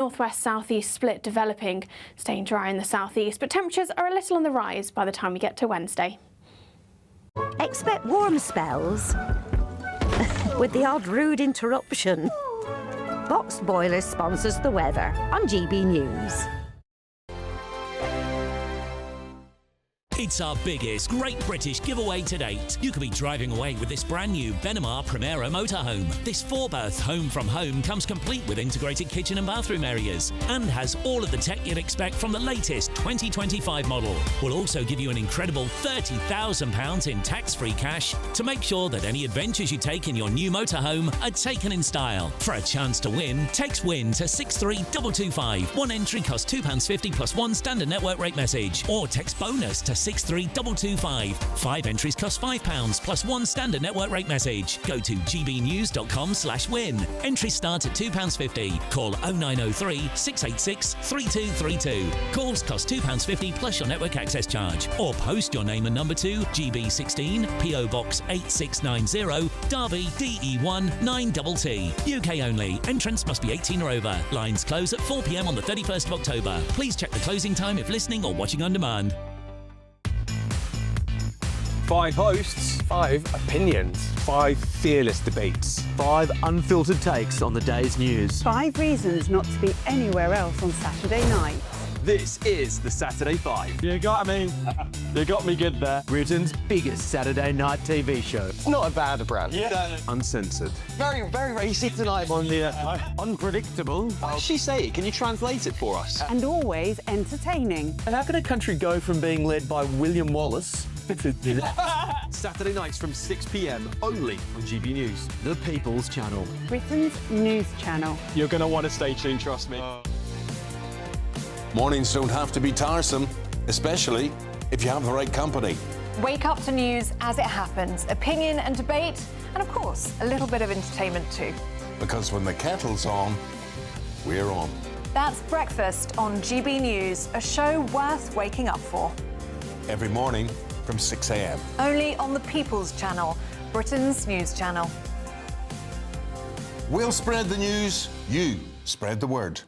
Northwest-southeast split developing, staying dry in the southeast, but temperatures are a little on the rise by the time we get to Wednesday. Expect warm spells with the odd rude interruption. Boxed Boilers sponsors the weather on GB News. It's our biggest Great British giveaway to date. You could be driving away with this brand new Benamar Primera motorhome. This 4-berth home from home comes complete with integrated kitchen and bathroom areas and has all of the tech you'd expect from the latest 2025 model. We'll also give you an incredible £30,000 in tax-free cash to make sure that any adventures you take in your new motorhome are taken in style. For a chance to win, text WIN to 63225. One entry costs £2.50 plus one standard network rate message, or text BONUS to 63225. 5 entries cost £5 plus one standard network rate message. Go to gbnews.com/win. Entries start at £2.50. Call 0903 686 3232. Calls cost £2.50 plus your network access charge. Or post your name and number to GB16 PO Box 8690 Derby DE1 9TT. UK only. Entrance must be 18 or over. Lines close at 4 p.m. on the 31st of October. Please check the closing time if listening or watching on demand. 5 hosts, 5 opinions, 5 fearless debates, 5 unfiltered takes on the day's news. 5 reasons not to be anywhere else on Saturday night. This is the Saturday 5. You got me good there. Britain's biggest Saturday night TV show. It's not a bad brand. Yeah. Uncensored. Very, very racy tonight. On the unpredictable. What does she say? Can you translate it for us? And always entertaining. And how can a country go from being led by William Wallace Saturday nights from 6 p.m. only on GB News. the People's Channel? Britain's news channel. You're going to want to stay tuned, trust me. Mornings don't have to be tiresome, especially if you have the right company. Wake up to news as it happens, opinion and debate, and of course, a little bit of entertainment too. Because when the kettle's on, we're on. That's Breakfast on GB News, a show worth waking up for. Every morning from 6 a.m. Only on the People's Channel, Britain's news channel. We'll spread the news, you spread the word.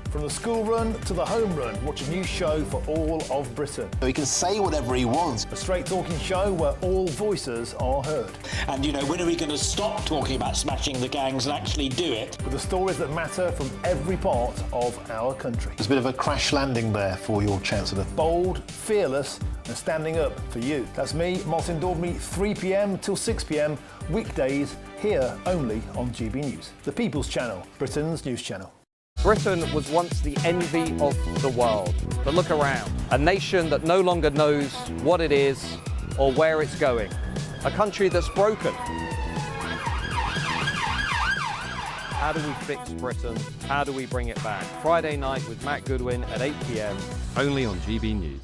From the school run to the home run, watch a new show for all of Britain. He can say whatever he wants. A straight-talking show where all voices are heard. And, you know, when are we going to stop talking about smashing the gangs and actually do it? With the stories that matter from every part of our country. There's a bit of a crash landing there for your Chancellor. Bold, fearless and standing up for you. That's me, Martin Daubney, 3 p.m. till 6 p.m, weekdays, here only on GB News. The People's Channel, Britain's news channel. Britain was once the envy of the world. But look around. A nation that no longer knows what it is or where it's going. A country that's broken. How do we fix Britain? How do we bring it back? Friday night with Matt Goodwin at 8 p.m. only on GB News.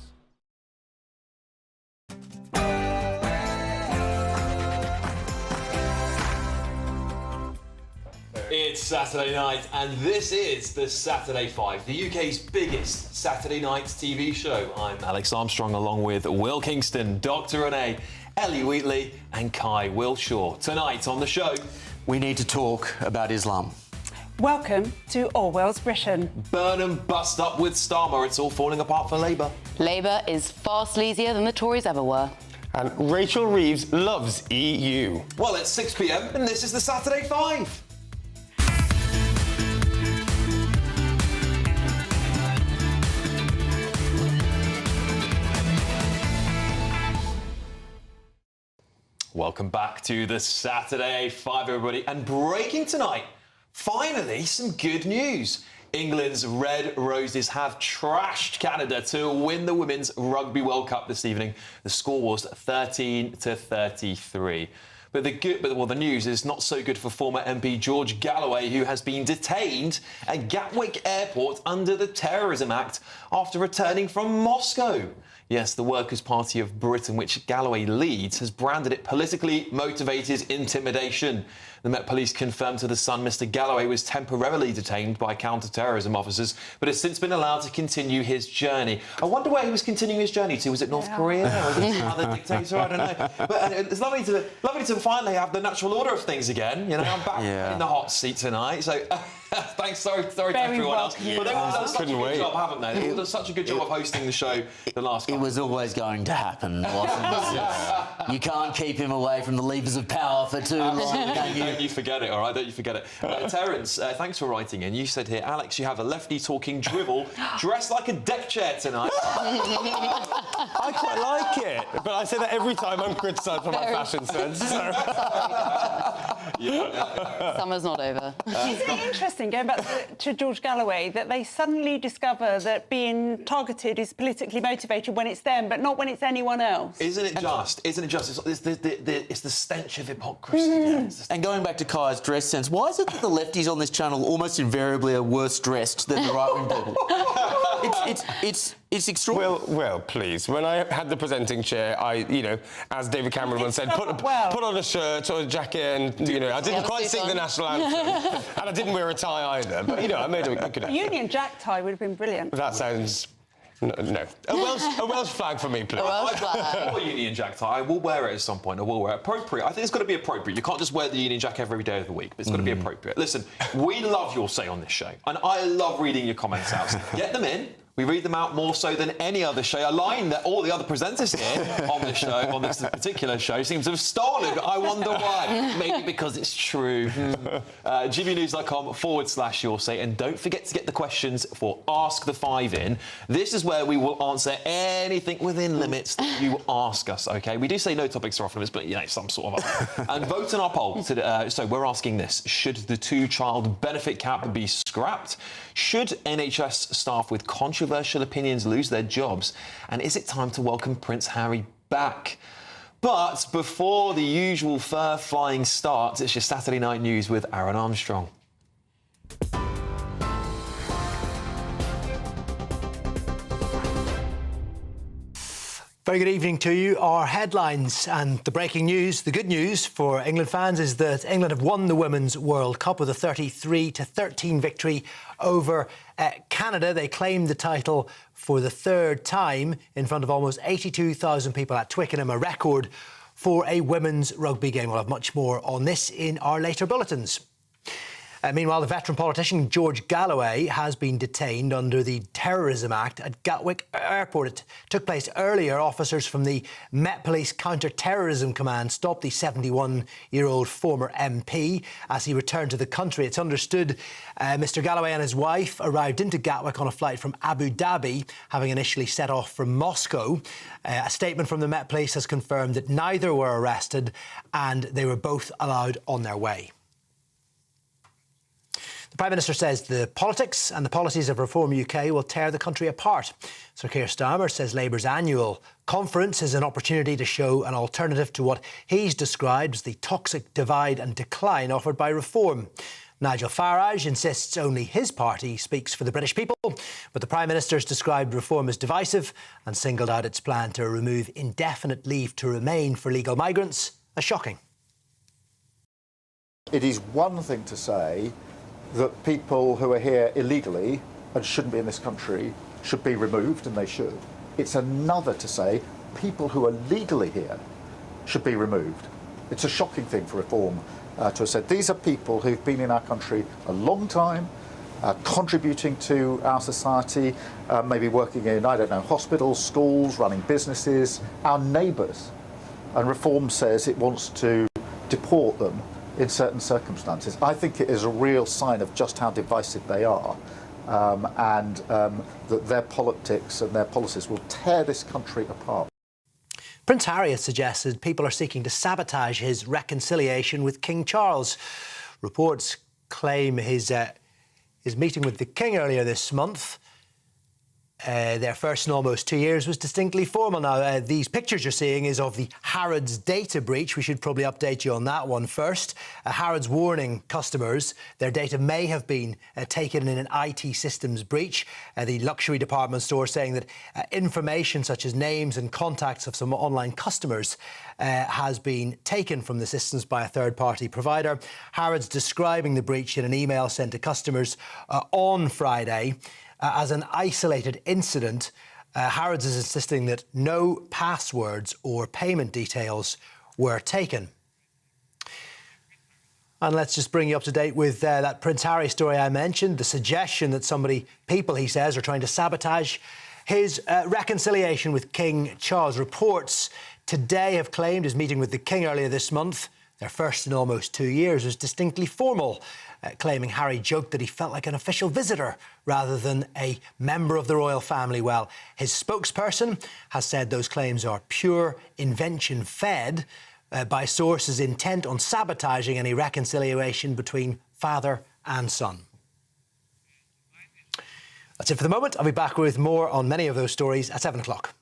It's Saturday night, and this is the Saturday 5, the UK's biggest Saturday night TV show. I'm Alex Armstrong, along with Will Kingston, Dr. Renee, Ellie Wheatley, and Kai Wilshaw. Tonight on the show, We need to talk about Islam. Welcome to Orwell's Britain. burn and bust up with Starmer. It's all falling apart for Labour. Labour is far sleazier than the Tories ever were. And Rachel Reeves loves EU. Well, it's 6 p.m, and this is the Saturday 5. Welcome back to the Saturday 5, everybody. And breaking tonight, finally, some good news. England's Red Roses have trashed Canada to win the Women's Rugby World Cup this evening. The score was 13-33. But the news is not so good for former MP George Galloway, who has been detained at Gatwick Airport under the Terrorism Act after returning from Moscow. Yes, the Workers' Party of Britain, which Galloway leads, has branded it politically motivated intimidation. The Met Police confirmed to The Sun Mr Galloway was temporarily detained by counter-terrorism officers, but has since been allowed to continue his journey. I wonder where he was continuing his journey to. Was it North Korea? Or was it another dictator? I don't know. But it's lovely to finally have the natural order of things again. You know, I'm back in the hot seat tonight, so... Thanks, sorry to everyone else. But they've all done such a good job, haven't they? They've all done such a good job of hosting the show the last couple. It was always going to happen, wasn't it? You can't keep him away from the levers of power for too long, can you? Don't you forget it, all right? Don't you forget it. Terence, thanks for writing in. You said here, Alex, you have a lefty-talking drivel dressed like a deck chair tonight. I quite like it, but I say that every time I'm criticised for my fashion sense. So. Summer's not over. Isn't it interesting, going back to George Galloway, that they suddenly discover that being targeted is politically motivated when it's them, but not when it's anyone else? Isn't it just? Isn't it just? It's the stench of hypocrisy. And going back to Kai's dress sense, why is it that the lefties on this channel almost invariably are worse dressed than the right-wing people? It's extraordinary. Well, please. When I had the presenting chair, as David Cameron once said, put on a shirt or a jacket, and I didn't quite sing the national anthem, and I didn't wear a tie either. But I made a good effort. Union Jack tie would have been brilliant. That sounds. No. A Welsh flag for me, please. A Welsh flag. Or Union Jack tie. I will wear it at some point. I will wear it. Appropriate. I think it's got to be appropriate. You can't just wear the Union Jack every day of the week, but it's got to be appropriate. Listen, we love your say on this show, and I love reading your comments out. Get them in. We read them out more so than any other show. A line that all the other presenters here on this show, on this particular show, seem to have stolen. I wonder why. Maybe because it's true. GBNews.com/your say. And don't forget to get the questions for Ask the Five in. This is where we will answer anything within limits that you ask us, OK? We do say no topics are off limits, but, some sort of... And vote in our poll. So we're asking this. Should the two-child benefit cap be scrapped? Should NHS staff with controversial opinions lose their jobs? And is it time to welcome Prince Harry back? But before the usual fur-flying starts, it's your Saturday Night News with Aaron Armstrong. Very good evening to you. Our headlines and the breaking news, the good news for England fans is that England have won the Women's World Cup with a 33-13 victory over Canada. They claimed the title for the third time in front of almost 82,000 people at Twickenham, a record for a women's rugby game. We'll have much more on this in our later bulletins. Meanwhile, the veteran politician George Galloway has been detained under the Terrorism Act at Gatwick Airport. It took place earlier. Officers from the Met Police Counter-Terrorism Command stopped the 71-year-old former MP as he returned to the country. It's understood Mr Galloway and his wife arrived into Gatwick on a flight from Abu Dhabi, having initially set off from Moscow. A statement from the Met Police has confirmed that neither were arrested and they were both allowed on their way. The Prime Minister says the politics and the policies of Reform UK will tear the country apart. Sir Keir Starmer says Labour's annual conference is an opportunity to show an alternative to what he's described as the toxic divide and decline offered by Reform. Nigel Farage insists only his party speaks for the British people, but the Prime Minister has described Reform as divisive and singled out its plan to remove indefinite leave to remain for legal migrants as shocking. It is one thing to say that people who are here illegally and shouldn't be in this country should be removed, and they should. It's another to say people who are legally here should be removed. It's a shocking thing for Reform to have said. These are people who've been in our country a long time, contributing to our society, maybe working in, hospitals, schools, running businesses, our neighbours. And Reform says it wants to deport them in certain circumstances. I think it is a real sign of just how divisive they are, and that their politics and their policies will tear this country apart. Prince Harry has suggested people are seeking to sabotage his reconciliation with King Charles. Reports claim his meeting with the King earlier this month Their first in almost 2 years was distinctly formal. Now, these pictures you're seeing is of the Harrods data breach. We should probably update you on that one first. Harrods warning customers their data may have been taken in an IT systems breach. The luxury department store saying that information such as names and contacts of some online customers has been taken from the systems by a third-party provider. Harrods describing the breach in an email sent to customers on Friday as an isolated incident. Harrods is insisting that no passwords or payment details were taken. And let's just bring you up to date with that Prince Harry story I mentioned, the suggestion that people, he says, are trying to sabotage his reconciliation with King Charles. Reports today have claimed his meeting with the King earlier this month, their first in almost 2 years, was distinctly formal, claiming Harry joked that he felt like an official visitor rather than a member of the royal family. Well, his spokesperson has said those claims are pure invention fed by sources intent on sabotaging any reconciliation between father and son. That's it for the moment. I'll be back with more on many of those stories at 7 o'clock.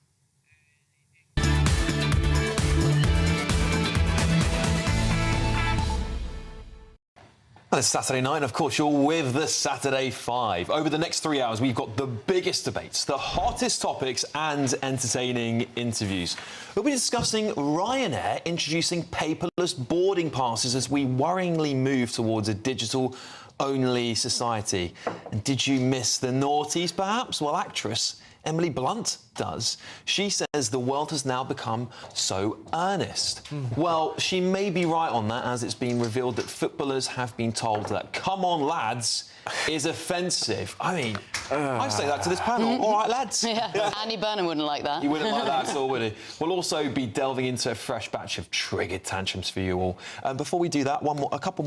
And it's Saturday night, and of course, you're with the Saturday 5. Over the next 3 hours, we've got the biggest debates, the hottest topics, and entertaining interviews. We'll be discussing Ryanair introducing paperless boarding passes as we worryingly move towards a digital-only society. And did you miss the noughties, perhaps? Well, actress Emily Blunt does. She says the world has now become so earnest. Well, she may be right on that, as it's been revealed that footballers have been told that "come on, lads" is offensive. I mean, I say that to this panel. All right, lads. Yeah, Andy Burnham wouldn't like that. He wouldn't like that at all, would he? We'll also be delving into a fresh batch of triggered tantrums for you all. Before we do that, a couple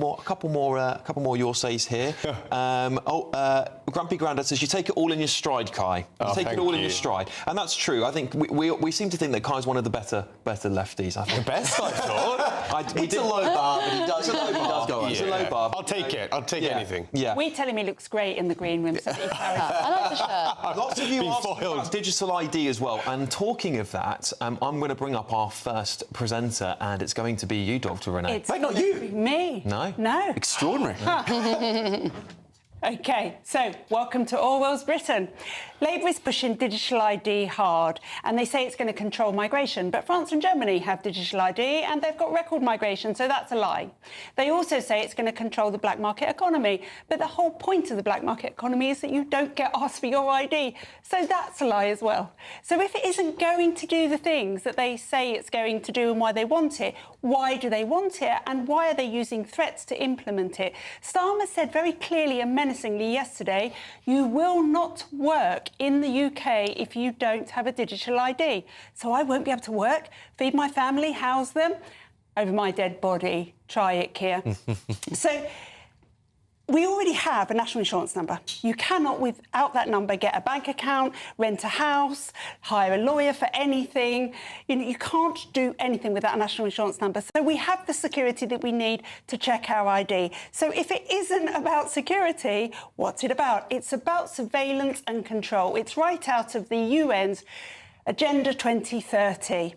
more your says here. Grumpy Grandad says you take it all in your stride, Kai. You take it all in your stride, and that's true. I think we seem to think that Kai's one of the better lefties. I think the best, I thought. It's a low bar, but he does go on. It's a low bar. I'll take it. I'll take anything. Yeah. We tell him he looks great in the green room. So I like the shirt. Lots of you asked about digital ID as well. And talking of that, I'm going to bring up our first presenter, and it's going to be you, Dr. Renee. Wait, not you. Me. No. No. Extraordinary. OK, so welcome to Orwell's Britain. Labour is pushing digital ID hard, and they say it's going to control migration. But France and Germany have digital ID, and they've got record migration, so that's a lie. They also say it's going to control the black market economy. But the whole point of the black market economy is that you don't get asked for your ID. So that's a lie as well. So if it isn't going to do the things that they say it's going to do and why they want it, why do they want it, and why are they using threats to implement it? Starmer said very clearly and menacingly yesterday, you will not work in the UK if you don't have a digital ID. So I won't be able to work, feed my family, house them, over my dead body. Try it, Keir. So we already have a national insurance number. You cannot, without that number, get a bank account, rent a house, hire a lawyer for anything. You can't do anything without a national insurance number. So we have the security that we need to check our ID. So if it isn't about security, what's it about? It's about surveillance and control. It's right out of the UN's Agenda 2030.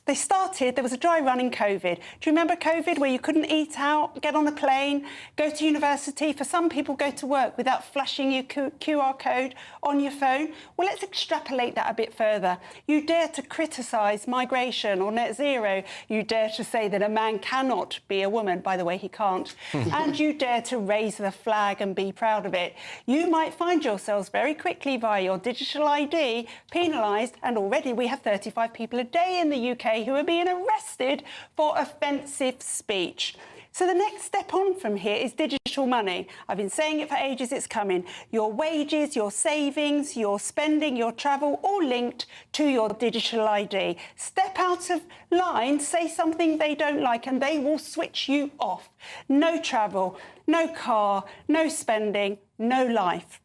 There was a dry run in COVID. Do you remember COVID, where you couldn't eat out, get on a plane, go to university? For some people, go to work without flashing your QR code on your phone? Well, let's extrapolate that a bit further. You dare to criticise migration or net zero. You dare to say that a man cannot be a woman. By the way, he can't. And you dare to raise the flag and be proud of it. You might find yourselves very quickly via your digital ID penalised, and already we have 35 people a day in the UK who are being arrested for offensive speech. So the next step on from here is digital money. I've been saying it for ages, it's coming. Your wages, your savings, your spending, your travel, all linked to your digital ID. Step out of line, say something they don't like, and they will switch you off. No travel, no car, no spending, no life.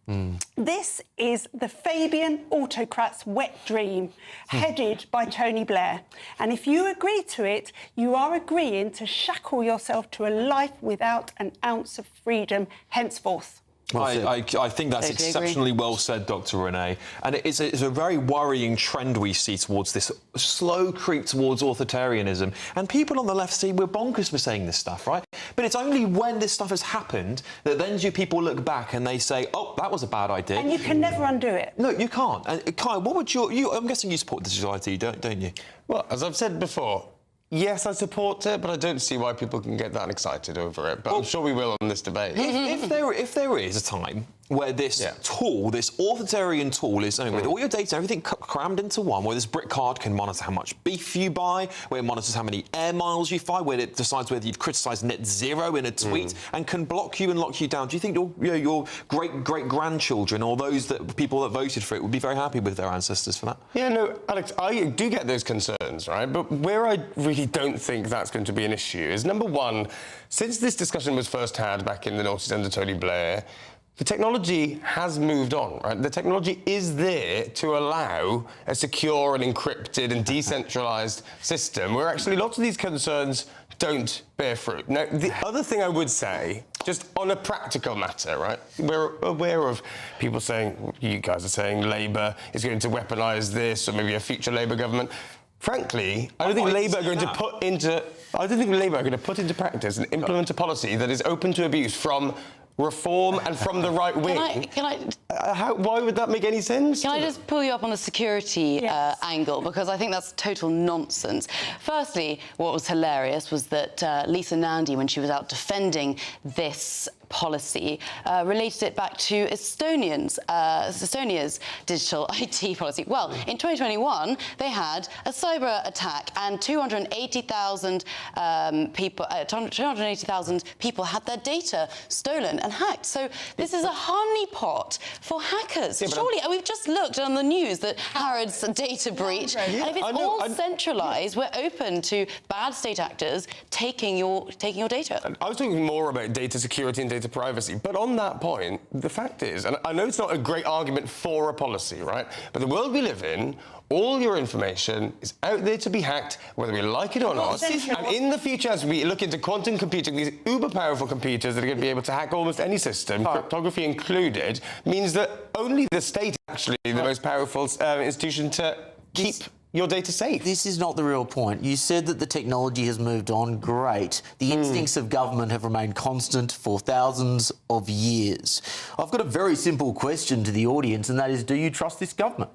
This is the Fabian autocrat's wet dream, headed by Tony Blair. And if you agree to it, you are agreeing to shackle yourself to a life without an ounce of freedom henceforth. I think that's Totally exceptionally well said, Dr. Renee. And it's a very worrying trend we see towards this slow creep towards authoritarianism. And people on the left say we're bonkers for saying this stuff, right? But it's only when this stuff has happened that then do people look back and they say, oh, that was a bad idea. And you can never undo it. No, you can't. And Kai, what would I'm guessing you support digital ID, don't you? Well, as I've said before, yes, I support it, but I don't see why people can get that excited over it. But I'm sure we will on this debate. If there is a time where this tool, this authoritarian tool is with all your data, everything crammed into one, where this brick card can monitor how much beef you buy, where it monitors how many air miles you fly, where it decides whether you'd criticise net zero in a tweet, and can block you and lock you down. Do you think your great-great-grandchildren or people that voted for it would be very happy with their ancestors for that? Yeah, no, Alex, I do get those concerns, right? But where I really don't think that's going to be an issue is, number one, since this discussion was first had back in the noughties under Tony Blair, the technology has moved on, right? The technology is there to allow a secure and encrypted and decentralised system where actually lots of these concerns don't bear fruit. Now, the other thing I would say, just on a practical matter, right? We're aware of people saying, you guys are saying Labour is going to weaponise this, or maybe a future Labour government. Frankly, I don't think Labour are going to put into practice and implement a policy that is open to abuse from reform and from the right wing. Why would that make any sense? Can I just pull you up on the security angle, because I think that's total nonsense. Firstly, what was hilarious was that Lisa Nandy, when she was out defending this policy, related it back to Estonia's digital IT policy. Well, in 2021, they had a cyber attack and 280,000 people had their data stolen and hacked. So this is a honeypot for hackers. Surely, we've just looked on the news that Harrods data breach, and if it's all centralised, we're open to bad state actors taking your data. I was talking more about data security and data privacy, but on that point, the fact is, and I know it's not a great argument for a policy, right? But the world we live in, all your information is out there to be hacked, whether we like it or not. And in the future, as we look into quantum computing, these uber-powerful computers that are going to be able to hack almost any system, cryptography included, means that only the state is actually the most powerful institution to keep your data safe. This is not the real point. You said that the technology has moved on. Great. The instincts of government have remained constant for thousands of years. I've got a very simple question to the audience, and that is, do you trust this government?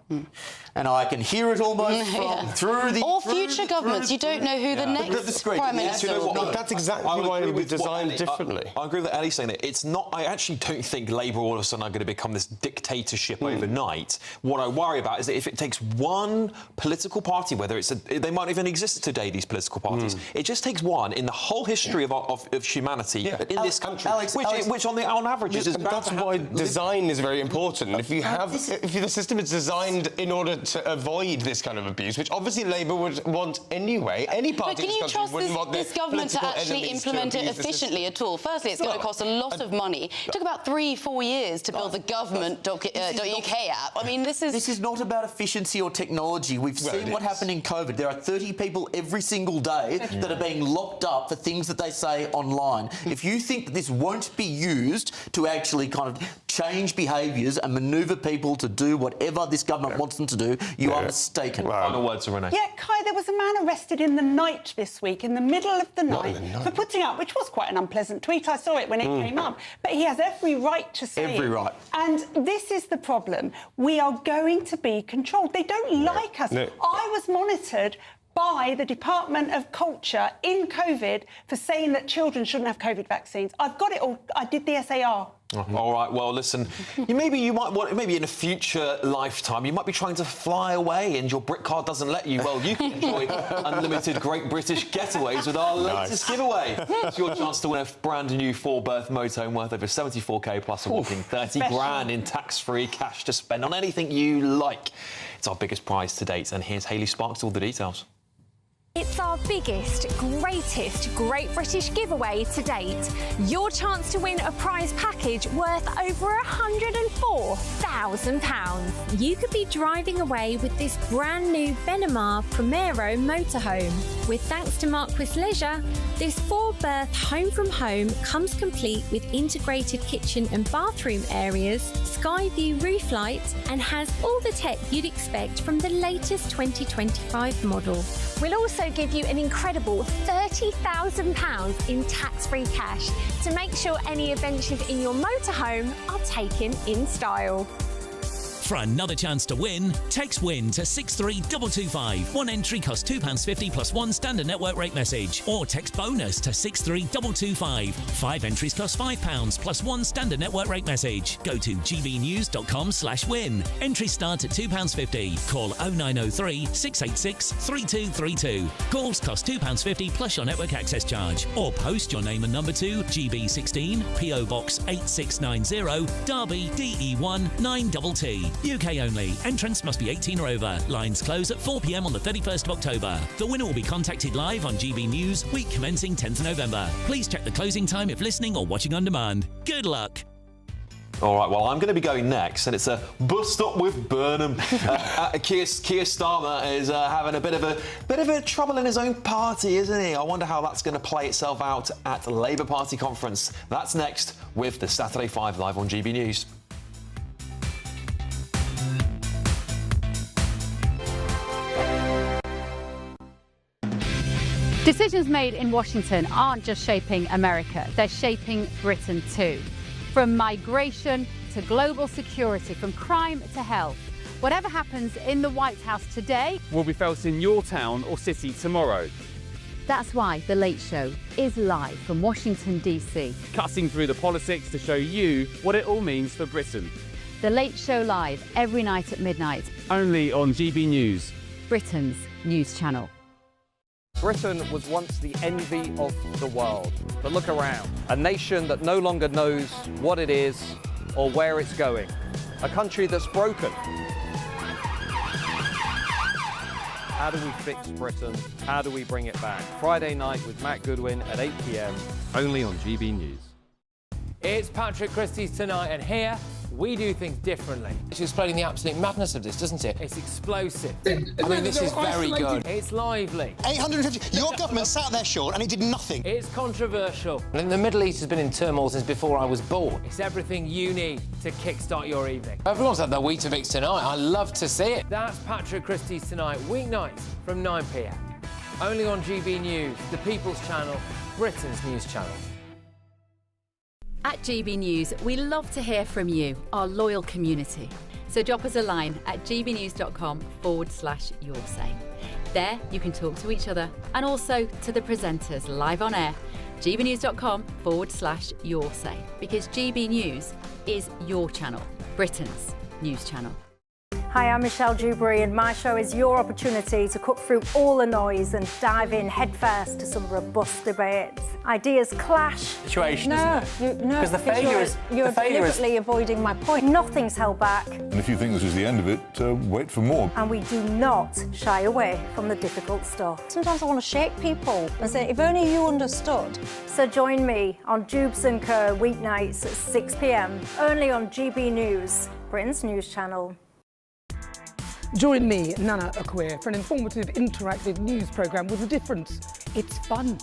And I can hear it almost through the... Or future governments. You don't know who the next Prime Minister will be. That's exactly why it was designed differently. I agree with Ellie's saying that. It's not... I actually don't think Labour all of a sudden are going to become this dictatorship overnight. What I worry about is that if it takes one political party, whether it's they might even exist today, these political parties. It just takes one in the whole history of humanity in this country, which on average is... That's why design is very important. If the system is designed in order to avoid this kind of abuse, which obviously Labour would want anyway, any party in this country wouldn't want this government to actually implement it efficiently at all? Firstly, it's going to cost a lot of money. It took about 3-4 years to build the government.uk app. I mean, this is not about efficiency or technology. We've seen what happened in COVID. There are 30 people every single day that are being locked up for things that they say online. If you think that this won't be used to actually kind of change behaviours and manoeuvre people to do whatever this government wants them to do, you are mistaken. Final words to Renee. Yeah, Kai, there was a man arrested in the night this week, in the middle of the night, for putting up, which was quite an unpleasant tweet. I saw it when it came up. But he has every right to say Every right. And this is the problem. We are going to be controlled. They don't like us. I was monitored by the Department of Culture in COVID for saying that children shouldn't have COVID vaccines. I've got it all. I did the SAR. All right, well, listen, maybe in a future lifetime, you might be trying to fly away and your brick card doesn't let you. Well, you can enjoy unlimited Great British Getaways with our latest giveaway. It's your chance to win a brand new 4-berth motorhome worth over 74k plus a whopping 30 grand in tax-free cash to spend on anything you like. It's our biggest prize to date, and here's Hayley Sparks with all the details. It's our biggest, greatest Great British giveaway to date. Your chance to win a prize package worth over £104,000. £30,000. You could be driving away with this brand new Benamar Primero motorhome. With thanks to Marquis Leisure, this 4-berth home from home comes complete with integrated kitchen and bathroom areas, sky view roof lights, and has all the tech you'd expect from the latest 2025 model. We'll also give you an incredible £30,000 in tax-free cash to make sure any adventures in your motorhome are taken in style. For another chance to win, text WIN to 63225. One entry costs £2.50 plus one standard network rate message. Or text BONUS to 63225. 5 entries cost £5 plus one standard network rate message. Go to gbnews.com/win. Entries start at £2.50. Call 0903 686 3232. Calls cost £2.50 plus your network access charge. Or post your name and number to GB16 PO Box 8690 Derby DE1 9TT. UK only. Entrance must be 18 or over. Lines close at 4 p.m. on the 31st of October. The winner will be contacted live on GB News, week commencing 10th November. Please check the closing time if listening or watching on demand. Good luck. All right, well, I'm going to be going next, and it's a bust up with Burnham. Keir Starmer is having a bit of a trouble in his own party, isn't he? I wonder how that's going to play itself out at the Labour Party conference. That's next with the Saturday 5 live on GB News. Decisions made in Washington aren't just shaping America, they're shaping Britain too. From migration to global security, from crime to health. Whatever happens in the White House today will be felt in your town or city tomorrow. That's why The Late Show is live from Washington, D.C. Cutting through the politics to show you what it all means for Britain. The Late Show live every night at midnight. Only on GB News, Britain's news channel. Britain was once the envy of the world. But look around. A nation that no longer knows what it is or where it's going. A country that's broken. How do we fix Britain? How do we bring it back? Friday night with Matt Goodwin at 8 p.m. only on GB News. It's Patrick Christie's tonight, and here we do things differently. It's explaining the absolute madness of this, doesn't it? It's explosive. I mean, this is very good. It's lively. 850. Your government sat there, Sean, and it did nothing. It's controversial. And the Middle East has been in turmoil since before I was born. It's everything you need to kickstart your evening. Everyone's had their Weetabix tonight. I love to see it. That's Patrick Christie's Tonight, weeknights from 9 p.m. Only on GB News, the People's Channel, Britain's news channel. At GB News, we love to hear from you, our loyal community. So drop us a line at gbnews.com/yoursay. There you can talk to each other and also to the presenters live on air. gbnews.com/yoursay, because GB News is your channel, Britain's news channel. Hi, I'm Michelle Dewberry, and my show is your opportunity to cut through all the noise and dive in headfirst to some robust debates. Ideas clash. Situation, no, because the failure is you're deliberately avoiding my point. Nothing's held back. And if you think this is the end of it, wait for more. And we do not shy away from the difficult stuff. Sometimes I want to shake people and say, if only you understood. So join me on Jubes & Co. weeknights at 6 p.m. only on GB News, Britain's news channel. Join me, Nana Akwe, for an informative, interactive news programme with a difference. It's fun.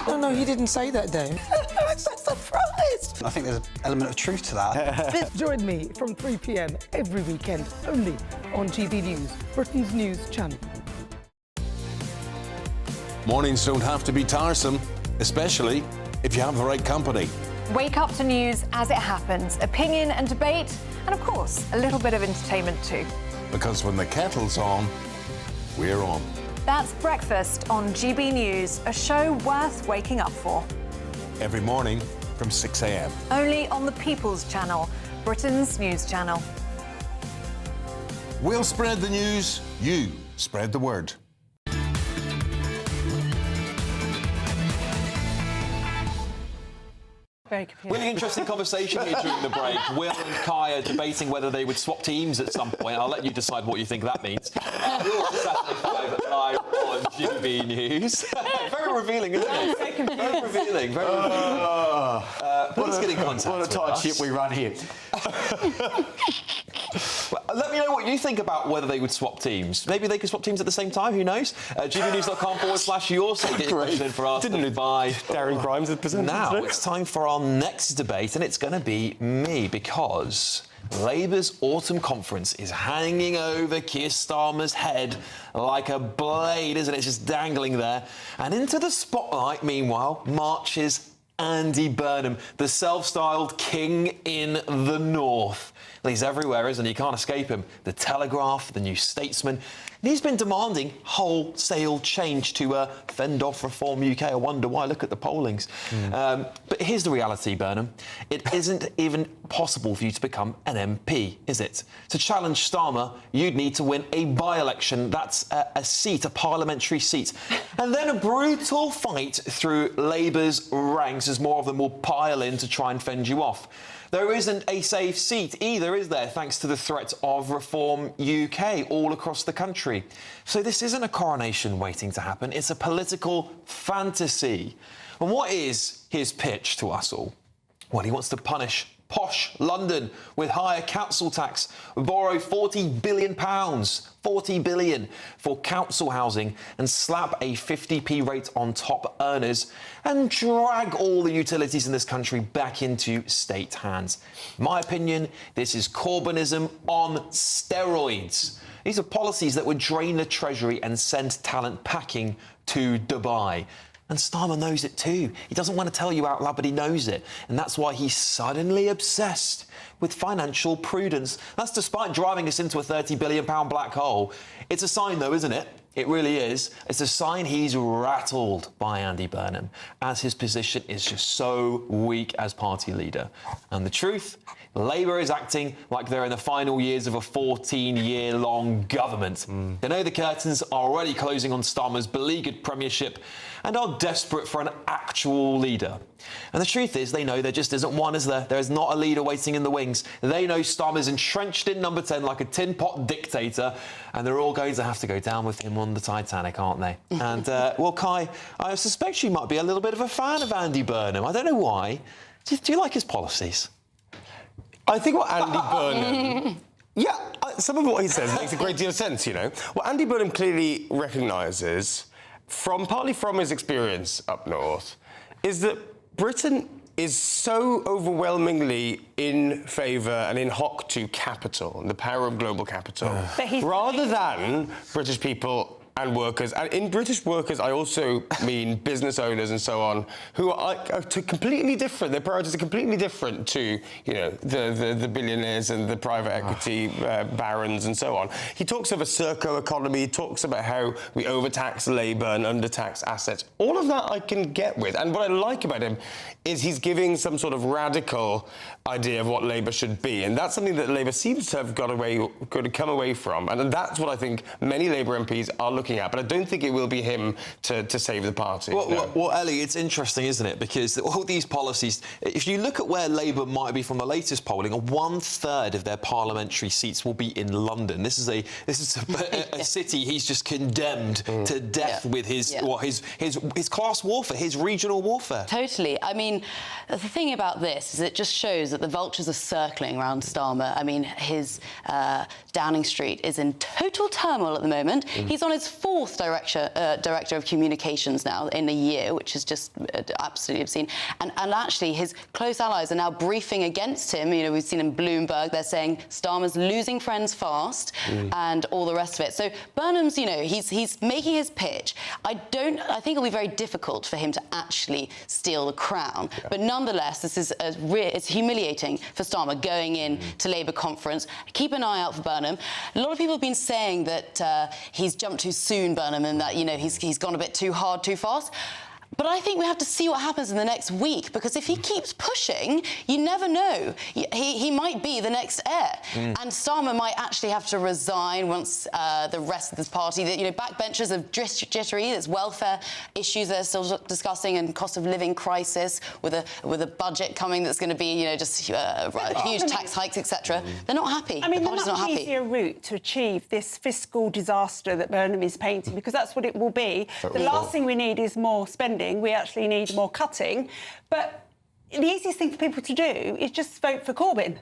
No, he didn't say that, Dave. I'm so surprised. I think there's an element of truth to that. Join me from 3 p.m. every weekend, only on GB News, Britain's news channel. Mornings don't have to be tiresome, especially if you have the right company. Wake up to news as it happens, opinion and debate, and of course, a little bit of entertainment too. Because when the kettle's on, we're on. That's Breakfast on GB News, a show worth waking up for. Every morning from 6 a.m. Only on the People's Channel, Britain's news channel. We'll spread the news, you spread the word. Very confusing. Really interesting conversation here during the break. Will and Kai are debating whether they would swap teams at some point. I'll let you decide what you think that means. You're on Saturday 5 live on on GB News. Very revealing, isn't it? Very revealing. Very revealing. Please get in contact. What a tight ship we run here. Let me know what you think about whether they would swap teams. Maybe they could swap teams at the same time, who knows? gbnews.com/your say get your question in for us. Didn't by Darren Grimes had presented Now today? it's time for our next debate, and it's going to be me, because Labour's autumn conference is hanging over Keir Starmer's head like a blade, isn't it? It's just dangling there. And into the spotlight, meanwhile, marches Andy Burnham, the self-styled king in the north. Well, he's everywhere, isn't he? You can't escape him. The Telegraph, the New Statesman. And he's been demanding wholesale change to fend off Reform UK. I wonder why. Look at the pollings. But here's the reality, Burnham. It isn't even possible for you to become an MP, is it? To challenge Starmer, you'd need to win a by-election. That's a seat, a parliamentary seat. And then a brutal fight through Labour's ranks as more of them will pile in to try and fend you off. There isn't a safe seat either, is there, thanks to the threat of Reform UK all across the country. So this isn't a coronation waiting to happen, it's a political fantasy. And what is his pitch to us all? Well, he wants to punish posh London with higher council tax, borrow £40 billion, 40 billion for council housing, and slap a 50p rate on top earners, and drag all the utilities in this country back into state hands. In my opinion, this is Corbynism on steroids. These are policies that would drain the Treasury and send talent packing to Dubai. And Starmer knows it too. He doesn't want to tell you out loud, but he knows it. And that's why he's suddenly obsessed with financial prudence. That's despite driving us into a £30 billion black hole. It's a sign, though, isn't it? It really is. It's a sign he's rattled by Andy Burnham, as his position is just so weak as party leader. And the truth, Labour is acting like they're in the final years of a 14-year-long government. They know the curtains are already closing on Starmer's beleaguered premiership and are desperate for an actual leader. And the truth is, they know there just isn't one, is there? There is not a leader waiting in the wings. They know Starmer's entrenched in number 10 like a tin pot dictator, and they're all going to have to go down with him on the Titanic, aren't they? And, well, Kai, I suspect you might be a little bit of a fan of Andy Burnham. I don't know why. Do you like his policies? I think what Andy Burnham... Yeah, some of what he says makes a great deal of sense, you know. What Andy Burnham clearly recognises, partly from his experience up north, is that Britain is so overwhelmingly in favour and in hock to capital and the power of global capital, rather than British people and workers. And in British workers, I also mean business owners and so on, who are completely different. Their priorities are completely different to, you know, the billionaires and the private equity barons and so on. He talks of a circo economy. He talks about how we overtax labour and undertax assets. All of that I can get with. And what I like about him is he's giving some sort of radical idea of what Labour should be. And that's something that Labour seems to have got to come away from. And that's what I think many Labour MPs are looking at. But I don't think it will be him to save the party. Well, Ellie, it's interesting, isn't it? Because all these policies, if you look at where Labour might be from the latest polling, 1/3 of their parliamentary seats will be in London. This is a city he's just condemned to death with his class warfare, his regional warfare. Totally. I mean, the thing about this is it just shows that the vultures are circling around Starmer. I mean, his Downing Street is in total turmoil at the moment. He's on his fourth director of communications now in a year, which is just absolutely obscene. And actually, his close allies are now briefing against him. You know, we've seen in Bloomberg, they're saying Starmer's losing friends fast and all the rest of it. So Burnham's, you know, he's making his pitch. I think it'll be very difficult for him to actually steal the crown. Yeah. But nonetheless, this is it's humiliating for Starmer going in to Labour conference. Keep an eye out for Burnham. A lot of people have been saying that he's jumped too soon, Burnham, and that, you know, he's gone a bit too hard, too fast. But I think we have to see what happens in the next week, because if he keeps pushing, you never know. He might be the next heir. And Starmer might actually have to resign once the rest of this party, backbenchers are jittery, there's welfare issues they're still discussing, and cost of living crisis with a budget coming that's going to be, just huge tax hikes, etc. They're not happy. I mean, the the party's much not happy. easier route to achieve this fiscal disaster that Burnham is painting, because that's what it will be. The last thing we need is more spending. We actually need more cutting. But the easiest thing for people to do is just vote for Corbyn.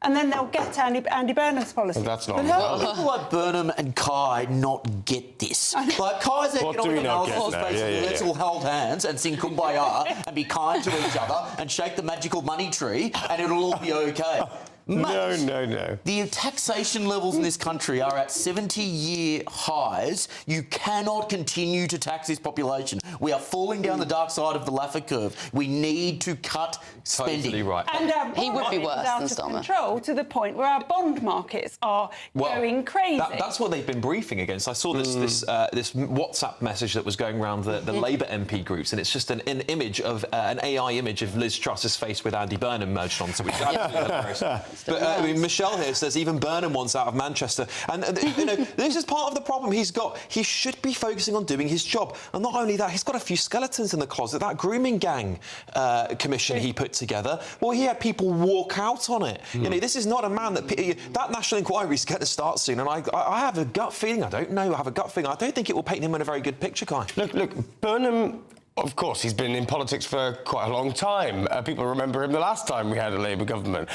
And then they'll get Andy Burnham's policy. Well, that's not. But how do people like Burnham and Kai not get this? Like, Kai's there, What get do on we the not get analysis, now? basically, Yeah. let's all hold hands and sing Kumbaya and be kind to each other and shake the magical money tree, and it'll all be okay. Mate, No. The taxation levels in this country are at 70-year highs. You cannot continue to tax this population. We are falling down the dark side of the Laffer curve. We need to cut spending. Totally right. And he would be worse out than of Starmer. control to the point where our bond markets are going crazy. That's what they've been briefing against. I saw this WhatsApp message that was going around the Labour MP groups, and it's just an image of an AI image of Liz Truss's face with Andy Burnham merged onto it. Absolutely hilarious. But I mean, Michelle here says even Burnham wants out of Manchester, and this is part of the problem he's got. He should be focusing on doing his job, and not only that, he's got a few skeletons in the closet. That grooming gang commission he put together, well, he had people walk out on it. This is not a man that national inquiry is going to start soon, and I have a gut feeling. I don't know. I have a gut feeling. I don't think it will paint him in a very good picture, Kai. Look, Burnham. Of course, he's been in politics for quite a long time. People remember him the last time we had a Labour government.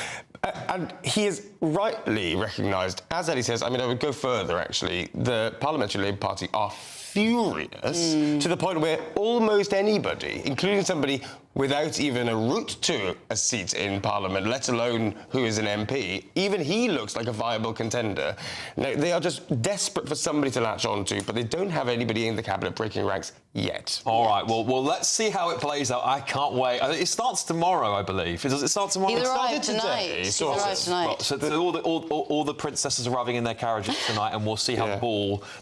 And he is rightly recognised, as Eddie says. I mean, I would go further, actually. The Parliamentary Labour Party are furious to the point where almost anybody, including somebody without even a route to a seat in Parliament, let alone who is an MP, even he looks like a viable contender. Now, they are just desperate for somebody to latch on to, but they don't have anybody in the cabinet breaking ranks yet. All right, well, let's see how it plays out. I can't wait. It starts tomorrow, I believe. Does it start tomorrow? He's arrived tonight. Well, so all the princesses are arriving in their carriages tonight, and we'll see how the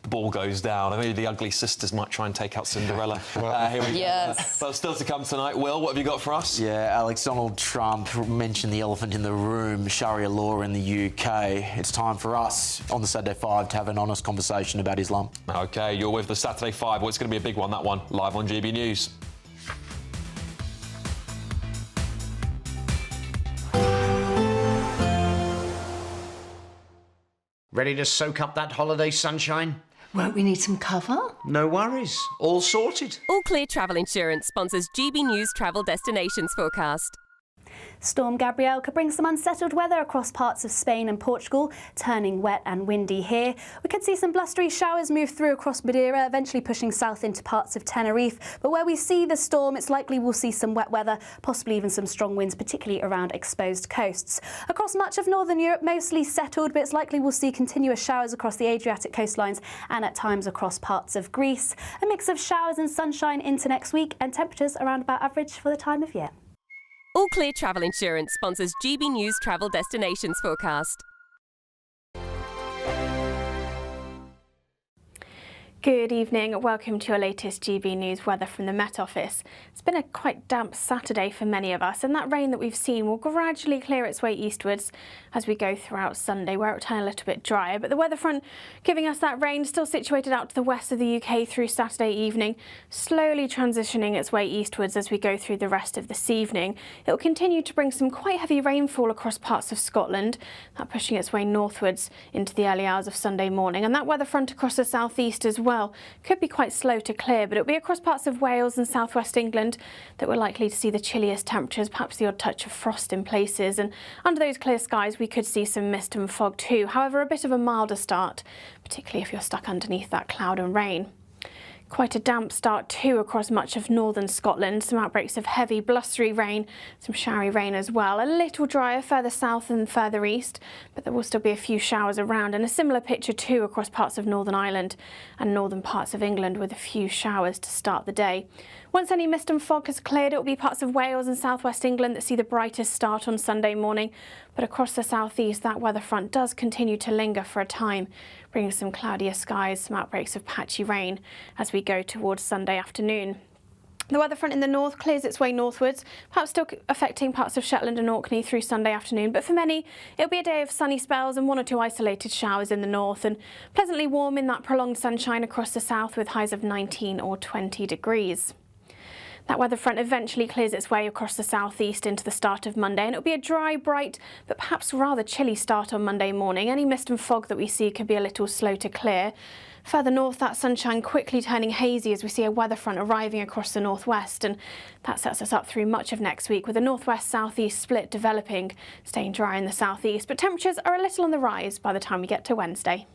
ball goes down. I mean, the ugly sisters might try and take out Cinderella. Here we go. But still to come tonight. Will, what have you got for us? Yeah, Alex, Donald Trump mentioned the elephant in the room, Sharia law in the UK. It's time for us on the Saturday 5 to have an honest conversation about Islam. OK, you're with the Saturday 5. Well, it's going to be a big one, that one, live on GB News. Ready to soak up that holiday sunshine? Won't we need some cover? No worries. All sorted. All Clear Travel Insurance sponsors GB News Travel Destinations forecast. Storm Gabrielle could bring some unsettled weather across parts of Spain and Portugal, turning wet and windy here. We could see some blustery showers move through across Madeira, eventually pushing south into parts of Tenerife. But where we see the storm, it's likely we'll see some wet weather, possibly even some strong winds, particularly around exposed coasts. Across much of northern Europe, mostly settled, but it's likely we'll see continuous showers across the Adriatic coastlines and at times across parts of Greece. A mix of showers and sunshine into next week, and temperatures around about average for the time of year. All Clear Travel Insurance sponsors GB News Travel Destinations forecast. Good evening, welcome to your latest GB News weather from the Met Office. It's been a quite damp Saturday for many of us, and that rain that we've seen will gradually clear its way eastwards as we go throughout Sunday, where it will turn a little bit drier. But the weather front giving us that rain still situated out to the west of the UK through Saturday evening, slowly transitioning its way eastwards as we go through the rest of this evening. It will continue to bring some quite heavy rainfall across parts of Scotland, that pushing its way northwards into the early hours of Sunday morning. And that weather front across the southeast as well could be quite slow to clear, but it'll be across parts of Wales and southwest England that we're likely to see the chilliest temperatures, perhaps the odd touch of frost in places. And under those clear skies, we could see some mist and fog too. However, a bit of a milder start, particularly if you're stuck underneath that cloud and rain. Quite a damp start too across much of northern Scotland. Some outbreaks of heavy blustery rain, some showery rain as well. A little drier further south and further east, but there will still be a few showers around, and a similar picture too across parts of Northern Ireland and northern parts of England, with a few showers to start the day. Once any mist and fog has cleared, it will be parts of Wales and southwest England that see the brightest start on Sunday morning. But across the southeast, that weather front does continue to linger for a time, bringing some cloudier skies, some outbreaks of patchy rain as we go towards Sunday afternoon. The weather front in the north clears its way northwards, perhaps still affecting parts of Shetland and Orkney through Sunday afternoon. But for many, it'll be a day of sunny spells and 1 or 2 isolated showers in the north, and pleasantly warm in that prolonged sunshine across the south with highs of 19 or 20 degrees. That weather front eventually clears its way across the southeast into the start of Monday, and it'll be a dry, bright, but perhaps rather chilly start on Monday morning. Any mist and fog that we see could be a little slow to clear. Further north, that sunshine quickly turning hazy as we see a weather front arriving across the northwest, and that sets us up through much of next week with a northwest-southeast split developing, staying dry in the southeast, but temperatures are a little on the rise by the time we get to Wednesday.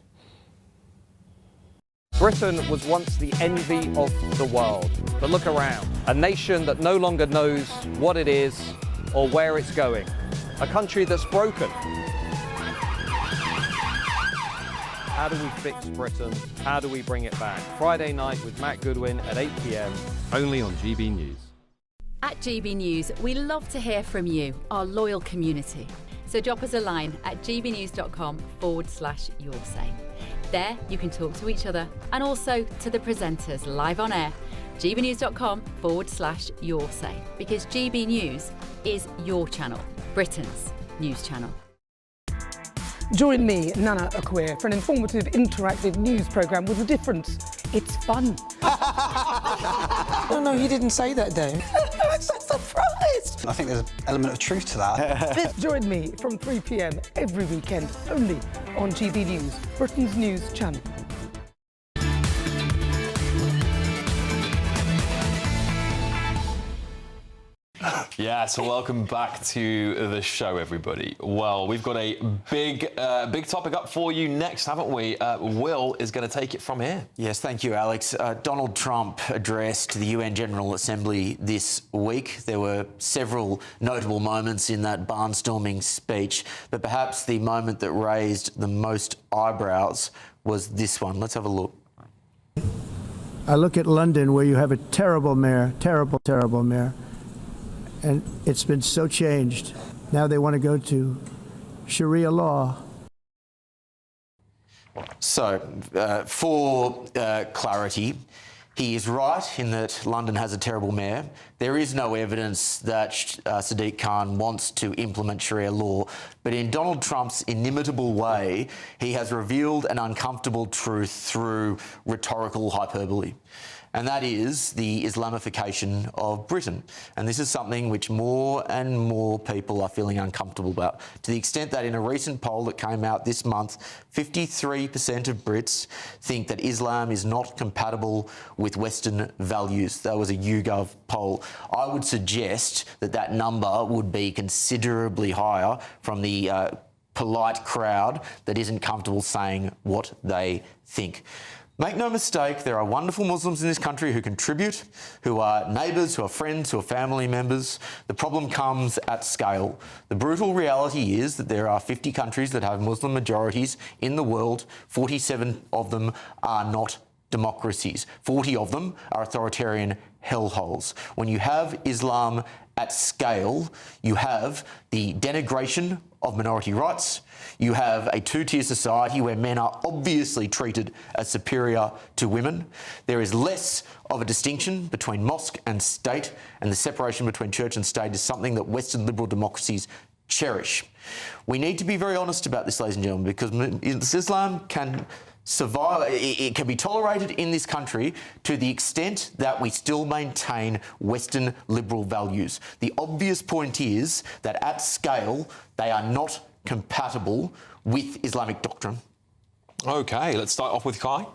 Britain was once the envy of the world, but look around. A nation that no longer knows what it is or where it's going. A country that's broken. How do we fix Britain? How do we bring it back? Friday night with Matt Goodwin at 8 p.m, only on GB News. At GB News, we love to hear from you, our loyal community. So drop us a line at gbnews.com/yoursay. There you can talk to each other and also to the presenters live on air. gbnews.com/yoursay, because GB News is your channel, Britain's news channel. Join me, Nana Akwe, for an informative, interactive news programme with a difference. It's fun. No, he didn't say that, Dave. I'm so surprised. I think there's an element of truth to that. Join me from 3 p.m. every weekend, only on GB News, Britain's news channel. Yeah, so welcome back to the show, everybody. Well, we've got a big topic up for you next, haven't we? Will is going to take it from here. Yes, thank you, Alex. Donald Trump addressed the UN General Assembly this week. There were several notable moments in that barnstorming speech, but perhaps the moment that raised the most eyebrows was this one. Let's have a look. I look at London, where you have a terrible mayor, terrible mayor. And it's been so changed. Now they want to go to Sharia law. So, for clarity, he is right in that London has a terrible mayor. There is no evidence that Sadiq Khan wants to implement Sharia law, but in Donald Trump's inimitable way, he has revealed an uncomfortable truth through rhetorical hyperbole. And that is the Islamification of Britain. And this is something which more and more people are feeling uncomfortable about, to the extent that in a recent poll that came out this month, 53% of Brits think that Islam is not compatible with Western values. That was a YouGov poll. I would suggest that that number would be considerably higher from the polite crowd that isn't comfortable saying what they think. Make no mistake, there are wonderful Muslims in this country who contribute, who are neighbours, who are friends, who are family members. The problem comes at scale. The brutal reality is that there are 50 countries that have Muslim majorities in the world. 47 of them are not democracies. 40 of them are authoritarian hellholes. When you have Islam at scale, you have the denigration of minority rights. You have a two-tier society where men are obviously treated as superior to women. There is less of a distinction between mosque and state, and the separation between church and state is something that Western liberal democracies cherish. We need to be very honest about this, ladies and gentlemen, because Islam can survive, it can be tolerated in this country to the extent that we still maintain Western liberal values. The obvious point is that at scale, they are not compatible with Islamic doctrine. OK, let's start off with Kai.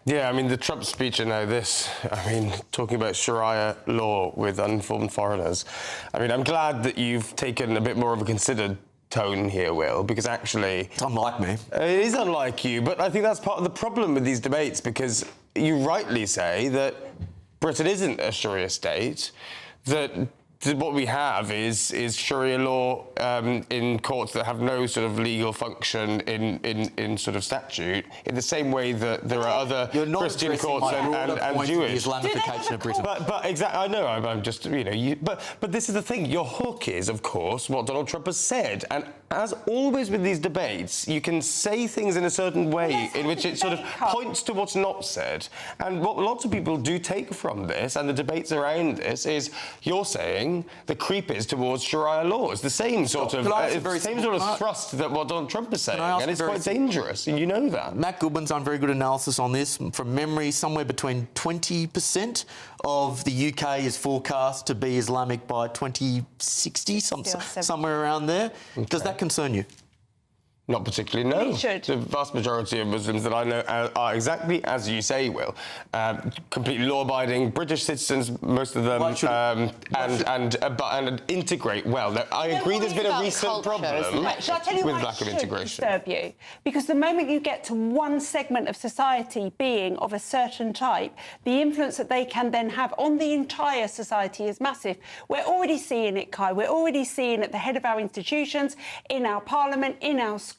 Yeah, I mean, the Trump speech, talking about Sharia law with uninformed foreigners. I mean, I'm glad that you've taken a bit more of a considered tone here, Will, because actually... It's unlike me. It is unlike you, but I think that's part of the problem with these debates, because you rightly say that Britain isn't a Sharia state, that what we have is Sharia law in courts that have no sort of legal function in sort of statute, in the same way that there are other Christian courts and Jewish. The Islamification of Britain. But exactly, I know. I'm just but this is the thing. Your hook is, of course, what Donald Trump has said, and as always with these debates, you can say things in a certain way in which it sort of points to what's not said. And what lots of people do take from this and the debates around this is you're saying the creep is towards Sharia law. It's the same sort of thrust that what Donald Trump is saying, and it's quite dangerous, and you know that. Matt Goodman's done very good analysis on this. From memory, somewhere between 20% of the UK is forecast to be Islamic by 2060, somewhere around there. Okay. Does that concern you? Not particularly, no. It should. The vast majority of Muslims that I know are exactly as you say, Will. Completely law-abiding, British citizens, most of them, and integrate well. I agree there's been a recent problem Shall I tell you with why lack of it integration. should disturb you? Because the moment you get to one segment of society being of a certain type, the influence that they can then have on the entire society is massive. We're already seeing it, Kai. We're already seeing at the head of our institutions, in our parliament, in our schools,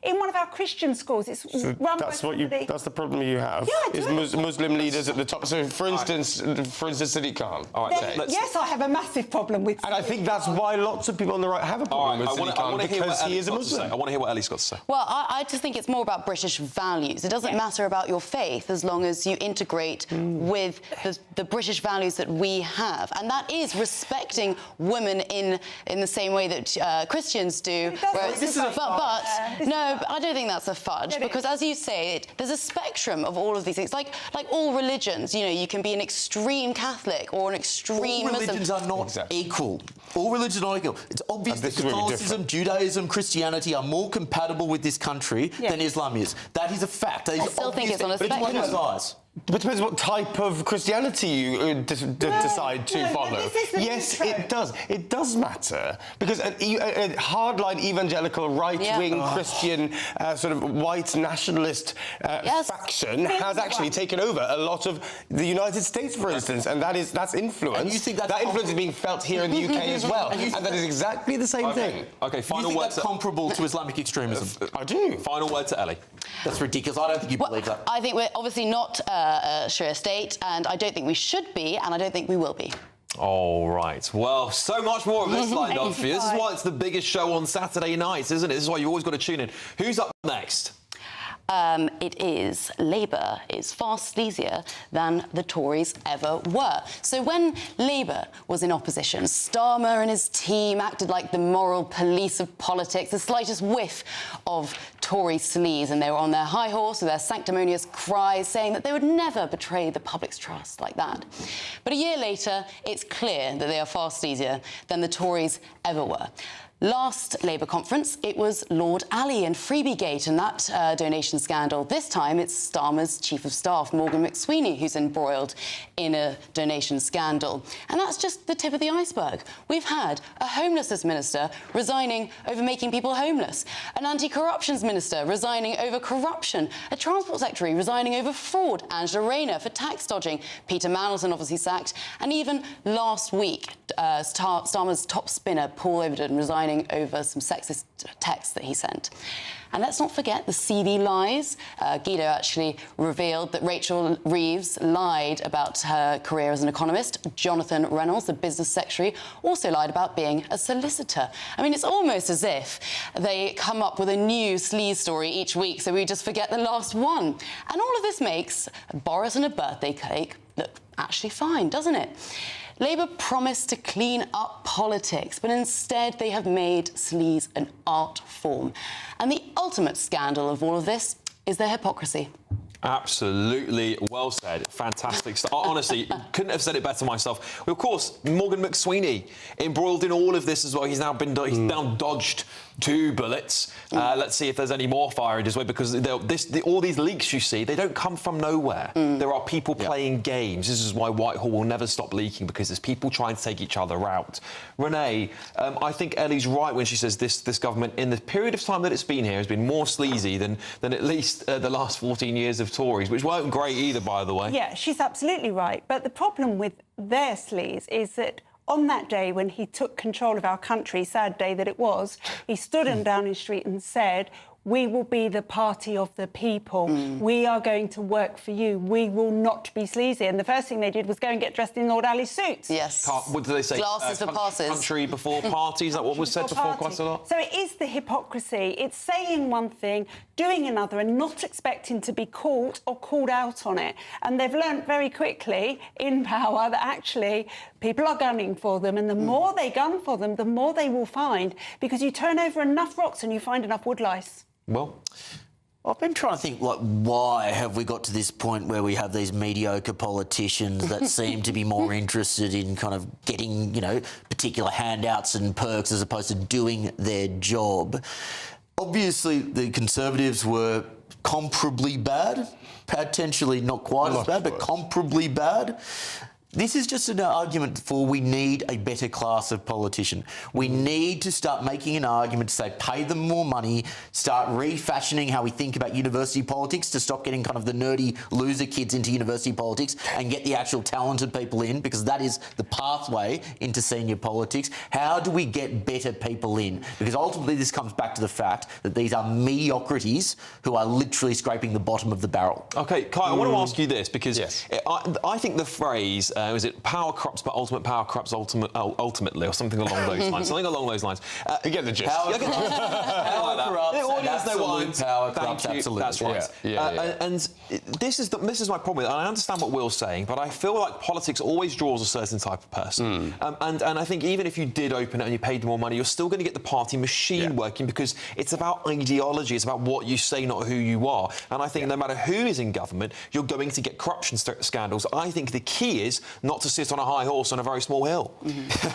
in one of our Christian schools. It's run by somebody. That's the problem you have. Yeah, is Muslim leaders at the top. So, for instance, Sadiq Khan. All right, yes, I have a massive problem with. And I think that's why lots of people on the right have a problem with Sadiq Khan, because he is a Muslim. I want to hear what Ellie's got to say. Well, I just think it's more about British values. It doesn't matter about your faith as long as you integrate with the British values that we have, and that is respecting women in the same way that Christians do. No, I don't think that's a fudge, because as you say, there's a spectrum of all of these things. Like all religions, you know, you can be an extreme Catholic or an extreme Muslim. All religions are not equal. All religions are not equal. It's obvious that Catholicism, Judaism, Christianity are more compatible with this country than Islam is. That is a fact. That is I still think it's on a spectrum. But it depends what type of Christianity you decide to follow. Yes, it does. It does matter, because a hardline evangelical right-wing Christian sort of white nationalist faction has actually taken over a lot of the United States, for instance, and that's influence. And you think that influence is being felt here in the UK as well, and that is exactly the same thing. Okay, final word. word. That's comparable to Islamic extremism. I do. Final word to Ellie. That's ridiculous. I don't think you believe that. I think we're obviously not a Sharia state, and I don't think we should be, and I don't think we will be. All right. Well, so much more of this lined up for you. This is why it's the biggest show on Saturday nights, isn't it? This is why you always got to tune in. Who's up next? It is Labour is far sleazier than the Tories ever were. So when Labour was in opposition, Starmer and his team acted like the moral police of politics, the slightest whiff of Tory sleaze, and they were on their high horse with their sanctimonious cries saying that they would never betray the public's trust like that. But a year later, it's clear that they are far sleazier than the Tories ever were. Last Labour conference, it was Lord Ali and Freebiegate and that donation scandal. This time, it's Starmer's Chief of Staff, Morgan McSweeney, who's embroiled in a donation scandal. And that's just the tip of the iceberg. We've had a homelessness minister resigning over making people homeless, an anti-corruptions minister resigning over corruption, a transport secretary resigning over fraud, Angela Rayner for tax dodging, Peter Mandelson obviously sacked, and even last week, Starmer's top spinner, Paul Overton, resigning over some sexist texts that he sent. And let's not forget the CV lies. Guido actually revealed that Rachel Reeves lied about her career as an economist. Jonathan Reynolds, the business secretary, also lied about being a solicitor. I mean, it's almost as if they come up with a new sleaze story each week, so we just forget the last one. And all of this makes Boris and a birthday cake look actually fine, doesn't it? Labour promised to clean up politics, but instead they have made sleaze an art form. And the ultimate scandal of all of this is their hypocrisy. Absolutely well said. Fantastic stuff. Honestly, couldn't have said it better myself. Well, of course, Morgan McSweeney embroiled in all of this as well. He's now dodged 2 bullets. Let's see if there's any more fire in his way, because all these leaks you see, they don't come from nowhere. There are people playing games. This is why Whitehall will never stop leaking, because there's people trying to take each other out. Renee, I think Ellie's right when she says this government, in the period of time that it's been here, has been more sleazy than at least the last 14 years of Tories, which weren't great either, by the way. Yeah, she's absolutely right. But the problem with their sleaze is that on that day when he took control of our country, sad day that it was, he stood in Downing Street and said, We will be the party of the people. We are going to work for you. We will not be sleazy. And the first thing they did was go and get dressed in Lord Ali's suits. Yes. What do they say? Glasses for passes. Country before party. Is that what was said before quite a lot? So it is the hypocrisy. It's saying one thing, doing another, and not expecting to be caught or called out on it. And they've learnt very quickly in power that actually people are gunning for them, and the more they gun for them, the more they will find, because you turn over enough rocks and you find enough woodlice. Well, I've been trying to think, like, why have we got to this point where we have these mediocre politicians that seem to be more interested in kind of getting, you know, particular handouts and perks as opposed to doing their job? Obviously, the Conservatives were comparably bad, potentially not quite as bad, but comparably bad. This is just an argument for we need a better class of politician. We need to start making an argument to say pay them more money, start refashioning how we think about university politics to stop getting kind of the nerdy loser kids into university politics and get the actual talented people in, because that is the pathway into senior politics. How do we get better people in? Because ultimately this comes back to the fact that these are mediocrities who are literally scraping the bottom of the barrel. OK, Kai, I want to ask you this, because I think the phrase... was it power corrupts, but ultimate power corrupts ultimately, or something along those lines? Something along those lines. You get the gist. Power corrupts, and absolute power corrupts, absolutely. That's right. And this is my problem. And I understand what Will's saying, but I feel like politics always draws a certain type of person. And I think even if you did open it and you paid more money, you're still going to get the party machine working, because it's about ideology. It's about what you say, not who you are. And I think no matter who is in government, you're going to get corruption scandals. I think the key is not to sit on a high horse on a very small hill.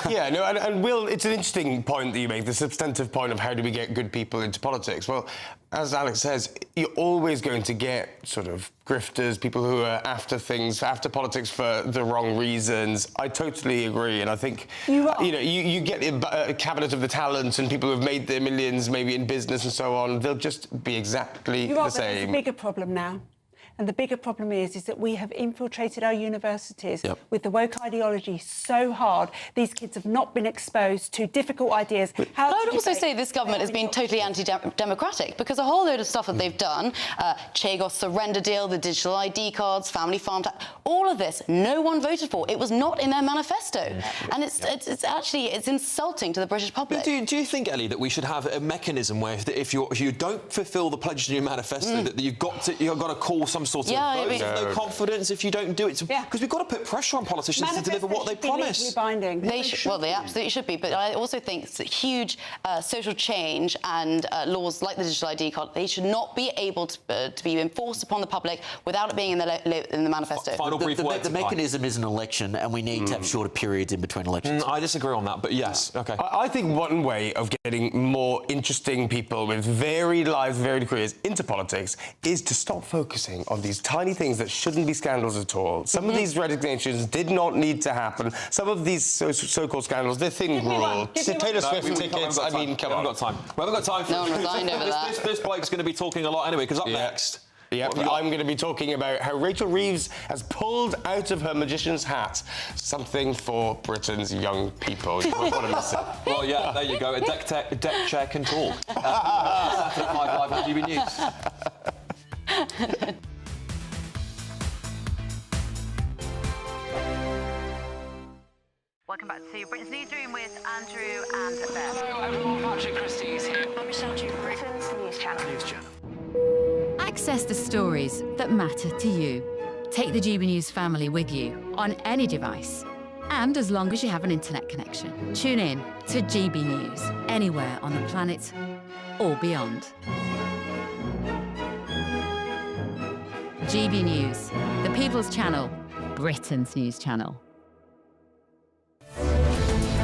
Yeah, no, and Will, it's an interesting point that you make, the substantive point of how do we get good people into politics. Well, as Alex says, you're always going to get sort of grifters, people who are after politics for the wrong reasons. I totally agree, and I think you get a cabinet of the talent and people who have made their millions maybe in business and so on. They'll just be exactly the same. There's a bigger problem now. And the bigger problem is that we have infiltrated our universities with the woke ideology so hard. These kids have not been exposed to difficult ideas. I would also say this government has been totally anti-democratic, because a whole load of stuff that they've done, Chagos surrender deal, the digital ID cards, family farm tax, all of this, no one voted for. It was not in their manifesto. And it's actually insulting to the British public. Do you think, Ellie, that we should have a mechanism where if you don't fulfil the pledges in your manifesto, that you've got to call some sort of vote of no confidence if you don't do it? Because we've got to put pressure on politicians to deliver what they promise. Binding. They absolutely should be. But I also think it's a huge social change, and laws like the digital ID card, they should not be able to be enforced upon the public without it being in the manifesto. The mechanism is an election, and we need to have shorter periods in between elections. I disagree on that, but yes, OK. I think one way of getting more interesting people with varied lives, varied careers into politics is to stop focusing on these tiny things that shouldn't be scandals at all. Some of these resignations did not need to happen. Some of these so-called scandals, they're thin gruel. Taylor Swift tickets, I mean, come on. We haven't got time. We haven't got time for no one resigned over that. This bloke's going to be talking a lot anyway, because up next... Yep, I'm going to be talking about how Rachel Reeves has pulled out of her magician's hat something for Britain's young people. You won't want to miss it. Well, yeah, there you go. A deck chair can talk. Saturday 5 on GB News. Welcome back to Britain's Newsroom with Andrew and Beth. Hello everyone, Patrick Christie's here. I'm Michelle Jude, Britain's News Channel. Access the stories that matter to you. Take the GB News family with you on any device. And as long as you have an internet connection. Tune in to GB News anywhere on the planet or beyond. GB News, the People's Channel, Britain's News Channel.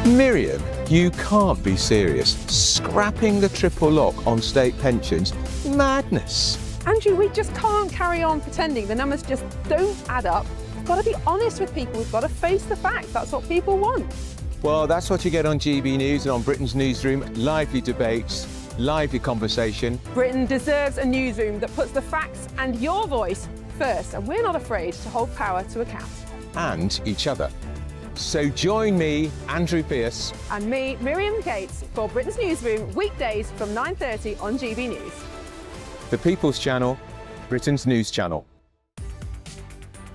Miriam, you can't be serious. Scrapping the triple lock on state pensions? Madness. Andrew, we just can't carry on pretending. The numbers just don't add up. We've got to be honest with people. We've got to face the facts. That's what people want. Well, that's what you get on GB News and on Britain's Newsroom. Lively debates, lively conversation. Britain deserves a newsroom that puts the facts and your voice first, and we're not afraid to hold power to account. And each other. So join me, Andrew Pearce. And me, Miriam Gates, for Britain's Newsroom, weekdays from 9:30 on GB News. The People's Channel, Britain's news channel.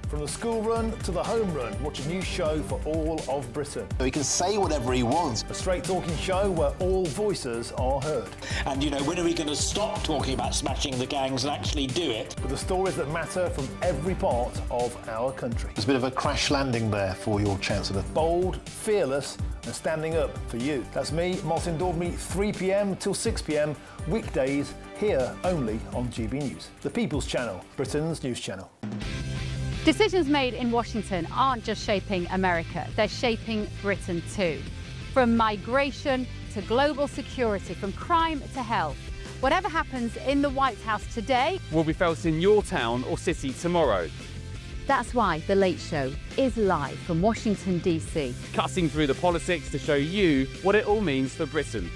From the school run to the home run, watch a new show for all of Britain. He can say whatever he wants. A straight-talking show where all voices are heard. And, you know, when are we going to stop talking about smashing the gangs and actually do it? With the stories that matter from every part of our country. There's a bit of a crash landing there for your Chancellor. Bold, fearless and standing up for you. That's me, Martin Daubney, 3 p.m. till 6 p.m, weekdays, here only on GB News. The People's Channel, Britain's news channel. Decisions made in Washington aren't just shaping America, they're shaping Britain too. From migration to global security, from crime to health. Whatever happens in the White House today will be felt in your town or city tomorrow. That's why The Late Show is live from Washington, D.C. Cutting through the politics to show you what it all means for Britain.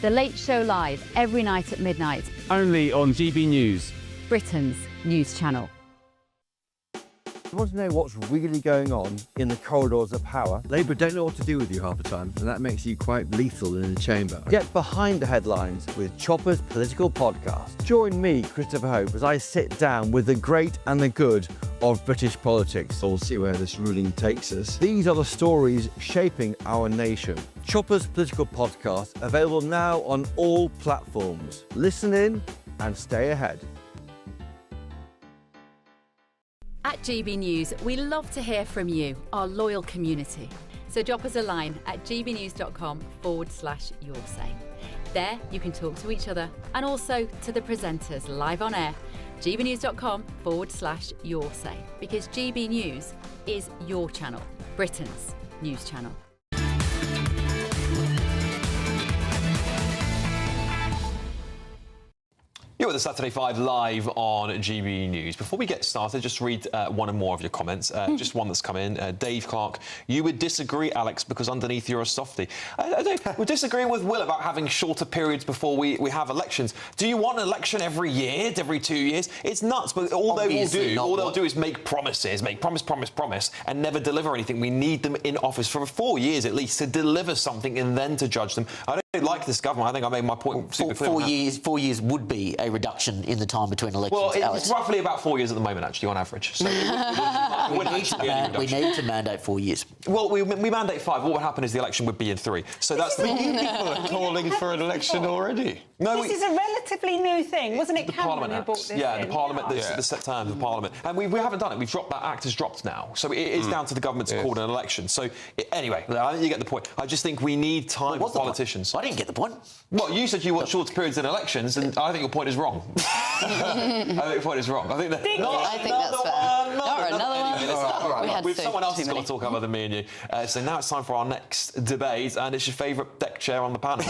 The Late Show live every night at midnight. Only on GB News, Britain's news channel. You want to know what's really going on in the corridors of power? Labour don't know what to do with you half the time, and that makes you quite lethal in the chamber. Get behind the headlines with Chopper's Political Podcast. Join me, Christopher Hope, as I sit down with the great and the good of British politics. We'll see where this ruling takes us. These are the stories shaping our nation. Chopper's Political Podcast, available now on all platforms. Listen in and stay ahead. At GB News, we love to hear from you, our loyal community. So drop us a line at gbnews.com/yoursay. There you can talk to each other and also to the presenters live on air. gbnews.com/yoursay, because GB News is your channel, Britain's news channel. You're with the Saturday 5 live on GB News. Before we get started, just read one or more of your comments. Just one that's come in. Dave Clark, you would disagree, Alex, because underneath you're a softie. We're disagreeing with Will about having shorter periods before we have elections. Do you want an election every year, every 2 years? It's nuts, but all they'll do is make promises, promise, and never deliver anything. We need them in office for 4 years at least to deliver something and then to judge them. I don't like this government. I think I made my point super clear. 4 years would be a reduction in the time between elections. Well, Alex. it's roughly about 4 years at the moment, actually, on average. So we need to mandate 4 years. Well, we mandate 5. What would happen is the election would be in 3. So that's the People are calling for an election already. No, this is a relatively new thing, wasn't it? The Cameron Parliament who brought Acts. this Yeah, in? the Parliament, the set terms of Parliament. And we haven't done it. That act has dropped now. So it is down to the government to call an election. So anyway, I think you get the point. I just think we need time for politicians. I didn't get the point. Well, you said you want shorter periods in elections, and I think your point is wrong. I think your point is wrong. I think that's fair. Another one. Someone else has got to talk other than me and you. So now it's time for our next debate, and it's your favourite deck chair on the panel.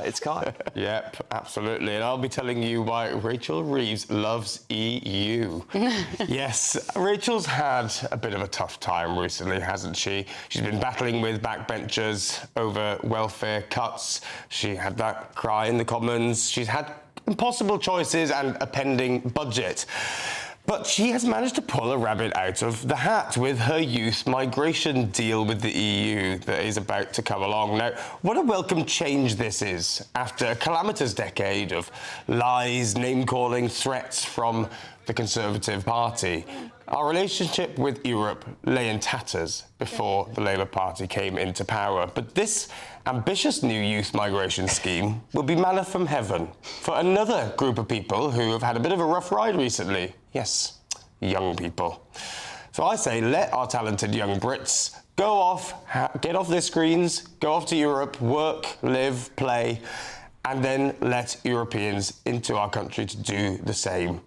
It's Kai. Yep, absolutely. And I'll be telling you why Rachel Reeves loves EU. Yes, Rachel's had a bit of a tough time recently, hasn't she? She's been battling with backbenchers over welfare cuts. She had that cry in the Commons. She's had impossible choices and a pending budget. But she has managed to pull a rabbit out of the hat with her youth migration deal with the EU that is about to come along. Now, what a welcome change this is after a calamitous decade of lies, name-calling, threats from the Conservative Party. Our relationship with Europe lay in tatters before the Labour Party came into power. But this ambitious new youth migration scheme will be manna from heaven for another group of people who have had a bit of a rough ride recently. Yes, young people. So I say let our talented young Brits go off, get off their screens, go off to Europe, work, live, play, and then let Europeans into our country to do the same.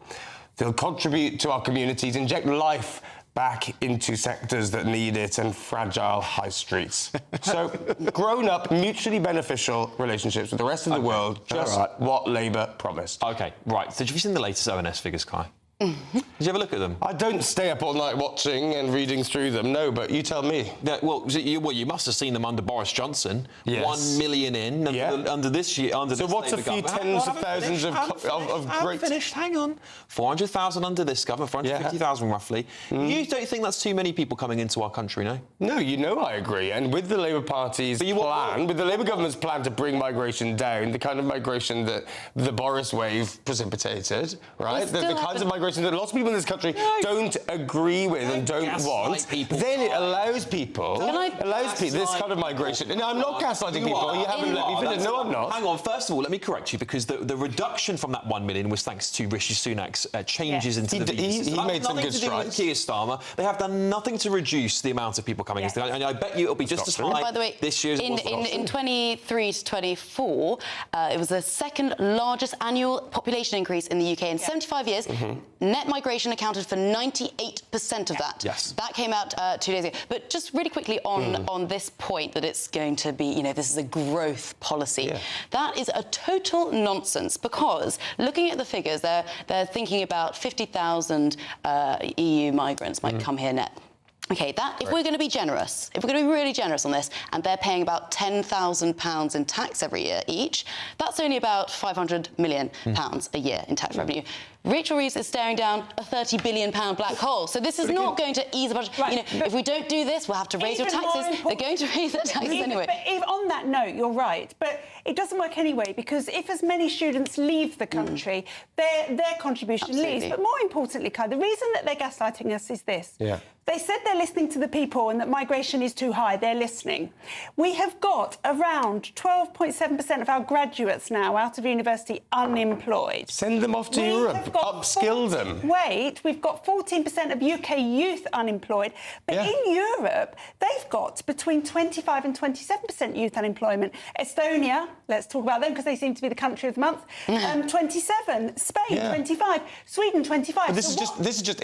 They'll contribute to our communities, inject life back into sectors that need it and fragile high streets. So, grown-up, mutually beneficial relationships with the rest of the world, just what Labour promised. OK, right. So have you seen the latest ONS figures, Kai? Did you have a look at them? I don't stay up all night watching and reading through them, no, but you tell me. Yeah, well, you must have seen them under Boris Johnson. Yes. 1 million in under this year. So what's a few tens of thousands of great... Finished. Hang on. 400,000 under this government, 450,000 roughly. You don't think that's too many people coming into our country, no? No, you know I agree. And with the Labour Party's plan, with the Labour government's plan to bring migration down, the kind of migration that the Boris wave precipitated, right? The kinds of migration that lots of people in this country don't agree with and don't want, then it allows people, this kind of migration. And I'm not gaslighting people. You haven't let me finish. No, I'm not. Hang on. First of all, let me correct you, because the reduction from that 1 million was thanks to Rishi Sunak's changes into the visas. He made some good strides. Nothing to do with Keir Starmer. They have done nothing to reduce the amount of people coming into the country. And I bet you it'll be just as high this year as it was last year. In 23 to 24, it was the second largest annual population increase in the UK in 75 years. Net migration accounted for 98% of that. Yes. That came out 2 days ago. But just really quickly on this point that it's going to be, this is a growth policy. Yeah. That is a total nonsense, because looking at the figures, they're thinking about 50,000 EU migrants might come here net. OK, if we're going to be generous, if we're going to be really generous on this, and they're paying about £10,000 in tax every year each, that's only about £500 million a year in tax revenue. Rachel Reeves is staring down a £30 billion black hole. So this is not going to ease a budget. If we don't do this, we'll have to raise your taxes. They're going to raise their taxes anyway. But even on that note, you're right. But it doesn't work anyway, because if as many students leave the country, their contribution leaves. But more importantly, Kai, the reason that they're gaslighting us is this. Yeah. They said they're listening to the people and that migration is too high. They're listening. We have got around 12.7% of our graduates now out of university unemployed. Send them off to Europe. Upskill them. Wait, we've got 14% of UK youth unemployed. But in Europe, they've got between 25 and 27% youth unemployment. Estonia, let's talk about them because they seem to be the country of the month, 27. Spain, 25. Sweden, 25. But this is just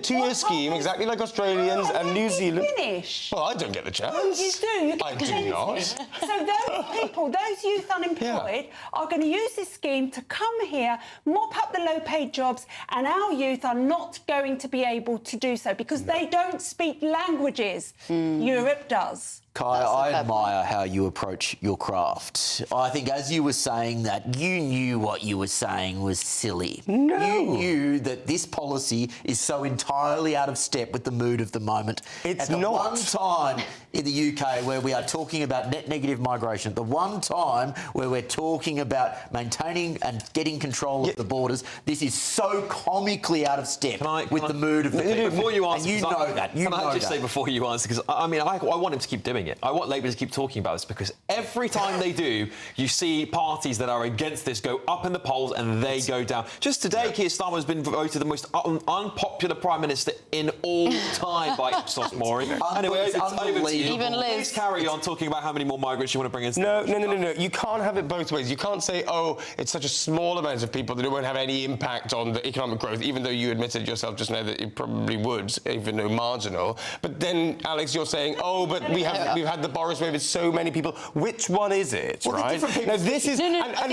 two-year scheme, exactly like Australians and New Zealand. Finish. Well, I don't get the chance. Oh, you do. I do not. So those people, those youth unemployed, are going to use this scheme to come here, mop up the low-paid jobs, and our youth are not going to be able to do so because they don't speak languages. Europe does. Kai, I admire how you approach your craft. I think as you were saying that, you knew what you were saying was silly. No. You knew that this policy is so entirely out of step with the mood of the moment. It's at the not. one time in the UK where we are talking about net negative migration, the one time where we're talking about maintaining and getting control of the borders, this is so comically out of step with the mood of the people. Before you answer, and you know that. You can know I just that. say before you answer, because I want him to keep doing it. I want Labour to keep talking about this, because every time they do, you see parties that are against this go up in the polls and they go down. Just today, Keir Starmer has been voted the most unpopular Prime Minister in all time by Ipsos Mori. Anyway, it's over to you. Even Liz. Please carry on talking about how many more migrants you want to bring in. No. You can't have it both ways. You can't say, oh, it's such a small amount of people that it won't have any impact on the economic growth, even though you admitted yourself just now that it probably would, even though marginal. But then, Alex, you're saying, oh, but we've had the Boris wave with so many people. Which one is it, right? Now, this is... I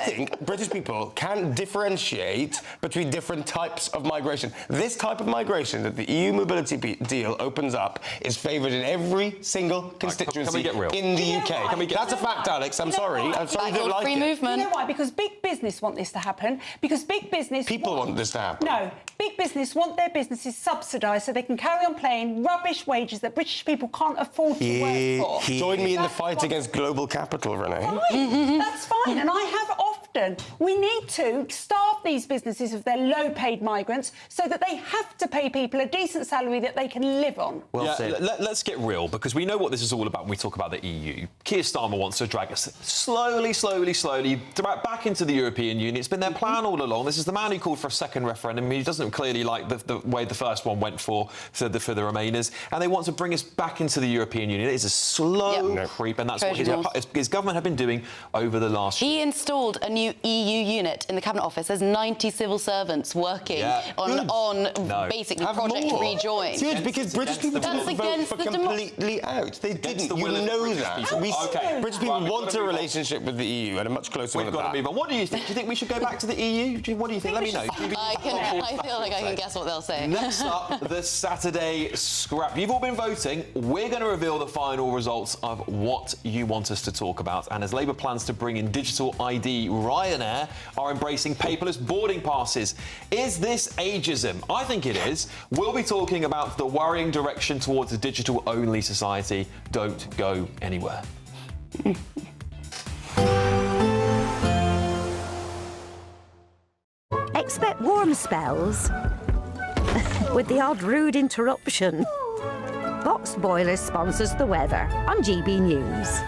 think British people can differentiate between different types of migration. This type of migration that the EU mobility deal opens up is favoured in every single constituency in the UK. That's a fact, Alex. I'm sorry. I'm sorry you don't like it. You know why? Because big business want this to happen. Because big business... People want this to happen. No. Big business want their businesses subsidised so they can carry on paying rubbish wages that British people can't afford to work for. Join me in the fight against global capital, Renee. Fine. That's fine. And I have often. We need to starve these businesses of their low-paid migrants so that they have to pay people a decent salary that they can live on. Well said. Let's get real, because we know what this is all about when we talk about the EU. Keir Starmer wants to drag us slowly back into the European Union. It's been their plan all along. This is the man who called for a second referendum. He doesn't clearly like the way the first one went for the Remainers, and they want to bring us back into the European Union. It is a slow creep, and that's what his government have been doing over the last year. He installed a new new EU unit in the Cabinet Office. There's 90 civil servants working on basically Project Rejoin. It's good, because British people That's didn't vote against for the completely out. They didn't. You know that. British people want a relationship with the EU and a much closer one We've than got that. to move on. What do you think? Do you think we should go back to the EU? What do you think? Let me know. I feel like I can guess what they'll say. Next up, the Saturday scrap. You've all been voting. We're going to reveal the final results of what you want us to talk about. And as Labour plans to bring in digital ID, Ryanair are embracing paperless boarding passes. Is this ageism? I think it is. We'll be talking about the worrying direction towards a digital-only society. Don't go anywhere. Expect warm spells with the odd rude interruption. Box Boilers sponsors the weather on GB News.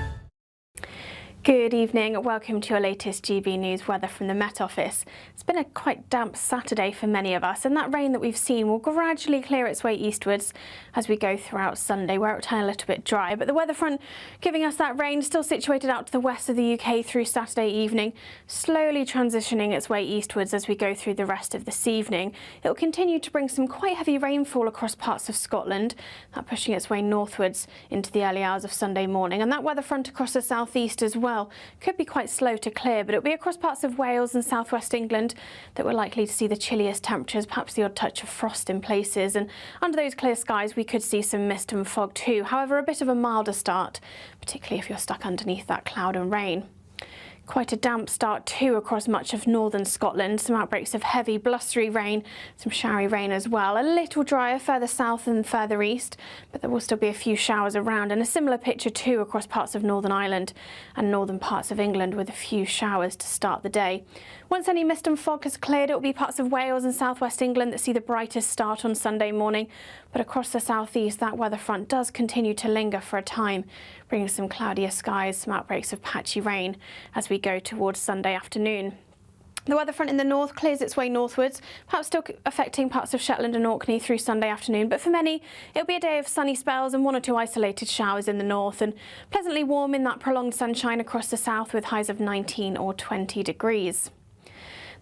Good evening, welcome to your latest GB News weather from the Met Office. It's been a quite damp Saturday for many of us, and that rain that we've seen will gradually clear its way eastwards as we go throughout Sunday, where it will turn a little bit dry. But the weather front giving us that rain still situated out to the west of the UK through Saturday evening, slowly transitioning its way eastwards as we go through the rest of this evening. It will continue to bring some quite heavy rainfall across parts of Scotland, that pushing its way northwards into the early hours of Sunday morning. And that weather front across the southeast as well could be quite slow to clear, but it'll be across parts of Wales and southwest England that we're likely to see the chilliest temperatures, perhaps the odd touch of frost in places. And under those clear skies, we could see some mist and fog too. However, a bit of a milder start, particularly if you're stuck underneath that cloud and rain. Quite a damp start too across much of northern Scotland. Some outbreaks of heavy blustery rain, some showery rain as well. A little drier further south and further east, but there will still be a few showers around, and a similar picture too across parts of Northern Ireland and northern parts of England, with a few showers to start the day. Once any mist and fog has cleared, it will be parts of Wales and southwest England that see the brightest start on Sunday morning. But across the southeast, that weather front does continue to linger for a time, bringing some cloudier skies, some outbreaks of patchy rain as we go towards Sunday afternoon. The weather front in the north clears its way northwards, perhaps still affecting parts of Shetland and Orkney through Sunday afternoon, but for many it'll be a day of sunny spells and one or two isolated showers in the north, and pleasantly warm in that prolonged sunshine across the south with highs of 19 or 20 degrees.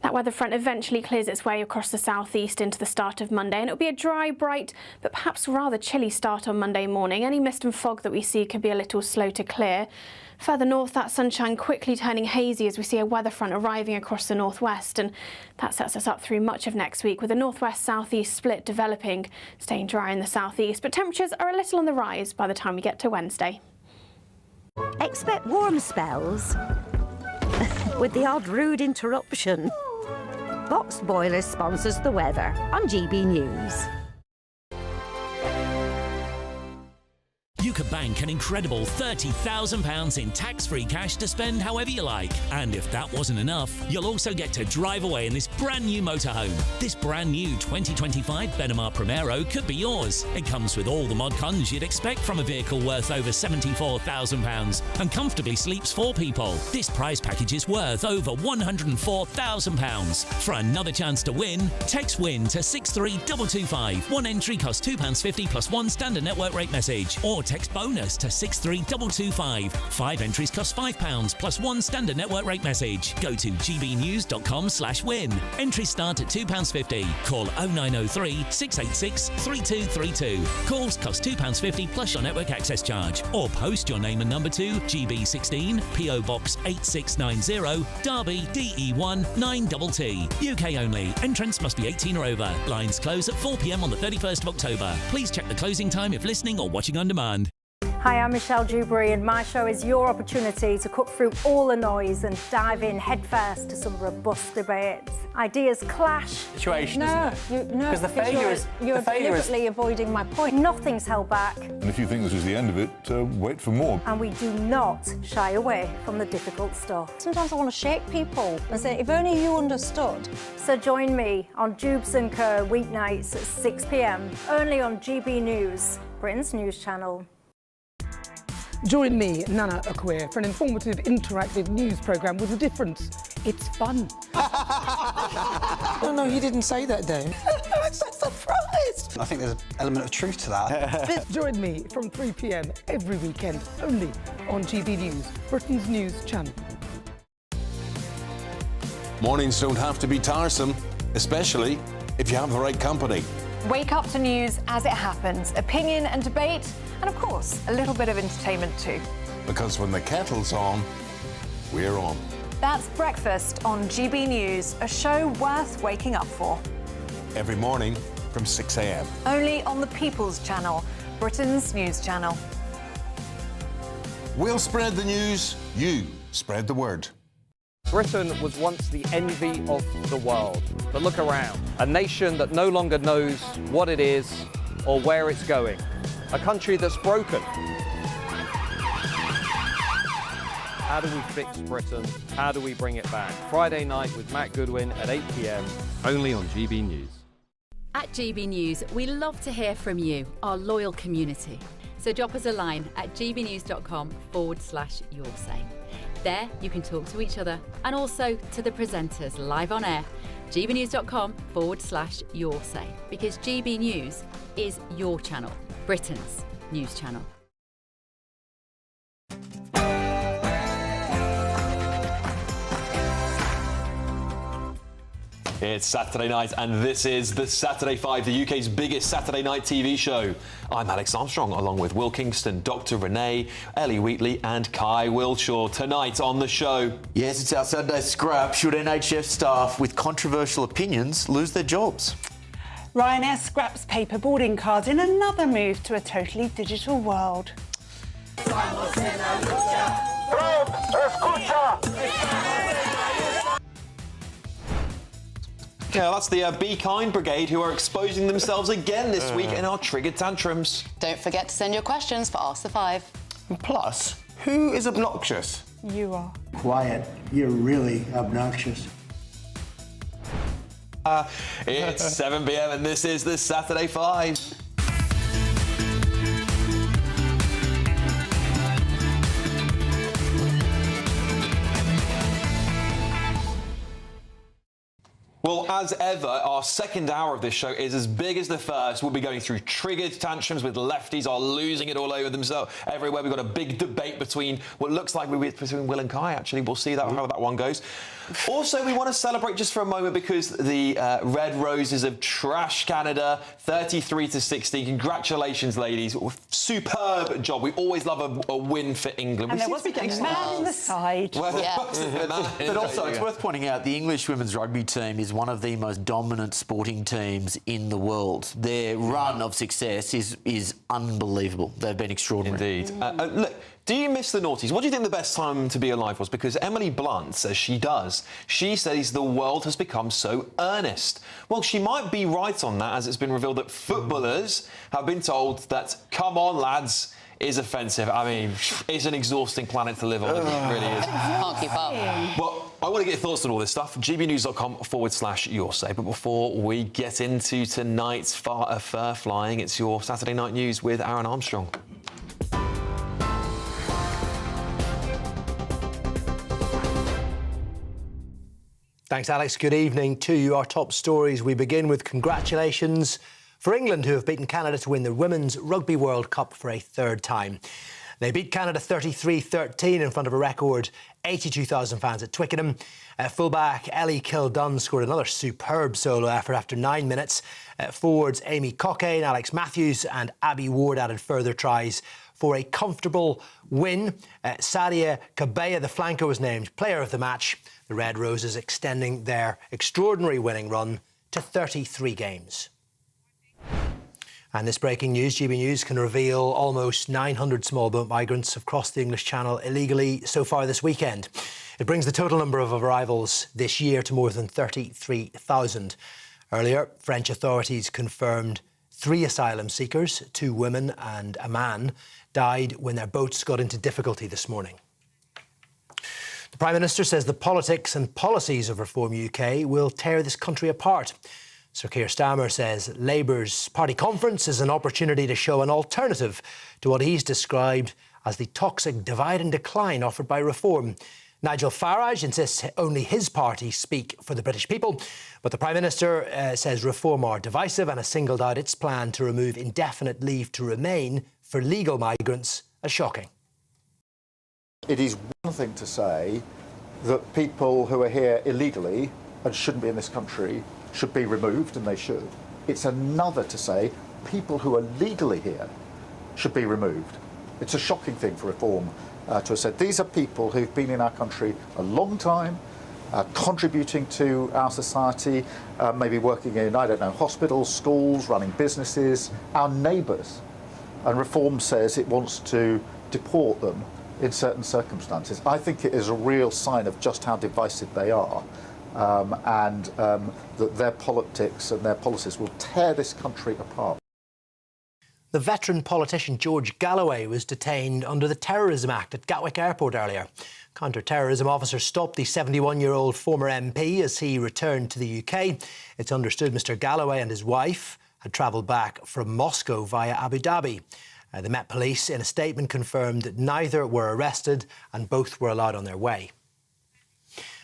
That weather front eventually clears its way across the southeast into the start of Monday, and it'll be a dry, bright, but perhaps rather chilly start on Monday morning. Any mist and fog that we see could be a little slow to clear. Further north, that sunshine quickly turning hazy as we see a weather front arriving across the northwest, and that sets us up through much of next week with a northwest-southeast split developing, staying dry in the southeast, but temperatures are a little on the rise by the time we get to Wednesday. Expect warm spells with the odd rude interruption. Box Boilers sponsors the weather on GB News. You could bank an incredible £30,000 in tax-free cash to spend however you like. And if that wasn't enough, you'll also get to drive away in this brand new motorhome. This brand new 2025 Benamar Primero could be yours. It comes with all the mod cons you'd expect from a vehicle worth over £74,000 and comfortably sleeps 4 people. This prize package is worth over £104,000. For another chance to win, text WIN to 63225. One entry costs £2.50 plus one standard network rate message, or text bonus to 63225. 5 entries cost £5 plus one standard network rate message. Go to gbnews.com/win. Entries start at £2.50. Call 0903 686 3232. Calls cost £2.50 plus your network access charge. Or post your name and number to GB16 PO Box 8690 Derby DE1 9TT. UK only. Entrance must be 18 or over. Lines close at 4 p.m. on the 31st of October. Please check the closing time if listening or watching on demand. Hi, I'm Michelle Dewberry, and my show is your opportunity to cut through all the noise and dive in headfirst to some robust debates. Ideas clash. Situation, isn't it? No, because the failure is you're deliberately avoiding my point. Nothing's held back, And if you think this is the end of it, wait for more. and we do not shy away from the difficult stuff. Sometimes I want to shake people and say, if only you understood. So join me on Jubes & Co weeknights at 6 p.m. only on GB News, Britain's news channel. Join me, Nana Akwe, for an informative, interactive news programme with a difference. It's fun. No, he didn't say that, though. I'm so surprised. I think there's an element of truth to that. Join me from 3 p.m. every weekend, only on GB News, Britain's news channel. Mornings don't have to be tiresome, especially if you have the right company. Wake up to news as it happens, opinion and debate, and of course, a little bit of entertainment too. Because when the kettle's on, we're on. That's Breakfast on GB News, a show worth waking up for. Every morning from 6 a.m. Only on the People's Channel, Britain's news channel. We'll spread the news, you spread the word. Britain was once the envy of the world, but look around. A nation that no longer knows what it is or where it's going. A country that's broken. How do we fix Britain? How do we bring it back? Friday night with Matt Goodwin at 8 p.m, only on GB News. At GB News, we love to hear from you, our loyal community. So drop us a line at gbnews.com/yoursay. There, you can talk to each other and also to the presenters live on air. gbnews.com/yoursay, because GB News is your channel, Britain's news channel. It's Saturday night, and this is the Saturday 5, the UK's biggest Saturday night TV show. I'm Alex Armstrong, along with Will Kingston, Dr. Renee, Ellie Wheatley and Kai Wilshaw. Tonight on the show... Yes, it's our Saturday scrap. Should NHS staff with controversial opinions lose their jobs? Ryanair scraps paper boarding cards in another move to a totally digital world. Yeah, that's the Be Kind Brigade, who are exposing themselves again this week in our triggered tantrums. Don't forget to send your questions for Ask the Five. And plus, who is obnoxious? You are. Quiet. You're really obnoxious. It's 7 p.m. and this is the Saturday 5. Well, as ever, our second hour of this show is as big as the first. We'll be going through triggered tantrums with lefties are losing it all over themselves everywhere. We've got a big debate between what looks like between Will and Kai, actually. We'll see how that one goes. Also, we want to celebrate just for a moment because the Red Roses have trashed Canada 33-16. Congratulations, ladies. Superb job. We always love a win for England. And there wasn't a man in the side. But also, it's worth pointing out the English women's rugby team is one of the most dominant sporting teams in the world. Their run of success is unbelievable. They've been extraordinary. Indeed. Look, do you miss the noughties? What do you think the best time to be alive was? Because Emily Blunt says she does. She says the world has become so earnest. Well, she might be right on that, as it's been revealed that footballers have been told that, come on, lads, is offensive. I mean, it's an exhausting planet to live on. It really is. Can't keep up. Well, I want to get your thoughts on all this stuff. gbnews.com/yoursay. But before we get into tonight's fur flying, it's your Saturday night news with Aaron Armstrong. Thanks, Alex. Good evening to you. Our top stories. We begin with congratulations for England, who have beaten Canada to win the Women's Rugby World Cup for a third time. They beat Canada 33-13 in front of a record 82,000 fans at Twickenham. Fullback Ellie Kildunn scored another superb solo effort after 9 minutes. Forwards Amy Cockayne, Alex Matthews and Abby Ward added further tries for a comfortable win. Sadia Kabeya, the flanker, was named player of the match. The Red Roses extending their extraordinary winning run to 33 games. And this breaking news, GB News can reveal almost 900 small boat migrants have crossed the English Channel illegally so far this weekend. It brings the total number of arrivals this year to more than 33,000. Earlier, French authorities confirmed 3 asylum seekers, 2 women and a man, died when their boats got into difficulty this morning. The Prime Minister says the politics and policies of Reform UK will tear this country apart. Sir Keir Starmer says Labour's party conference is an opportunity to show an alternative to what he's described as the toxic divide and decline offered by Reform. Nigel Farage insists only his party speak for the British people, but the Prime Minister says Reform are divisive and has singled out its plan to remove indefinite leave to remain for legal migrants as shocking. It is one thing to say that people who are here illegally and shouldn't be in this country should be removed, and they should. It's another to say people who are legally here should be removed. It's a shocking thing for Reform to have said. These are people who've been in our country a long time, contributing to our society, maybe working in, I don't know, hospitals, schools, running businesses, our neighbours. And Reform says it wants to deport them in certain circumstances. I think it is a real sign of just how divisive they are, and that their politics and their policies will tear this country apart. The veteran politician George Galloway was detained under the Terrorism Act at Gatwick Airport earlier. Counter-terrorism officers stopped the 71-year-old former MP as he returned to the UK. It's understood Mr Galloway and his wife had travelled back from Moscow via Abu Dhabi. The Met Police, in a statement, confirmed that neither were arrested and both were allowed on their way.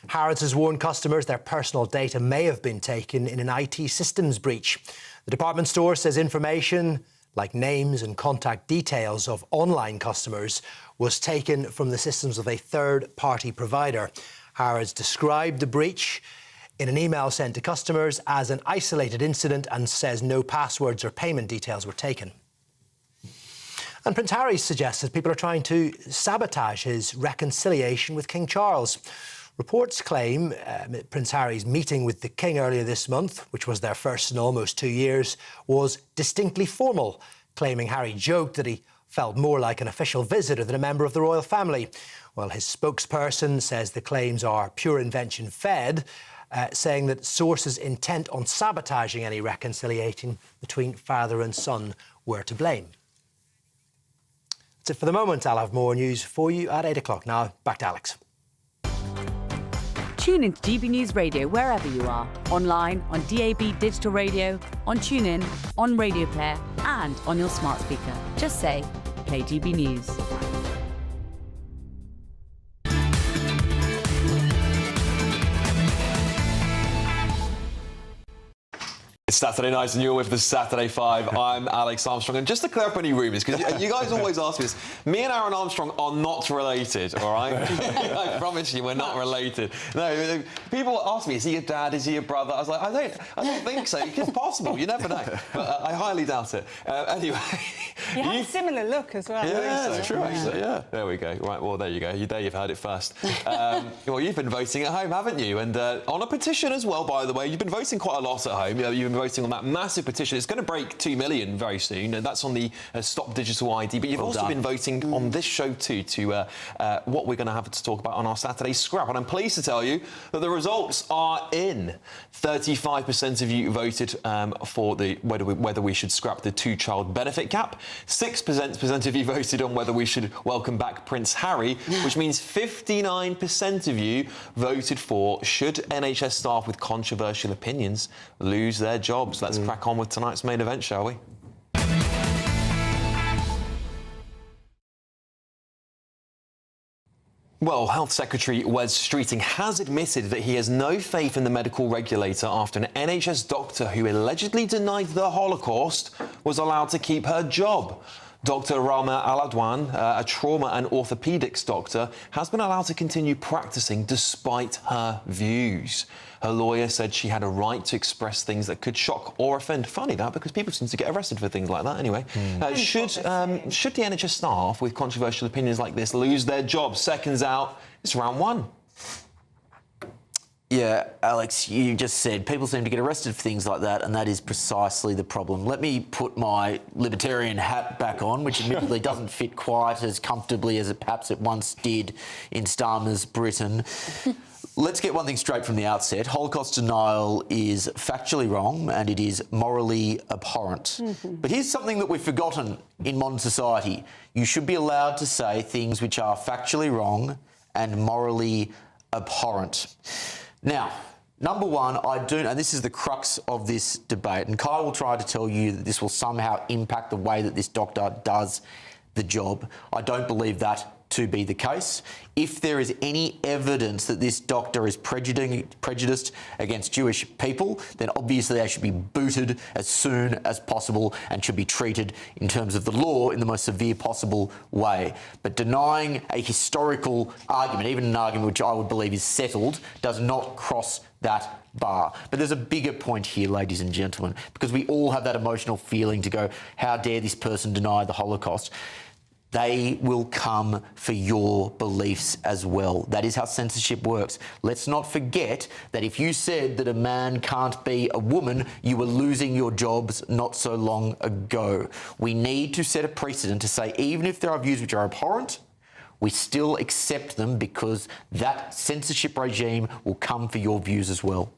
Harrods has warned customers their personal data may have been taken in an IT systems breach. The department store says information like names and contact details of online customers was taken from the systems of a third-party provider. Harrods described the breach in an email sent to customers as an isolated incident and says no passwords or payment details were taken. And Prince Harry suggested people are trying to sabotage his reconciliation with King Charles. Reports claim Prince Harry's meeting with the King earlier this month, which was their first in almost 2 years, was distinctly formal, claiming Harry joked that he felt more like an official visitor than a member of the royal family. Well, his spokesperson says the claims are pure invention fed, saying that sources intent on sabotaging any reconciliation between father and son were to blame. That's it for the moment. I'll have more news for you at 8 o'clock. Now, back to Alex. Tune into GB News Radio wherever you are. Online, on DAB digital radio, on TuneIn, on Radio Player and on your smart speaker. Just say, play GB News. It's Saturday night and you're with the Saturday 5. I'm Alex Armstrong. And just to clear up any rumours, because you guys always ask me this, me and Aaron Armstrong are not related, all right? I promise you, we're not related. No, people ask me, is he your dad, is he your brother? I was like, I don't think so. It's possible, you never know. But I highly doubt it. Anyway. You have a similar look as well. Yeah, it's true, actually, yeah. There we go. Right, well, there you go. There you've heard it first. Well, you've been voting at home, haven't you? And on a petition as well, by the way. You've been voting quite a lot at home. You've been voting on that massive petition. It's going to break 2 million very soon, and that's on the Stop Digital ID. But you've also been voting on this show too, to what we're going to have to talk about on our Saturday Scrap. And I'm pleased to tell you that the results are in. 35% of you voted for the whether we should scrap the 2-child benefit cap. 6% of you voted on whether we should welcome back Prince Harry, which means 59% of you voted for should NHS staff with controversial opinions lose their jobs. Let's crack on with tonight's main event, shall we? Well, Health Secretary Wes Streeting has admitted that he has no faith in the medical regulator after an NHS doctor who allegedly denied the Holocaust was allowed to keep her job. Dr. Rama Aladwan, a trauma and orthopaedics doctor, has been allowed to continue practicing despite her views. Her lawyer said she had a right to express things that could shock or offend. Funny that, because people seem to get arrested for things like that anyway. Should the NHS staff with controversial opinions like this lose their jobs? Seconds out, it's round 1. Yeah, Alex, you just said people seem to get arrested for things like that, and that is precisely the problem. Let me put my libertarian hat back on, which admittedly doesn't fit quite as comfortably as perhaps it once did in Starmer's Britain. Let's get one thing straight from the outset. Holocaust denial is factually wrong and it is morally abhorrent. But here's something that we've forgotten in modern society. You should be allowed to say things which are factually wrong and morally abhorrent. Now, number one, and this is the crux of this debate, and Kai will try to tell you that this will somehow impact the way that this doctor does the job. I don't believe that to be the case. If there is any evidence that this doctor is prejudiced against Jewish people, then obviously they should be booted as soon as possible and should be treated in terms of the law in the most severe possible way. But denying a historical argument, even an argument which I would believe is settled, does not cross that bar. But there's a bigger point here, ladies and gentlemen, because we all have that emotional feeling to go, how dare this person deny the Holocaust? They will come for your beliefs as well. That is how censorship works. Let's not forget that if you said that a man can't be a woman, you were losing your jobs not so long ago. We need to set a precedent to say, even if there are views which are abhorrent, we still accept them because that censorship regime will come for your views as well.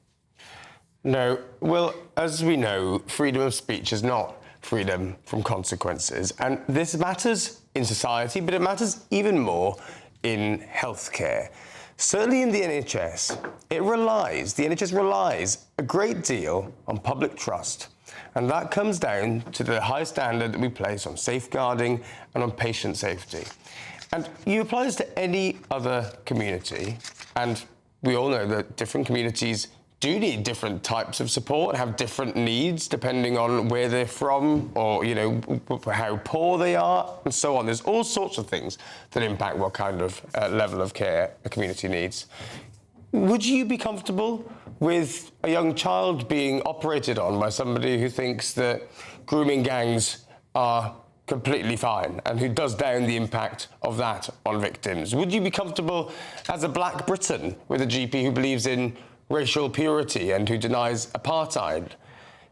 No, well, as we know, freedom of speech is not freedom from consequences. And this matters in society, but it matters even more in healthcare. Certainly in the NHS, the NHS relies a great deal on public trust. And that comes down to the high standard that we place on safeguarding and on patient safety. And you apply this to any other community, and we all know that different communities do need different types of support, have different needs depending on where they're from or, you know, how poor they are and so on. There's all sorts of things that impact what kind of level of care a community needs. Would you be comfortable with a young child being operated on by somebody who thinks that grooming gangs are completely fine and who does down the impact of that on victims? Would you be comfortable as a black Briton with a GP who believes in racial purity and who denies apartheid?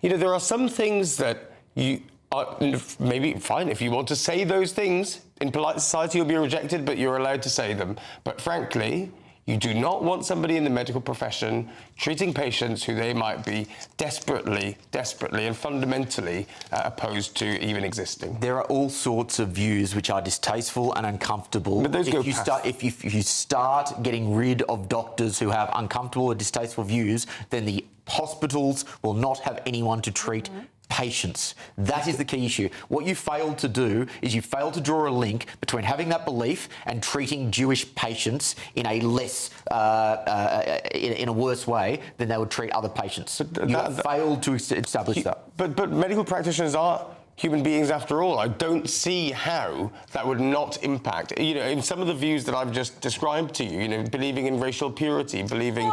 You know, there are some things that you are maybe fine if you want to say those things. In polite society, you'll be rejected, but you're allowed to say them. But frankly, you do not want somebody in the medical profession treating patients who they might be desperately and fundamentally opposed to even existing. There are all sorts of views which are distasteful and uncomfortable. But those if you start getting rid of doctors who have uncomfortable or distasteful views, then the hospitals will not have anyone to treat patients. That is the key issue. What you failed to do is you failed to draw a link between having that belief and treating Jewish patients in a less, in a worse way than they would treat other patients. You failed to establish that. But medical practitioners are human beings after all. I don't see how that would not impact. You know, in some of the views that I've just described to you, you know, believing in racial purity, believing,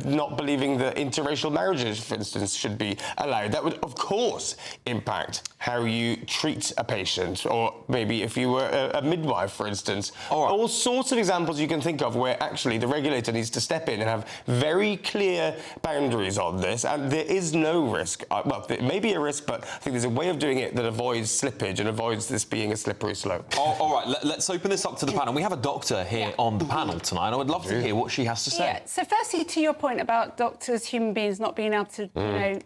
not believing that interracial marriages, for instance, should be allowed. That would, of course, impact how you treat a patient, or maybe if you were a midwife, for instance. All sorts of examples you can think of where actually the regulator needs to step in and have very clear boundaries on this, and there is no risk. Well, there may be a risk, but I think there's a way of doing it that avoids slippage and avoids this being a slippery slope. All right, let's open this up to the panel. We have a doctor here on the panel tonight, and I would love to hear what she has to say. Yeah, so firstly, to your point about doctors, human beings, not being able to, you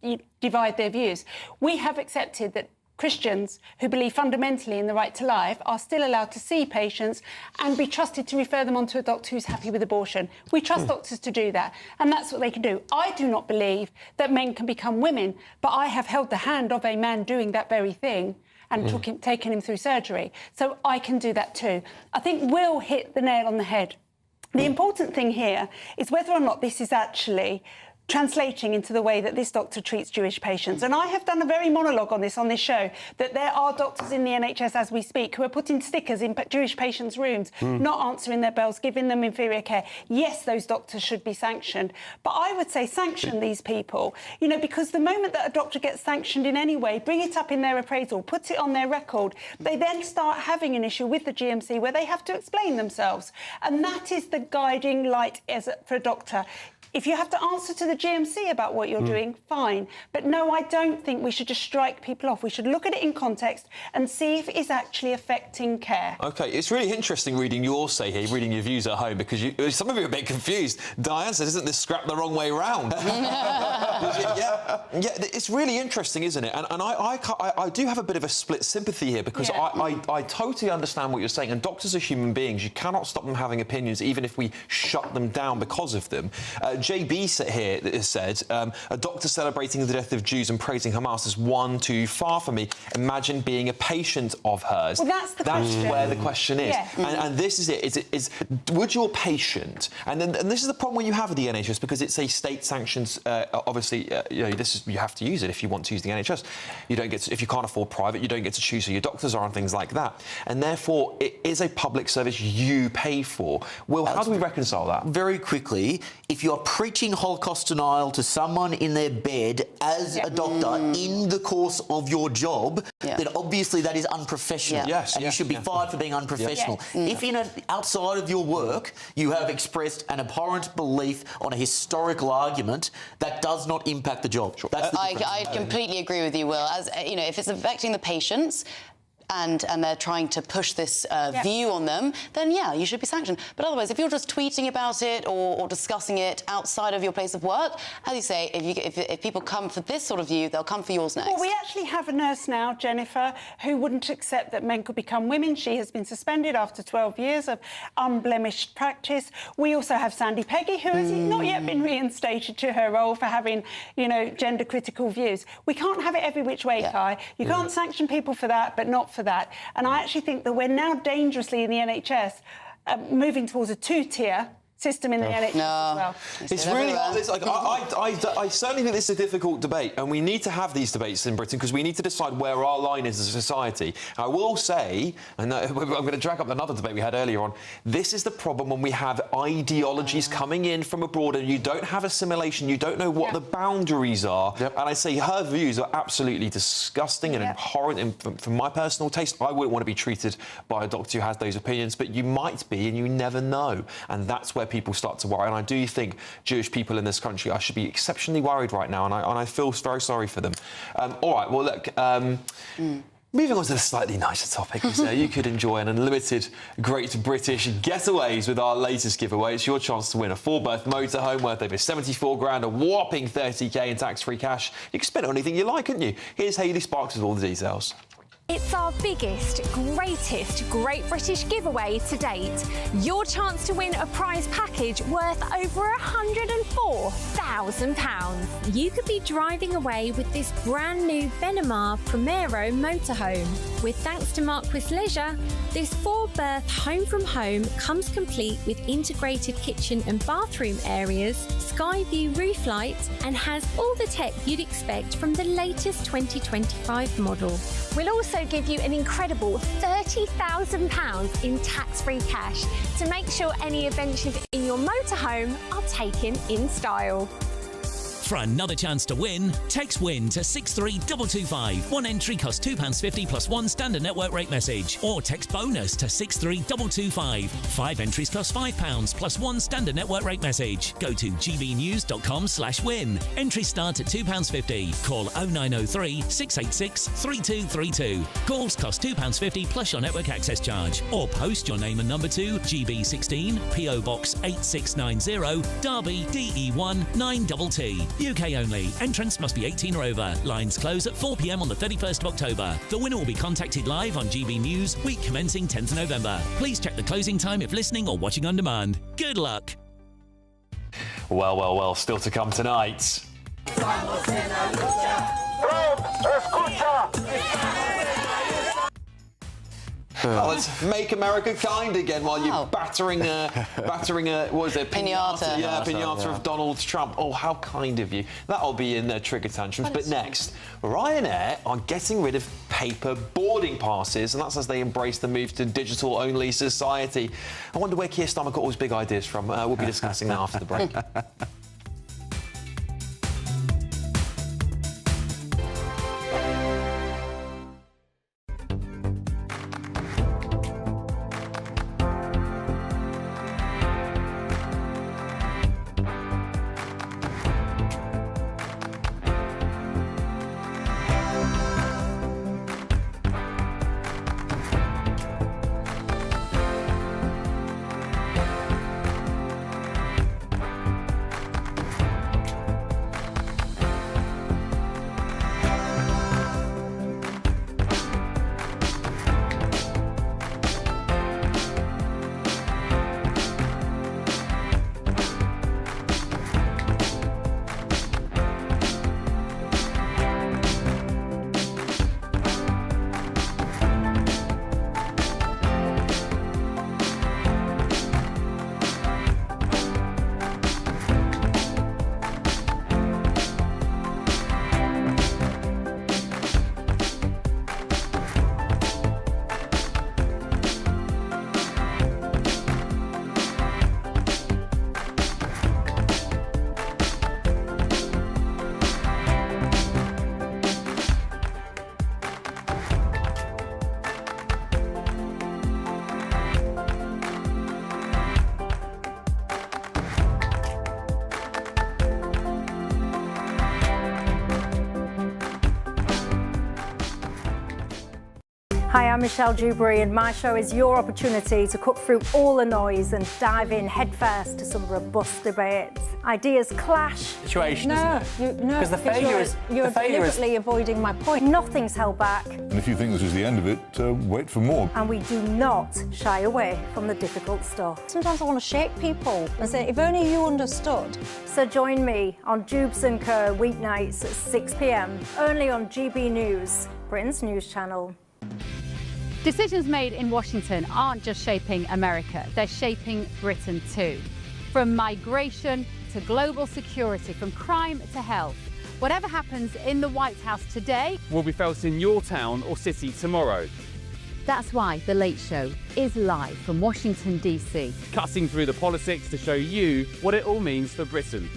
know, divide their views, we have accepted that Christians who believe fundamentally in the right to life are still allowed to see patients and be trusted to refer them on to a doctor who's happy with abortion. We trust doctors to do that, and that's what they can do. I do not believe that men can become women, but I have held the hand of a man doing that very thing and taken him through surgery. So I can do that too. I think Will hit the nail on the head. The important thing here is whether or not this is actually translating into the way that this doctor treats Jewish patients. And I have done a very monologue on this show, that there are doctors in the NHS as we speak who are putting stickers in Jewish patients' rooms, not answering their bells, giving them inferior care. Yes, those doctors should be sanctioned, but I would say sanction these people, you know, because the moment that a doctor gets sanctioned in any way, bring it up in their appraisal, put it on their record, they then start having an issue with the GMC where they have to explain themselves. And that is the guiding light for a doctor. If you have to answer to the GMC about what you're doing, fine. But no, I don't think we should just strike people off. We should look at it in context and see if it is actually affecting care. OK, it's really interesting reading your say here, reading your views at home, because some of you are a bit confused. Diane said, isn't this scrap the wrong way round? yeah, it's really interesting, isn't it? And I do have a bit of a split sympathy here, because I totally understand what you're saying. And doctors are human beings. You cannot stop them having opinions, even if we shut them down because of them. JB here has said, a doctor celebrating the death of Jews and praising Hamas is one too far for me. Imagine being a patient of hers. Well, that's the question. Where the question is. Yeah. And this is it. Is would your patient, and this is the problem you have with the NHS, because it's a state-sanctioned, obviously, you have to use it if you want to use the NHS. You don't get to, if you can't afford private, you don't get to choose who your doctors are and things like that. And therefore, it is a public service you pay for. Will, how do we reconcile that? Very quickly, if you're preaching Holocaust denial to someone in their bed as a doctor in the course of your job, then obviously that is unprofessional. And you should be fired for being unprofessional. If outside of your work you have expressed an abhorrent belief on a historical argument, that does not impact the job. That's the difference. I completely agree with you, Will. As you know, if it's affecting the patients, and they're trying to push this view on them, then you should be sanctioned. But otherwise, if you're just tweeting about it or discussing it outside of your place of work, as you say, if people come for this sort of view, they'll come for yours next. Well, we actually have a nurse now, Jennifer, who wouldn't accept that men could become women. She has been suspended after 12 years of unblemished practice. We also have Sandy Peggy, who has not yet been reinstated to her role for having, gender-critical views. We can't have it every which way, Kai. You can't sanction people for that, but not for that. And I actually think that we're now dangerously in the NHS moving towards a two-tier system in the NHS as well. It's really hard. I certainly think this is a difficult debate, and we need to have these debates in Britain because we need to decide where our line is as a society. I will say, and I'm going to drag up another debate we had earlier on, this is the problem when we have ideologies coming in from abroad and you don't have assimilation, you don't know what the boundaries are. And I say her views are absolutely disgusting and abhorrent, and from my personal taste, I wouldn't want to be treated by a doctor who has those opinions, but you might be and you never know. And that's where people start to worry, and I do think Jewish people in this country, I should be exceptionally worried right now, and I feel very sorry for them. All right, well, look, moving on to a slightly nicer topic, you could enjoy an unlimited Great British Getaways with our latest giveaway. It's your chance to win a 4-berth motorhome worth over 74 grand, a whopping 30k in tax-free cash. You can spend it on anything you like, couldn't you? Here's Hayley Sparks with all the details. It's our biggest, greatest Great British giveaway to date. Your chance to win a prize package worth over £104,000. You could be driving away with this brand new Benamar Primero motorhome. With thanks to Marquis Leisure, this 4-berth home from home comes complete with integrated kitchen and bathroom areas, sky view roof light, and has all the tech you'd expect from the latest 2025 model. We'll also give you an incredible £30,000 in tax-free cash to make sure any adventures in your motorhome are taken in style. For another chance to win, text WIN to 63225. One entry costs £2.50 plus one standard network rate message. Or text BONUS to 63225. 5 entries cost £5 plus one standard network rate message. Go to gbnews.com/win. Entries start at £2.50. Call 0903 686 3232. Calls cost £2.50 plus your network access charge. Or post your name and number to GB16 PO Box 8690 Derby DE1 9TT. UK only. Entrance must be 18 or over. Lines close at 4 p.m. on the 31st of October. The winner will be contacted live on GB News, week commencing 10th of November. Please check the closing time if listening or watching on demand. Good luck. Well, still to come tonight. Let's make America kind again while you're battering what is it? Pinata. Yeah, pinata of Donald Trump. Oh, how kind of you. That'll be in their trigger tantrums. But next, Ryanair are getting rid of paper boarding passes, and that's as they embrace the move to digital-only society. I wonder where Keir Starmer got all his big ideas from. We'll be discussing that after the break. I'm Michelle Dewberry, and my show is your opportunity to cut through all the noise and dive in headfirst to some robust debates. Ideas clash. Situation, No, Because the failure is... You're deliberately avoiding my point. Nothing's held back, And if you think this is the end of it, wait for more. and we do not shy away from the difficult stuff. Sometimes I want to shake people and say, if only you understood. So join me on Jubes & Co. weeknights at 6 p.m, only on GB News, Britain's news channel. Decisions made in Washington aren't just shaping America, they're shaping Britain too. From migration to global security, from crime to health. Whatever happens in the White House today will be felt in your town or city tomorrow. That's why The Late Show is live from Washington, D.C. Cutting through the politics to show you what it all means for Britain.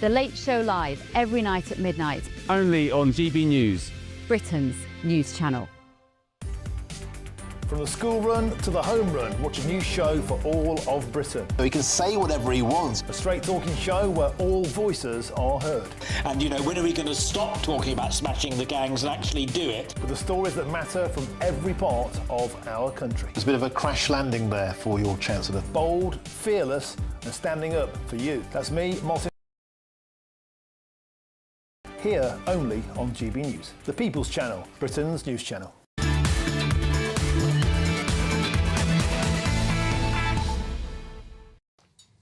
The Late Show live every night at midnight. Only on GB News, Britain's news channel. From the school run to the home run, watch a new show for all of Britain. He can say whatever he wants. A straight-talking show where all voices are heard. And, you know, when are we going to stop talking about smashing the gangs and actually do it? With the stories that matter from every part of our country. There's a bit of a crash landing there for your Chancellor. Bold, fearless and standing up for you. That's me, Martin. Here only on GB News, the People's Channel, Britain's news channel.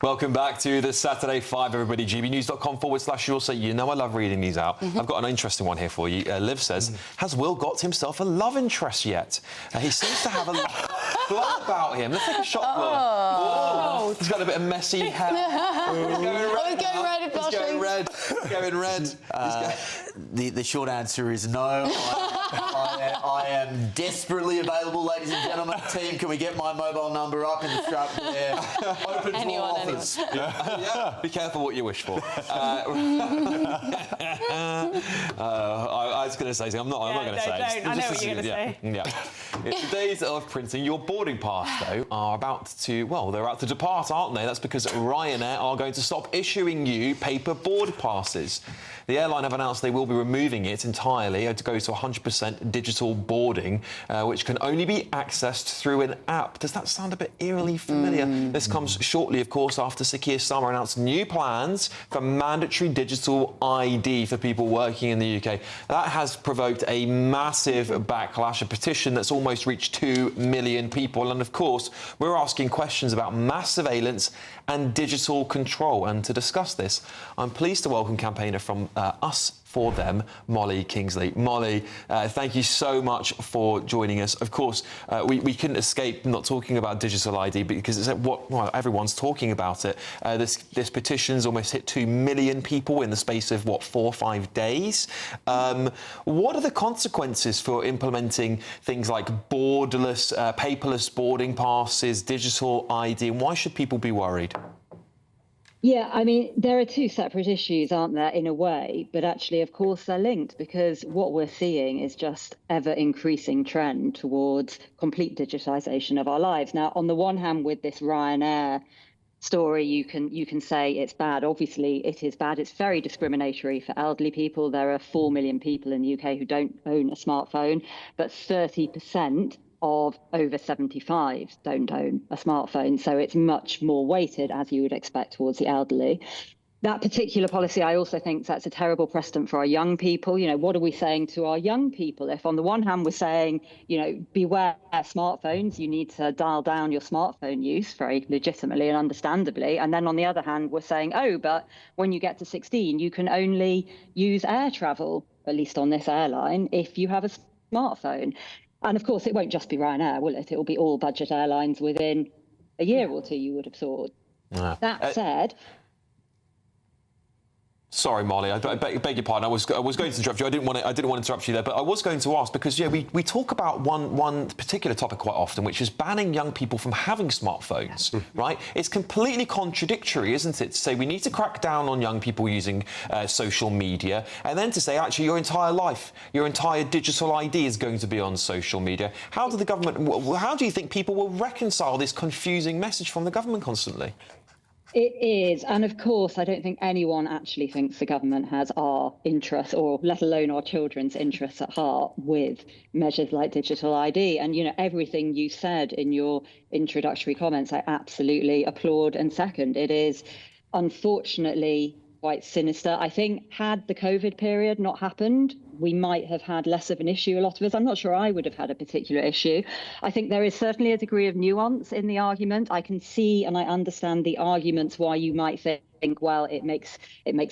Welcome back to the Saturday 5, everybody. gbnews.com/you'll you know I love reading these out. I've got an interesting one here for you. Liv says, has Will got himself a love interest yet? He seems to have a glow about him. Let's take a shot, Will. Oh. He's got a bit of messy hair. He's going red. He's going red. The short answer is no. I am desperately available, ladies and gentlemen. Team, can we get my mobile number up in the strap there? Open for offers. Yeah. Be careful what you wish for. I was going to say something. I'm not going to say it. I know what you're going to say. Yeah. The days of printing your boarding pass, though, are about to, well, they're about to depart, aren't they? That's because Ryanair are going to stop issuing you paper board passes. The airline have announced they will be removing it entirely to go to 100% digital boarding, which can only be accessed through an app. Does that sound a bit eerily familiar? This comes shortly, of course, after Sir Keir Starmer announced new plans for mandatory digital ID for people working in the UK. That has provoked a massive backlash, a petition that's almost reached 2 million people. And, of course, we're asking questions about mass surveillance and digital control. And to discuss this, I'm pleased to welcome campaigner from Us For Them, Molly Kingsley. Molly, thank you so much for joining us. Of course, we couldn't escape not talking about digital ID because it's well, everyone's talking about it. This petition's almost hit 2 million people in the space of, 4 or 5 days. What are the consequences for implementing things like borderless, paperless boarding passes, digital ID, and why should people be worried? Yeah, I mean, there are two separate issues, aren't there, in a way, but actually, of course, they're linked because what we're seeing is just ever increasing trend towards complete digitization of our lives. Now, on the one hand, with this Ryanair story, you can say it's bad. Obviously, it is bad. It's very discriminatory for elderly people. There are 4 million people in the UK who don't own a smartphone, but 30% of over 75s don't own a smartphone. So it's much more weighted, as you would expect, towards the elderly. That particular policy, I also think, sets a terrible precedent for our young people. You know, what are we saying to our young people? If on the one hand we're saying, you know, beware smartphones, you need to dial down your smartphone use very legitimately and understandably. And then on the other hand, we're saying, oh, but when you get to 16, you can only use air travel, at least on this airline, if you have a smartphone. And of course, it won't just be Ryanair, will it? It will be all budget airlines within a year or two, you would have thought. That said... Sorry, Molly, I beg your pardon. I was going to interrupt you. I didn't want to interrupt you there, but I was going to ask because we talk about one particular topic quite often, which is banning young people from having smartphones. Right? It's completely contradictory, isn't it, to say we need to crack down on young people using social media, and then to say actually your entire life, your entire digital ID is going to be on social media. How do you think people will reconcile this confusing message from the government constantly? It is. And of course, I don't think anyone actually thinks the government has our interests, or let alone our children's interests at heart with measures like digital ID. And, you know, everything you said in your introductory comments, I absolutely applaud and second. It is unfortunately quite sinister. I think had the COVID period not happened, we might have had less of an issue, a lot of us. I'm not sure I would have had a particular issue. I think there is certainly a degree of nuance in the argument. I can see and I understand the arguments why you might think, well, it makes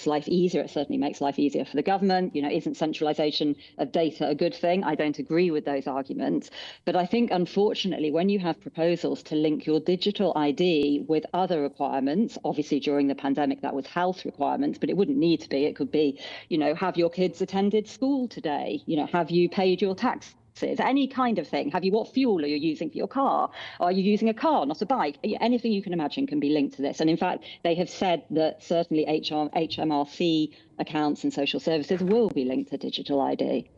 life easier. It certainly makes life easier for the government. You know, isn't centralisation of data a good thing? I don't agree with those arguments. But I think, unfortunately, when you have proposals to link your digital ID with other requirements, obviously during the pandemic that was health requirements, but it wouldn't need to be. It could be, you know, have your kids attended school today? You know, have you paid your tax? Any kind of thing. What fuel are you using for your car? Are you using a car, not a bike? Anything you can imagine can be linked to this. And in fact, they have said that certainly HMRC accounts and social services will be linked to digital ID.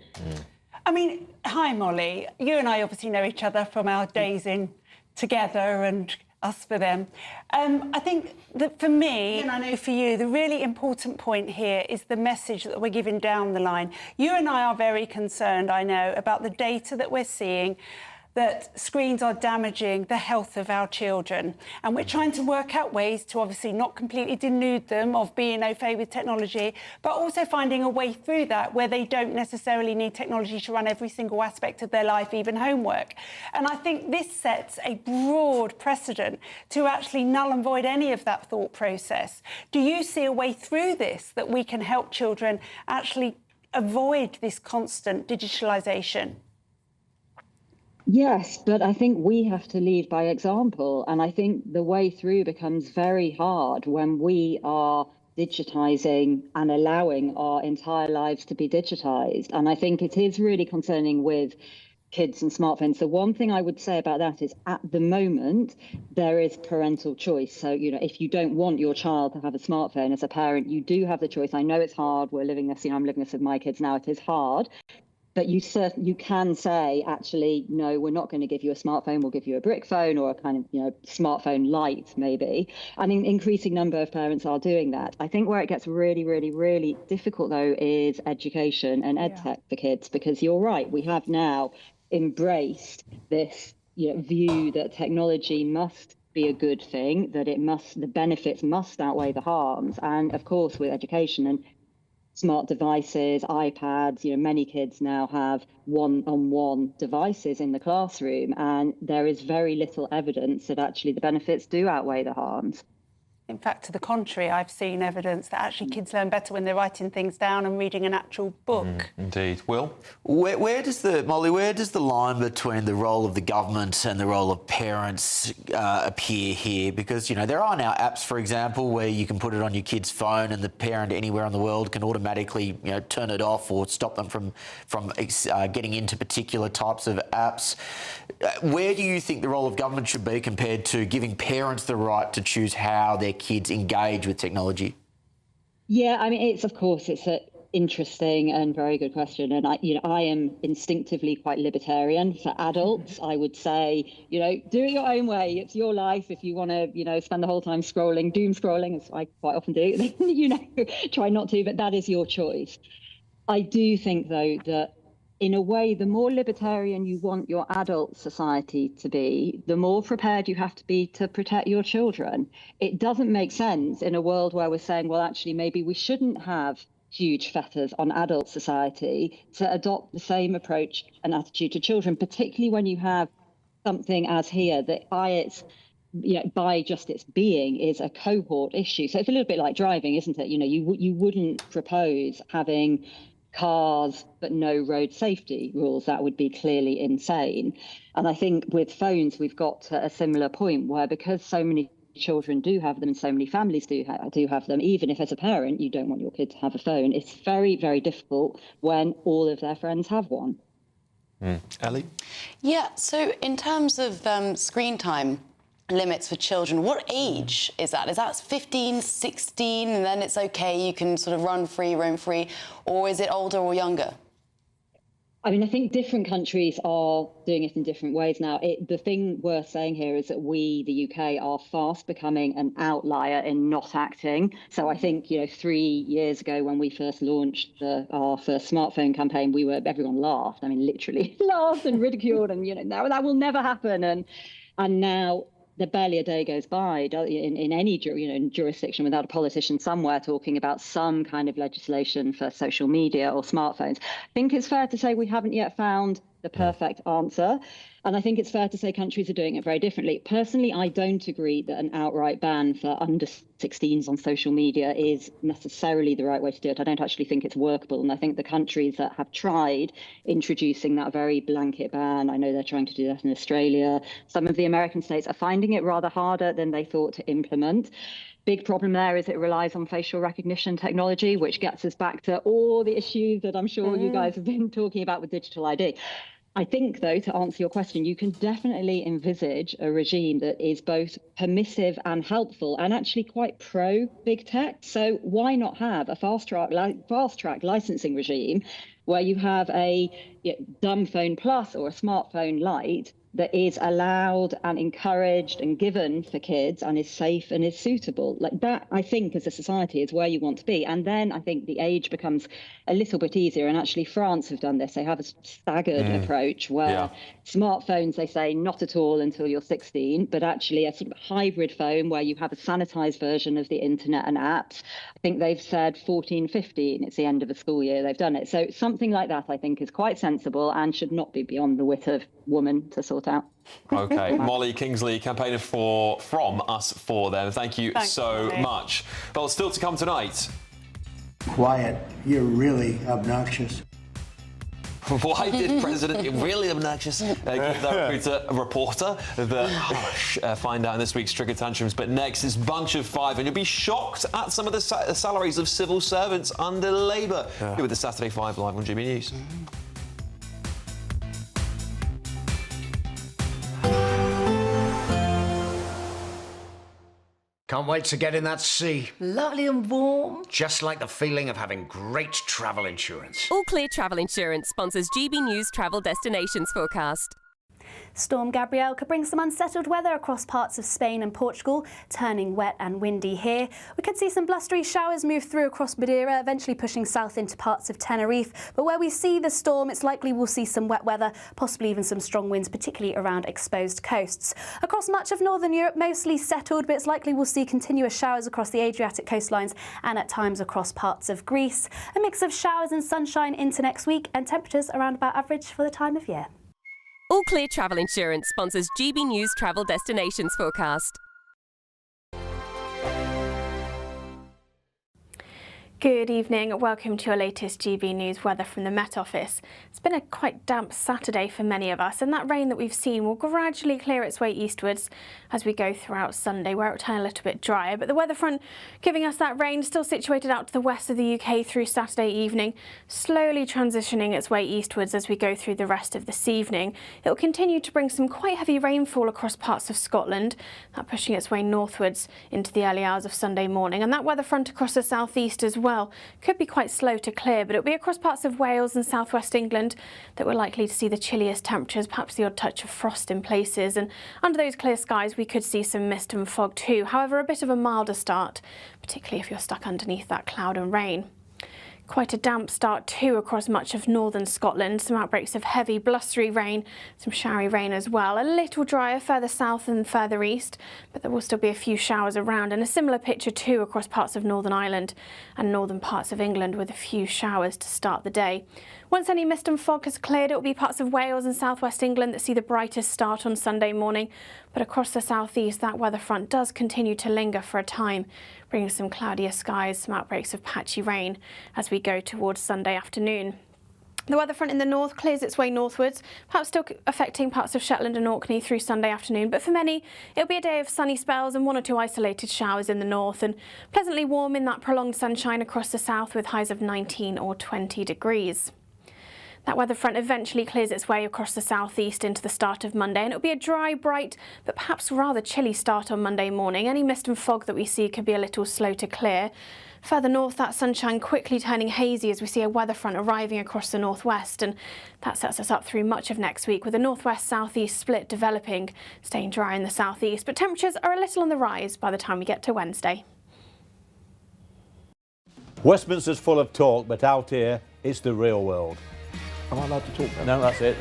I mean, hi, Molly. You and I obviously know each other from our days in together and us for them. I think that for me, and I know for you, the really important point here is the message that we're giving down the line. You and I are very concerned, I know, about the data that we're seeing, that screens are damaging the health of our children. And we're trying to work out ways to obviously not completely denude them of being au fait with technology, but also finding a way through that where they don't necessarily need technology to run every single aspect of their life, even homework. And I think this sets a broad precedent to actually null and void any of that thought process. Do you see a way through this that we can help children actually avoid this constant digitalisation? Yes, but I think we have to lead by example. And I think the way through becomes very hard when we are digitising and allowing our entire lives to be digitised. And I think it is really concerning with kids and smartphones. The one thing I would say about that is at the moment, there is parental choice. So, you know, if you don't want your child to have a smartphone as a parent, you do have the choice. I know it's hard. We're living this, you know, I'm living this with my kids now. It is hard. But you can say, actually, no, we're not going to give you a smartphone. We'll give you a brick phone or a kind of, you know, smartphone light, maybe. And an increasing number of parents are doing that. I think where it gets really, really, really difficult, though, is education and edtech for kids, because you're right. We have now embraced this, you know, view that technology must be a good thing, that the benefits must outweigh the harms. And of course, with education and smart devices, iPads, you know, many kids now have one-on-one devices in the classroom, and there is very little evidence that actually the benefits do outweigh the harms. In fact, to the contrary, I've seen evidence that actually kids learn better when they're writing things down and reading an actual book. Indeed. Will? Where does the line between the role of the government and the role of parents appear here? Because, you know, there are now apps, for example, where you can put it on your kid's phone and the parent anywhere in the world can automatically, you know, turn it off or stop them from getting into particular types of apps. Where do you think the role of government should be compared to giving parents the right to choose how their kids engage with technology? Yeah, I mean, it's an interesting and very good question. And I am instinctively quite libertarian. For adults, I would say, you know, do it your own way. It's your life. If you want to, you know, spend the whole time scrolling, doom scrolling, as I quite often do, then, you know, try not to, but that is your choice. I do think, though, that in a way, the more libertarian you want your adult society to be, the more prepared you have to be to protect your children. It doesn't make sense in a world where we're saying, well, actually, maybe we shouldn't have huge fetters on adult society to adopt the same approach and attitude to children, particularly when you have something as here that by just its being is a cohort issue. So it's a little bit like driving, isn't it? You know, you wouldn't propose having cars but no road safety rules. That would be clearly insane. And I think with phones we've got to a similar point where, because so many children do have them and so many families do have them, even if as a parent you don't want your kid to have a phone, it's very, very difficult when all of their friends have one. Ali? Yeah, so in terms of screen time limits for children, what age is that? Is that 15, 16, and then it's okay, you can sort of run free, roam free, or is it older or younger? I mean, I think different countries are doing it in different ways now. The thing worth saying here is that we, the UK, are fast becoming an outlier in not acting. So I think, 3 years ago when we first launched our first smartphone campaign, everyone laughed. I mean, literally laughed and ridiculed, and no, that will never happen. And now barely a day goes by in any jurisdiction without a politician somewhere talking about some kind of legislation for social media or smartphones. I think it's fair to say we haven't yet found the perfect answer. And I think it's fair to say countries are doing it very differently. Personally, I don't agree that an outright ban for under 16s on social media is necessarily the right way to do it. I don't actually think it's workable. And I think the countries that have tried introducing that very blanket ban, I know they're trying to do that in Australia. Some of the American states are finding it rather harder than they thought to implement. Big problem there is it relies on facial recognition technology, which gets us back to all the issues that I'm sure you guys have been talking about with digital ID. I think, though, to answer your question, you can definitely envisage a regime that is both permissive and helpful and actually quite pro big tech. So why not have a fast track licensing regime where you have a dumb phone plus or a smartphone lite that is allowed and encouraged and given for kids and is safe and is suitable? Like that, I think, as a society, is where you want to be. And then I think the age becomes a little bit easier. And actually, France have done this. They have a staggered approach where smartphones, they say, not at all until you're 16, but actually a sort of hybrid phone where you have a sanitized version of the internet and apps. I think they've said 14, 15. It's the end of a school year. They've done it. So something like that, I think, is quite sensible and should not be beyond the wit of woman to sort out. OK, Molly Kingsley, campaigner from Us For Them. Thank you so much. Well, still to come tonight. Quiet. You're really obnoxious. Why did President really obnoxious give that reporter the hush? Find out in this week's Trigger Tantrums. But next is Bunch of Five, and you'll be shocked at some of the salaries of civil servants under Labour. Here with the Saturday 5 live on GB News. Can't wait to get in that sea. Lovely and warm. Just like the feeling of having great travel insurance. All Clear Travel Insurance sponsors GB News Travel Destinations Forecast. Storm Gabrielle could bring some unsettled weather across parts of Spain and Portugal, turning wet and windy here. We could see some blustery showers move through across Madeira, eventually pushing south into parts of Tenerife. But where we see the storm, it's likely we'll see some wet weather, possibly even some strong winds, particularly around exposed coasts. Across much of northern Europe, mostly settled, but it's likely we'll see continuous showers across the Adriatic coastlines and at times across parts of Greece. A mix of showers and sunshine into next week, and temperatures around about average for the time of year. All Clear Travel Insurance sponsors GB News Travel Destinations Forecast. Good evening, welcome to your latest GB News weather from the Met Office. It's been a quite damp Saturday for many of us, and that rain that we've seen will gradually clear its way eastwards as we go throughout Sunday, where it will turn a little bit drier. But the weather front giving us that rain still situated out to the west of the UK through Saturday evening, slowly transitioning its way eastwards as we go through the rest of this evening. It will continue to bring some quite heavy rainfall across parts of Scotland, that pushing its way northwards into the early hours of Sunday morning. And that weather front across the southeast as well could be quite slow to clear, but it'll be across parts of Wales and southwest England that we're likely to see the chilliest temperatures, perhaps the odd touch of frost in places. And under those clear skies, we could see some mist and fog too. However, a bit of a milder start, particularly if you're stuck underneath that cloud and rain. Quite a damp start too across much of northern Scotland. Some outbreaks of heavy blustery rain, some showery rain as well. A little drier further south and further east, but there will still be a few showers around, and a similar picture too across parts of Northern Ireland and northern parts of England, with a few showers to start the day. Once any mist and fog has cleared, it will be parts of Wales and southwest England that see the brightest start on Sunday morning. But across the southeast, that weather front does continue to linger for a time, bringing some cloudier skies, some outbreaks of patchy rain as we go towards Sunday afternoon. The weather front in the north clears its way northwards, perhaps still affecting parts of Shetland and Orkney through Sunday afternoon. But for many, it'll be a day of sunny spells and one or two isolated showers in the north, and pleasantly warm in that prolonged sunshine across the south with highs of 19 or 20 degrees. That weather front eventually clears its way across the southeast into the start of Monday, and it'll be a dry, bright, but perhaps rather chilly start on Monday morning. Any mist and fog that we see could be a little slow to clear. Further north, that sunshine quickly turning hazy as we see a weather front arriving across the northwest, and that sets us up through much of next week with a northwest-southeast split developing, staying dry in the southeast, but temperatures are a little on the rise by the time we get to Wednesday. Westminster's full of talk, but out here, it's the real world. Am I allowed to talk now? No, that's it.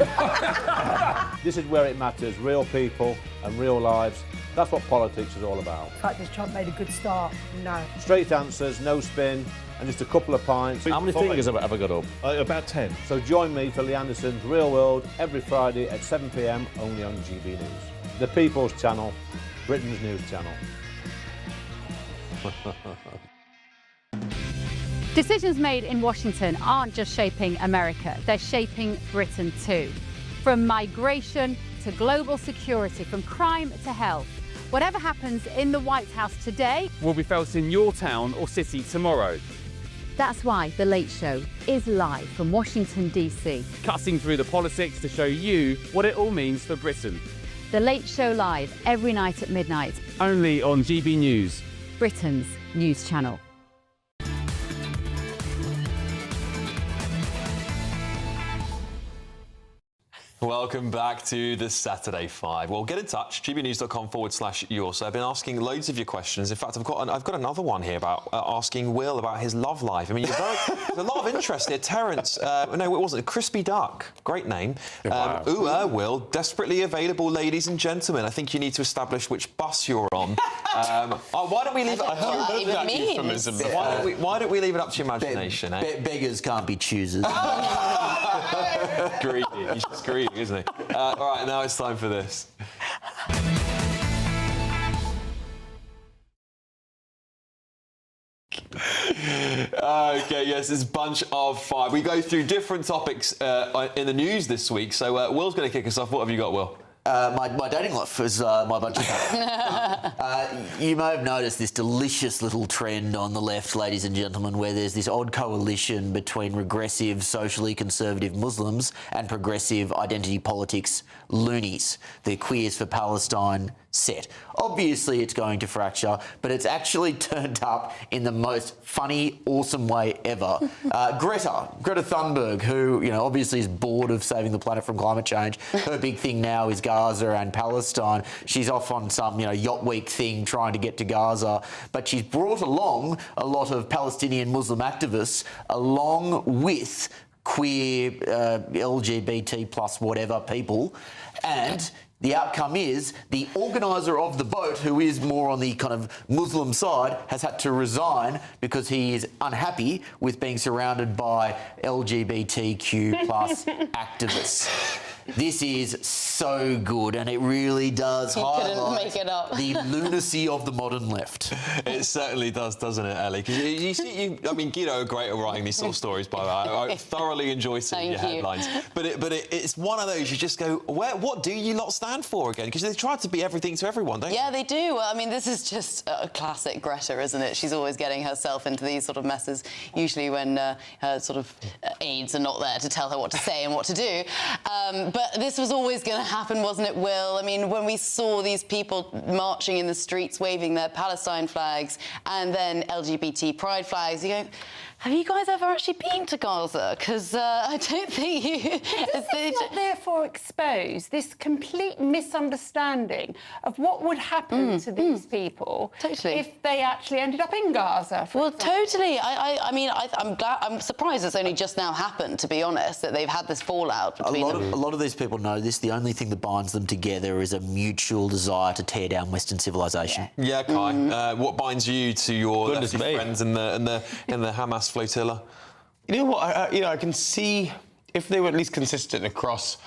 This is where it matters, real people and real lives. That's what politics is all about. In fact, has Trump made a good start? No. Straight answers, no spin, and just a couple of pints. How many fingers have I got up? About 10. So join me for Lee Anderson's Real World every Friday at 7 p.m. only on GB News. The People's Channel, Britain's news channel. Decisions made in Washington aren't just shaping America, they're shaping Britain too. From migration to global security, from crime to health. Whatever happens in the White House today will be felt in your town or city tomorrow. That's why The Late Show is live from Washington, D.C. Cutting through the politics to show you what it all means for Britain. The Late Show live every night at midnight. Only on GB News, Britain's news channel. Welcome back to the Saturday 5. Well, get in touch, gbnews.com/yours. I've been asking loads of your questions. In fact, I've got another one here about asking Will about his love life. I mean, there's a lot of interest here. Terence, no, it wasn't. Crispy Duck, great name. Wow. Will, desperately available, ladies and gentlemen. I think you need to establish which bus you're on. Why don't we leave it? Why don't we leave it up to your imagination? Beggars can't be choosers. Greedy. He's just greedy, isn't he? All right, now it's time for this. Okay, yes, it's Bunch of Five. We go through different topics in the news this week. So Will's going to kick us off. What have you got, Will? My dating life is my bunch of You may have noticed this delicious little trend on the left, ladies and gentlemen, where there's this odd coalition between regressive, socially conservative Muslims and progressive identity politics loonies, the Queers for Palestine set. Obviously it's going to fracture, but it's actually turned up in the most funny, awesome way ever. Greta Thunberg, who, you know, obviously is bored of saving the planet from climate change. Her big thing now is Gaza and Palestine. She's off on some, you know, yacht week thing trying to get to Gaza, but she's brought along a lot of Palestinian Muslim activists along with queer, LGBT plus whatever people, and the outcome is the organiser of the boat, who is more on the kind of Muslim side, has had to resign because he is unhappy with being surrounded by LGBTQ plus activists. This is so good, and it really does highlight the lunacy of the modern left. It certainly does, doesn't it, Ellie? Because you see, I mean, Guido are great at writing these sort of stories, by the way. I thoroughly enjoy seeing your headlines. But it's one of those, you just go, what do you lot stand for again? Because they try to be everything to everyone, don't they? Yeah, they do. Well, I mean, this is just a classic Greta, isn't it? She's always getting herself into these sort of messes, usually when her sort of aides are not there to tell her what to say and what to do. But this was always going to happen, wasn't it, Will? I mean, when we saw these people marching in the streets, waving their Palestine flags and then LGBT pride flags, you go, have you guys ever actually been to Gaza? Because I don't think you... Does this not therefore expose this complete misunderstanding of what would happen to these people if they actually ended up in Gaza? Well, totally. I'm surprised it's only just now happened, to be honest, that they've had this fallout between them. A lot of these people know this. The only thing that binds them together is a mutual desire to tear down Western civilization. Yeah, Kai. What binds you to your lefty friends in the Hamas flotilla? You know what? I can see if they were at least consistent across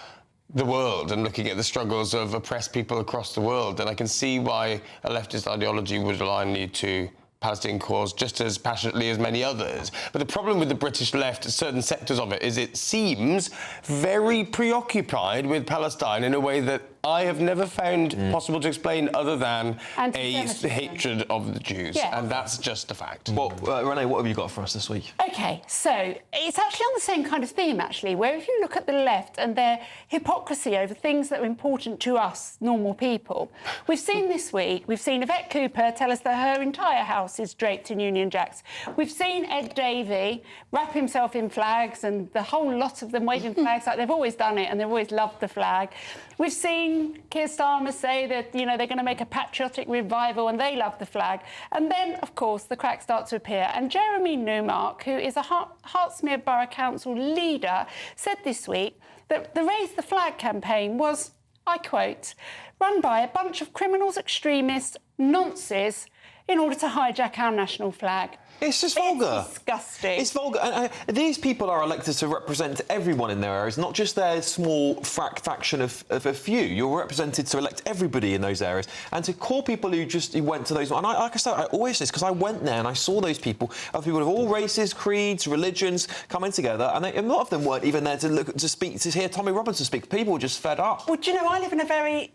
the world and looking at the struggles of oppressed people across the world, then I can see why a leftist ideology would align you to Palestinian cause just as passionately as many others. But the problem with the British left, certain sectors of it, is it seems very preoccupied with Palestine in a way that I have never found possible to explain other than a Anti-Semitism. hatred of the Jews, Yeah. and that's just a fact. Well, Renee, what have you got for us this week? OK, so it's actually on the same kind of theme, actually, where if you look at the left and their hypocrisy over things that are important to us, normal people, we've seen this week, we've seen Yvette Cooper tell us that her entire house is draped in Union Jacks. We've seen Ed Davey wrap himself in flags and the whole lot of them waving flags like they've always done it and they've always loved the flag. We've seen Keir Starmer say that, you know, they're going to make a patriotic revival and they love the flag. And then, of course, the cracks start to appear. And Jeremy Newmark, who is a Hertsmere Borough Council leader, said this week that the Raise the Flag campaign was, I quote, run by a bunch of criminals, extremists, nonces in order to hijack our national flag. It's just vulgar. It's disgusting. It's vulgar. And these people are elected to represent everyone in their areas, not just their small faction of a few. You're represented to elect everybody in those areas. And to call people who went to those... And like I said, I always say this, because I went there and I saw those people, of people of all races, creeds, religions, coming together, and a lot of them weren't even there to hear Tommy Robinson speak. People were just fed up. Well, do you know, I live in a very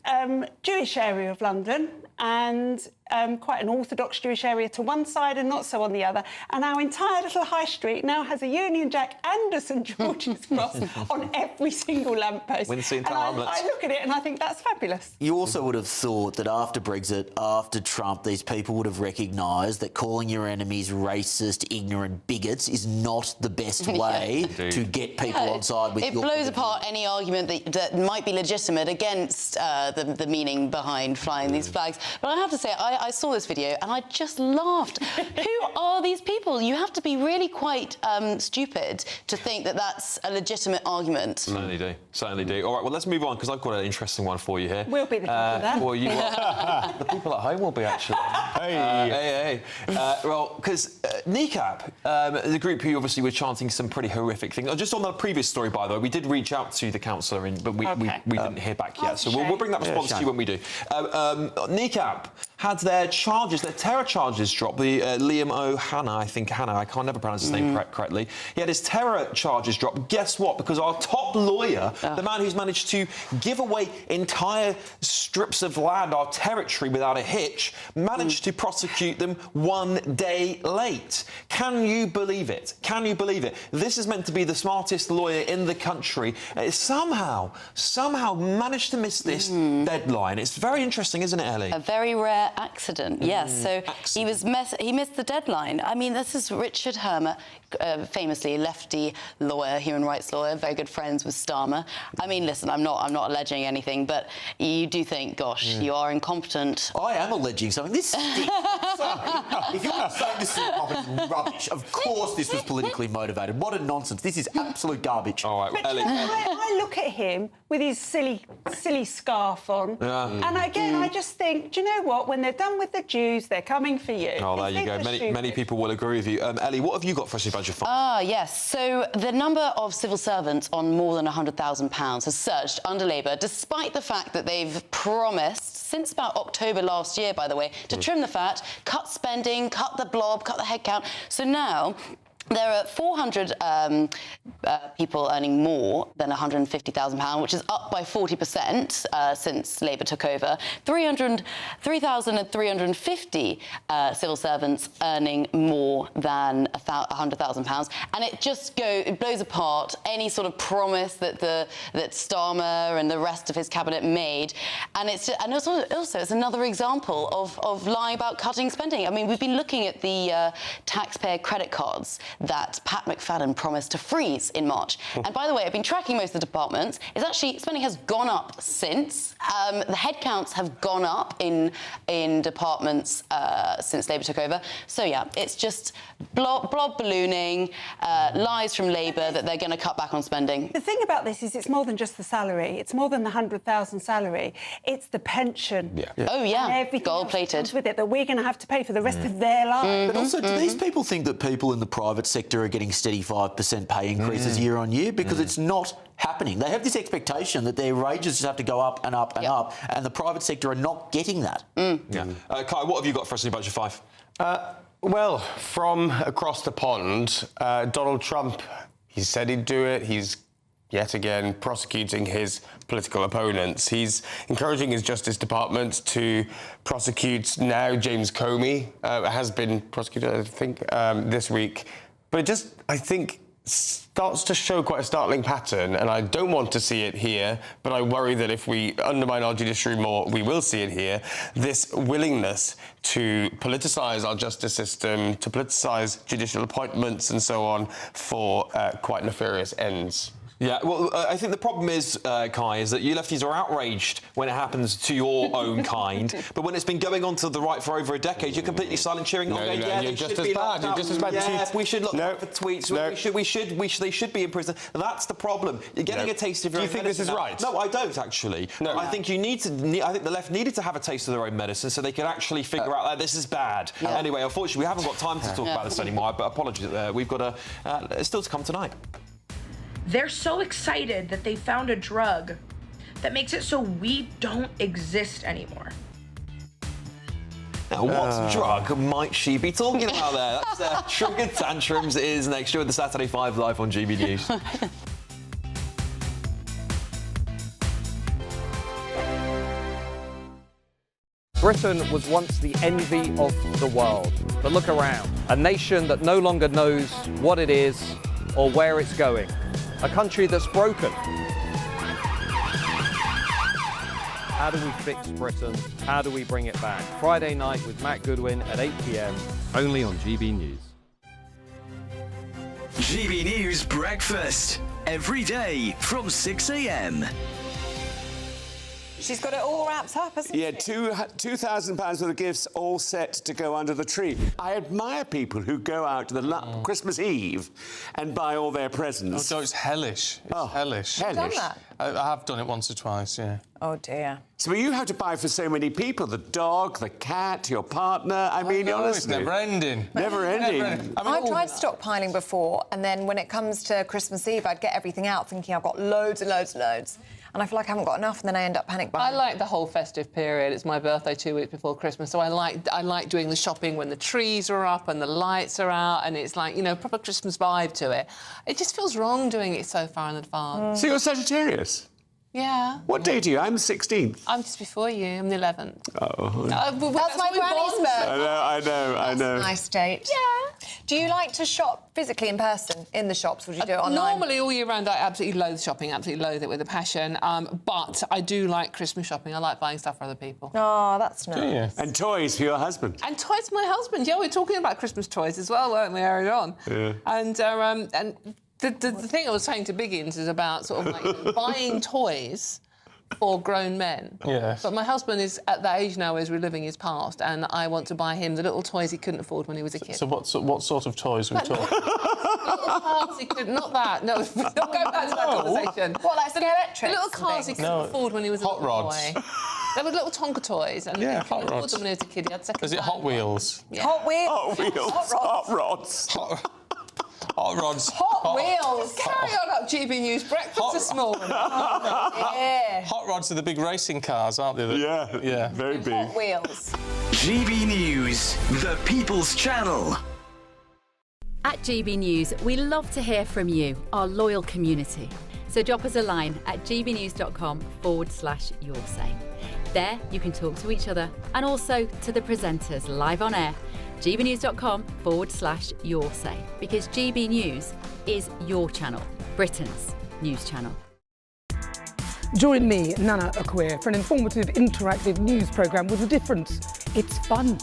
Jewish area of London, and quite an Orthodox Jewish area to one side and not so on the other. And our entire little high street now has a Union Jack and a St George's cross on every single lamppost. And I look at it and I think that's fabulous. You also would have thought that after Brexit, after Trump, these people would have recognised that calling your enemies racist, ignorant bigots is not the best way to get people on side with it your... It blows apart any argument that might be legitimate against the meaning behind flying these flags. But I have to say, I saw this video and I just laughed. Who are these people? You have to be really quite stupid to think that that's a legitimate argument. Certainly do. Certainly do. All right, well, let's move on, because I've got an interesting one for you here. We'll be the people then. Well, you the people at home will be, actually. Hey. Well, because NECAP, the group who obviously were chanting some pretty horrific things. Just on the previous story, by the way, we did reach out to the councillor, but we didn't hear back yet. So we'll bring that response to you when we do. NECAP had their terror charges dropped. Liam O'Hanna, I can't never pronounce his name correctly. He had his terror charges dropped. Guess what? Because our top lawyer, the man who's managed to give away entire strips of land, our territory, without a hitch, managed to prosecute them 1 day late. Can you believe it? Can you believe it? This is meant to be the smartest lawyer in the country. Somehow managed to miss this deadline. It's very interesting, isn't it, Ellie? A very rare accident, yes. So he missed the deadline. I mean, this is Richard Hermer, famously lefty lawyer, human rights lawyer, very good friends with Starmer. I mean, listen, I'm not alleging anything, but you do think, gosh, you are incompetent. I am alleging something. This stinks. If you're saying this is rubbish, of course this was politically motivated. What a nonsense. This is absolute garbage. All right, Ellie. I look at him with his silly scarf on, and again, I just think, do you know what? When they're done with the Jews, they're coming for you. Oh, there you go. Many people will agree with you. Ellie, what have you got for us in Budget 5? Yes. So the number of civil servants on more than £100,000 has surged under Labour, despite the fact that they've promised, since about October last year, by the way, to trim the fat, cut spending, cut the blob, cut the headcount. So now there are 400 people earning more than £150,000, which is up by 40% since Labour took over. 3,350 civil servants earning more than £100,000, and it blows apart any sort of promise that Starmer and the rest of his cabinet made. And it's another example of lying about cutting spending. I mean, we've been looking at the taxpayer credit cards that Pat McFadden promised to freeze in March. And by the way, I've been tracking most of the departments. Spending has gone up since. The headcounts have gone up in departments since Labour took over. So yeah, it's just blob ballooning, lies from Labour that they're going to cut back on spending. The thing about this is it's more than just the salary. It's more than the 100,000 salary. It's the pension. Oh yeah, everything gold-plated with it that we're going to have to pay for the rest of their lives. But also, do these people think that people in the private sector are getting steady 5% pay increases year on year? Because it's not happening. They have this expectation that their wages just have to go up and up and up, and the private sector are not getting that. Kai, what have you got for us in Budget 5? Well, from across the pond, Donald Trump, he said he'd do it. He's yet again prosecuting his political opponents. He's encouraging his Justice Department to prosecute now James Comey, has been prosecuted, I think, this week. But it just, I think, starts to show quite a startling pattern, and I don't want to see it here, but I worry that if we undermine our judiciary more, we will see it here. This willingness to politicise our justice system, to politicise judicial appointments and so on for quite nefarious ends. Yeah, well, I think the problem is, Kai, is that you lefties are outraged when it happens to your own kind, but when it's been going on to the right for over a decade, you're completely silent cheering on. You're just as bad. You're just as bad. Yeah, we should look for tweets. They should be in prison. That's the problem. You're getting a taste of your own medicine. Do you think this is right? No, I don't actually. No. I think I think the left needed to have a taste of their own medicine so they could actually figure out that this is bad. Yeah. Anyway, unfortunately, we haven't got time to talk about this anymore. But apologies, we've got it's still to come tonight. They're so excited that they found a drug that makes it so we don't exist anymore. Now, what drug might she be talking about there? That's Triggered Tantrums is next year with the Saturday 5 live on GB News. Britain was once the envy of the world. But look around. A nation that no longer knows what it is or where it's going. A country that's broken. How do we fix Britain? How do we bring it back? Friday night with Matt Goodwin at 8 p.m. only on GB News. GB News Breakfast. Every day from 6 a.m. She's got it all wrapped up, hasn't she? Yeah, £2,000 worth of gifts all set to go under the tree. I admire people who go out to the Christmas Eve and buy all their presents. Oh, it's hellish. It's hellish. Hellish. Have you done that? I have done it once or twice, yeah. Oh, dear. So you have to buy for so many people, the dog, the cat, your partner. I mean, honestly. It's never ending. Never ending. I've tried stockpiling before, and then when it comes to Christmas Eve, I'd get everything out thinking I've got loads and loads and loads. And I feel like I haven't got enough, and then I end up panic buying. I like the whole festive period. It's my birthday 2 weeks before Christmas, so I like doing the shopping when the trees are up and the lights are out, and it's like, you know, proper Christmas vibe to it. It just feels wrong doing it so far in advance. So you're Sagittarius? Yeah. What day do you? I'm the 16th. I'm just before you. I'm the 11th. Oh. That's my granny's birthday. I know. Nice date. Yeah. Do you like to shop physically in person in the shops, or do you do it online? Normally, all year round, I absolutely loathe shopping, absolutely loathe it with a passion. But I do like Christmas shopping. I like buying stuff for other people. Oh, that's nice. Do you? And toys for your husband. And toys for my husband. Yeah, we were talking about Christmas toys as well, weren't we, earlier on? Yeah. And the thing I was saying to Biggins is about sort of like buying toys for grown men. Yes. But my husband is at that age now where he's reliving his past, and I want to buy him the little toys he couldn't afford when he was a kid. So what sort of toys are we talking? Little cars he couldn't... Not that, no. Not going back to that conversation. What, like electrics? The little cars he couldn't afford when he was a little boy. There were little Tonka toys, and he couldn't afford them when he was a kid. He had second. Is it Hot Wheels? Yeah. Hot Wheels? Hot Wheels. Hot rods. Hot rods. Hot Wheels. Carry on up GB News Breakfast this morning. Yeah. Hot rods are the big racing cars, aren't they? Yeah, very big. Hot Wheels. GB News, the People's Channel. At GB News, we love to hear from you, our loyal community. So drop us a line at gbnews.com/your say. There you can talk to each other and also to the presenters live on air. gbnews.com/your say, because GB News is your channel, Britain's news channel. Join me, Nana Akwe, for an informative, interactive news programme with a difference. It's fun.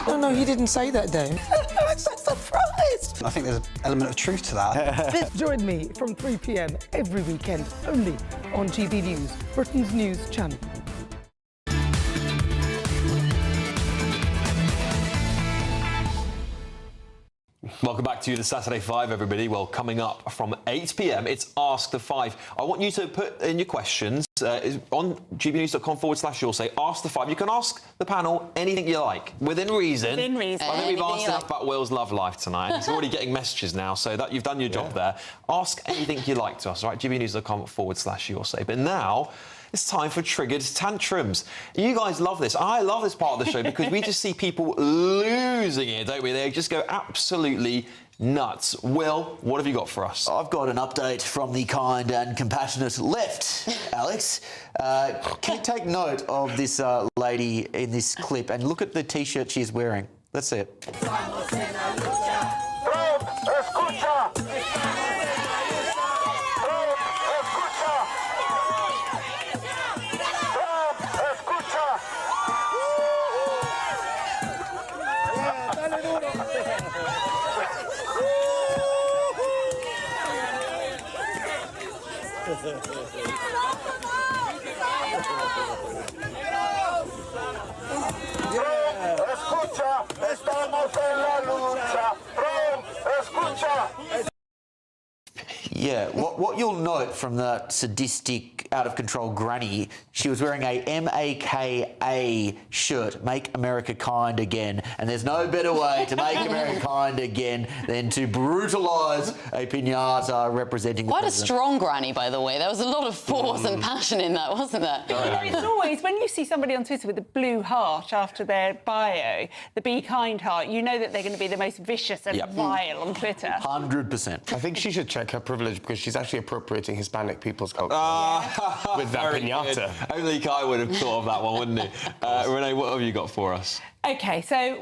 No, he didn't say that, Dave. I'm so surprised. I think there's an element of truth to that. Join me from 3 p.m. every weekend, only on GB News, Britain's news channel. Welcome back to the Saturday 5, everybody. Well, coming up from 8 p.m, it's Ask the 5. I want you to put in your questions on gbnews.com/your say. Ask the 5. You can ask the panel anything you like, within reason. Within reason. I think we've asked enough about Will's love life tonight. He's already getting messages now, so that you've done your job there. Ask anything you like to us, right? gbnews.com/your say. But now, it's time for Triggered Tantrums. You guys love this. I love this part of the show because we just see people losing it, don't we? They just go absolutely nuts. Will, what have you got for us? I've got an update from the kind and compassionate left, Alex. Can you take note of this lady in this clip and look at the T-shirt she's wearing? Let's see it. Yeah, what you'll note from that sadistic, out-of-control granny, she was wearing a MAKA shirt, Make America Kind Again, and there's no better way to make America kind again than to brutalise a piñata representing the Quite a president. strong granny, by the way. There was a lot of force and passion in that, wasn't there? It's always, when you see somebody on Twitter with a blue heart after their bio, the Be Kind heart, you know that they're going to be the most vicious and vile on Twitter. 100%. I think she should check her privilege because she's actually appropriating Hispanic people's culture with that piñata. Only Kai would have thought of that one, wouldn't he? Renee, what have you got for us? OK, so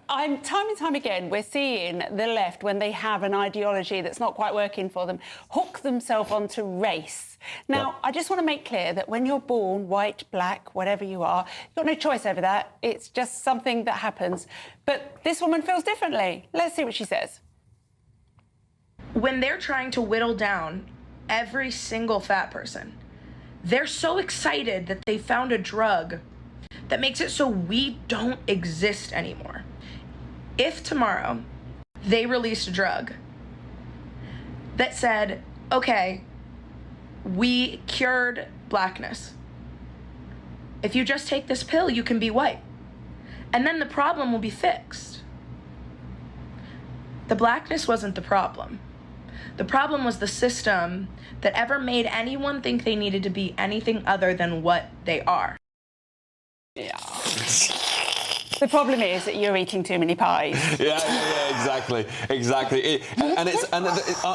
time and time again, we're seeing the left, when they have an ideology that's not quite working for them, hook themselves onto race. Now, I just want to make clear that when you're born white, black, whatever you are, you've got no choice over that. It's just something that happens. But this woman feels differently. Let's see what she says. When they're trying to whittle down every single fat person, they're so excited that they found a drug that makes it so we don't exist anymore. If tomorrow they released a drug that said, okay, we cured blackness. If you just take this pill, you can be white. And then the problem will be fixed. The blackness wasn't the problem. The problem was the system that ever made anyone think they needed to be anything other than what they are. Yeah. The problem is that you're eating too many pies. Yeah, exactly.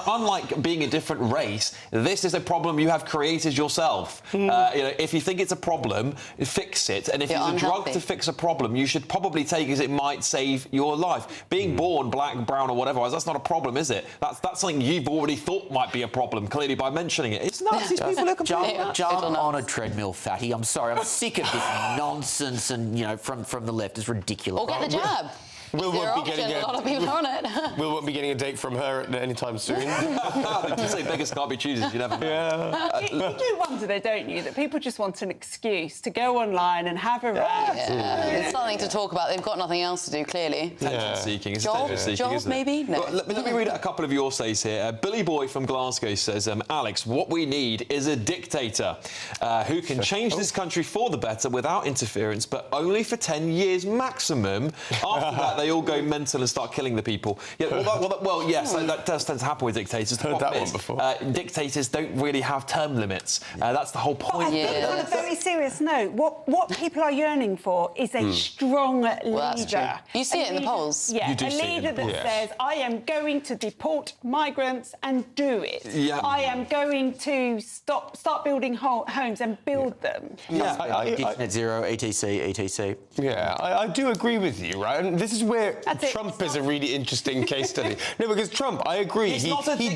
Unlike being a different race, this is a problem you have created yourself. If you think it's a problem, fix it. And if it's a drug to fix a problem, you should probably take it as it might save your life. Being born black, brown, or whatever, that's not a problem, is it? That's something you've already thought might be a problem, clearly, by mentioning it. It's nuts. These people are completely Jump on a treadmill, fatty. I'm sorry. I'm sick of this nonsense and, from the left. It's ridiculous. Or get the jab. Will won't be getting a lot of people on it. Will won't be getting a date from her anytime soon. They say beggars can't be choosers. You never know. You do wonder, though, don't you, that people just want an excuse to go online and have a rant. It's something to talk about. They've got nothing else to do, clearly. Attention seeking. It's Job, attention seeking, isn't it? maybe? No. Well, let me read out a couple of your says here. Billy Boy from Glasgow says, Alex, what we need is a dictator who can change this country for the better without interference, but only for 10 years maximum. After that, they all go mental and start killing the people. Yeah, yes, that does tend to happen with dictators. Heard that one before. Dictators don't really have term limits. That's the whole point. I think on a very serious note, what people are yearning for is a strong leader. You see it in the polls. Yeah, You do a see it in leader the that polls. says, I am going to deport migrants and do it. Yeah. I am going to start building homes and build them. Ditch net zero, etc. Yeah, I do agree with you, right? And this is where Trump is a really interesting case study. No, because Trump, I agree, he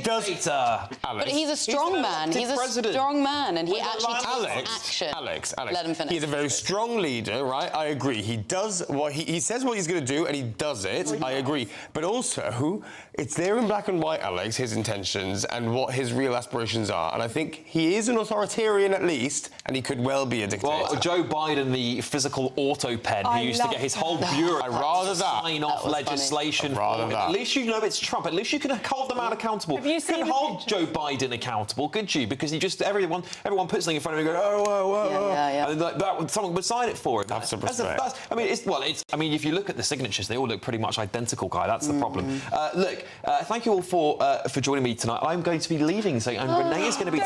does. Alex, but he's a strong man. He's a strong man, and he actually takes action. Alex, let him finish. He's a very strong leader, right? I agree. He does what he says what he's going to do, and he does it. I agree. But also, it's there in black and white, Alex, his intentions and what his real aspirations are. And I think he is an authoritarian at least, and he could well be a dictator. Well, Joe Biden, the physical auto pen, who used to get his whole bureau to sign off legislation. At least you know it's Trump. At least you can hold them out accountable. You can hold Joe Biden accountable, could you? Because he just everyone puts something in front of him and go, and someone would sign it for him. Have some respect. If you look at the signatures, they all look pretty much identical, Guy. That's the problem. Thank you all for joining me tonight. I'm going to be leaving, and Renee is going to be.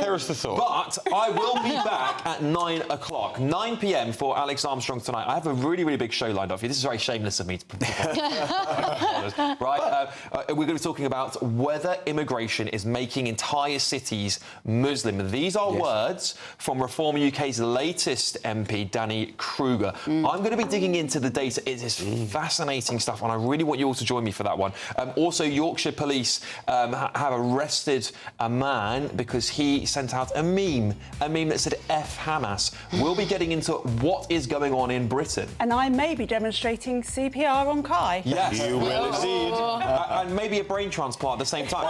Perish the thought. But I will be back at 9 o'clock, 9 p.m. for Alex Armstrong tonight. I have a really, really big show lined up of you. This is very shameless of me to right? We're going to be talking about whether immigration is making entire cities Muslim. These are words from Reform UK's latest MP, Danny Kruger. I'm going to be digging into the data. It is fascinating stuff, and I really want you all to join me for that one. Also, Yorkshire police have arrested a man because he sent out a meme that said F Hamas. We'll be getting into what is going on in Britain. And I may be demonstrating CPR on Kai. Yes, you will indeed. And maybe a brain transplant at the same time. No.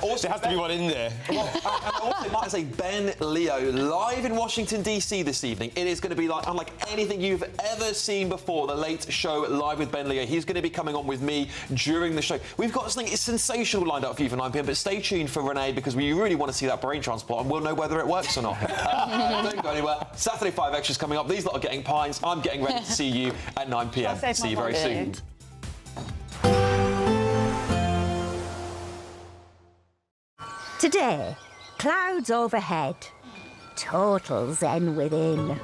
Also, there has to be one in there. And I also might say Ben Leo, live in Washington, D.C. this evening. It is going to be like unlike anything you've ever seen before, The Late Show live with Ben Leo. He's going to be coming on with me during the show. We've got something sensational lined up for you for 9 p.m, but stay tuned for Renee because we really want to see that brain transplant and we'll know whether it works or not. Don't go anywhere. Saturday 5 Extras coming up. These lot are getting pints. I'm getting ready to see you at 9 p.m. See you very soon. Today, clouds overhead, total zen within.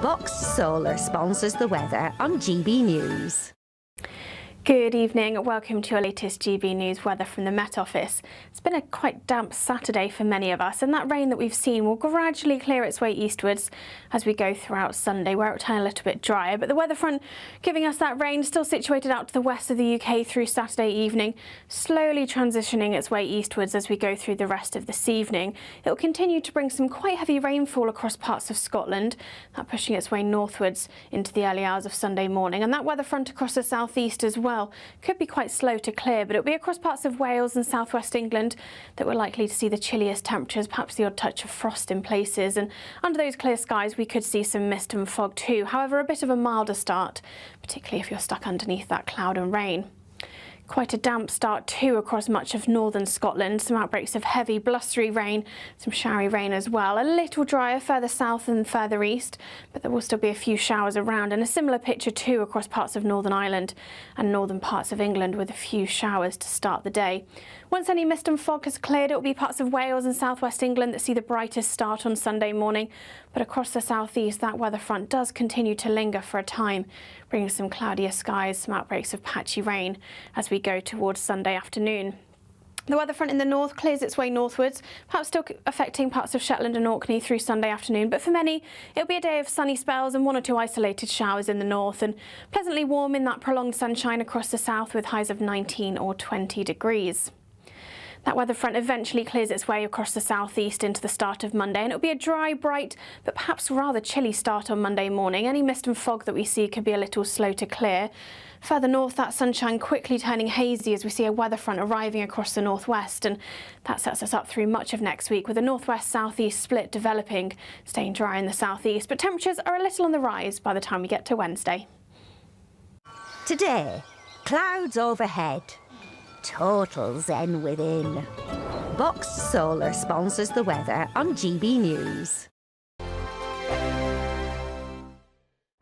Box Solar sponsors the weather on GB News. Good evening, welcome to your latest GB News weather from the Met Office. It's been a quite damp Saturday for many of us, and that rain that we've seen will gradually clear its way eastwards as we go throughout Sunday, where it will turn a little bit drier. But the weather front giving us that rain still situated out to the west of the UK through Saturday evening, slowly transitioning its way eastwards as we go through the rest of this evening. It will continue to bring some quite heavy rainfall across parts of Scotland, that pushing its way northwards into the early hours of Sunday morning. And that weather front across the southeast as well could be quite slow to clear, but it'll be across parts of Wales and southwest England that we're likely to see the chilliest temperatures, perhaps the odd touch of frost in places. And under those clear skies, we could see some mist and fog too. However, a bit of a milder start, particularly if you're stuck underneath that cloud and rain. Quite a damp start too across much of northern Scotland. Some outbreaks of heavy blustery rain, some showery rain as well. A little drier further south and further east, but there will still be a few showers around, and a similar picture too across parts of Northern Ireland and northern parts of England with a few showers to start the day. Once any mist and fog has cleared, it will be parts of Wales and southwest England that see the brightest start on Sunday morning. But across the southeast, that weather front does continue to linger for a time, bringing some cloudier skies, some outbreaks of patchy rain as we go towards Sunday afternoon. The weather front in the north clears its way northwards, perhaps still affecting parts of Shetland and Orkney through Sunday afternoon, but for many it'll be a day of sunny spells and 1 or 2 isolated showers in the north, and pleasantly warm in that prolonged sunshine across the south with highs of 19 or 20 degrees. That weather front eventually clears its way across the southeast into the start of Monday, and it'll be a dry, bright, but perhaps rather chilly start on Monday morning. Any mist and fog that we see could be a little slow to clear. Further north, that sunshine quickly turning hazy as we see a weather front arriving across the northwest, and that sets us up through much of next week with a northwest-southeast split developing, staying dry in the southeast, but temperatures are a little on the rise by the time we get to Wednesday. Today, clouds overhead, total zen within. Box Solar sponsors the weather on GB News.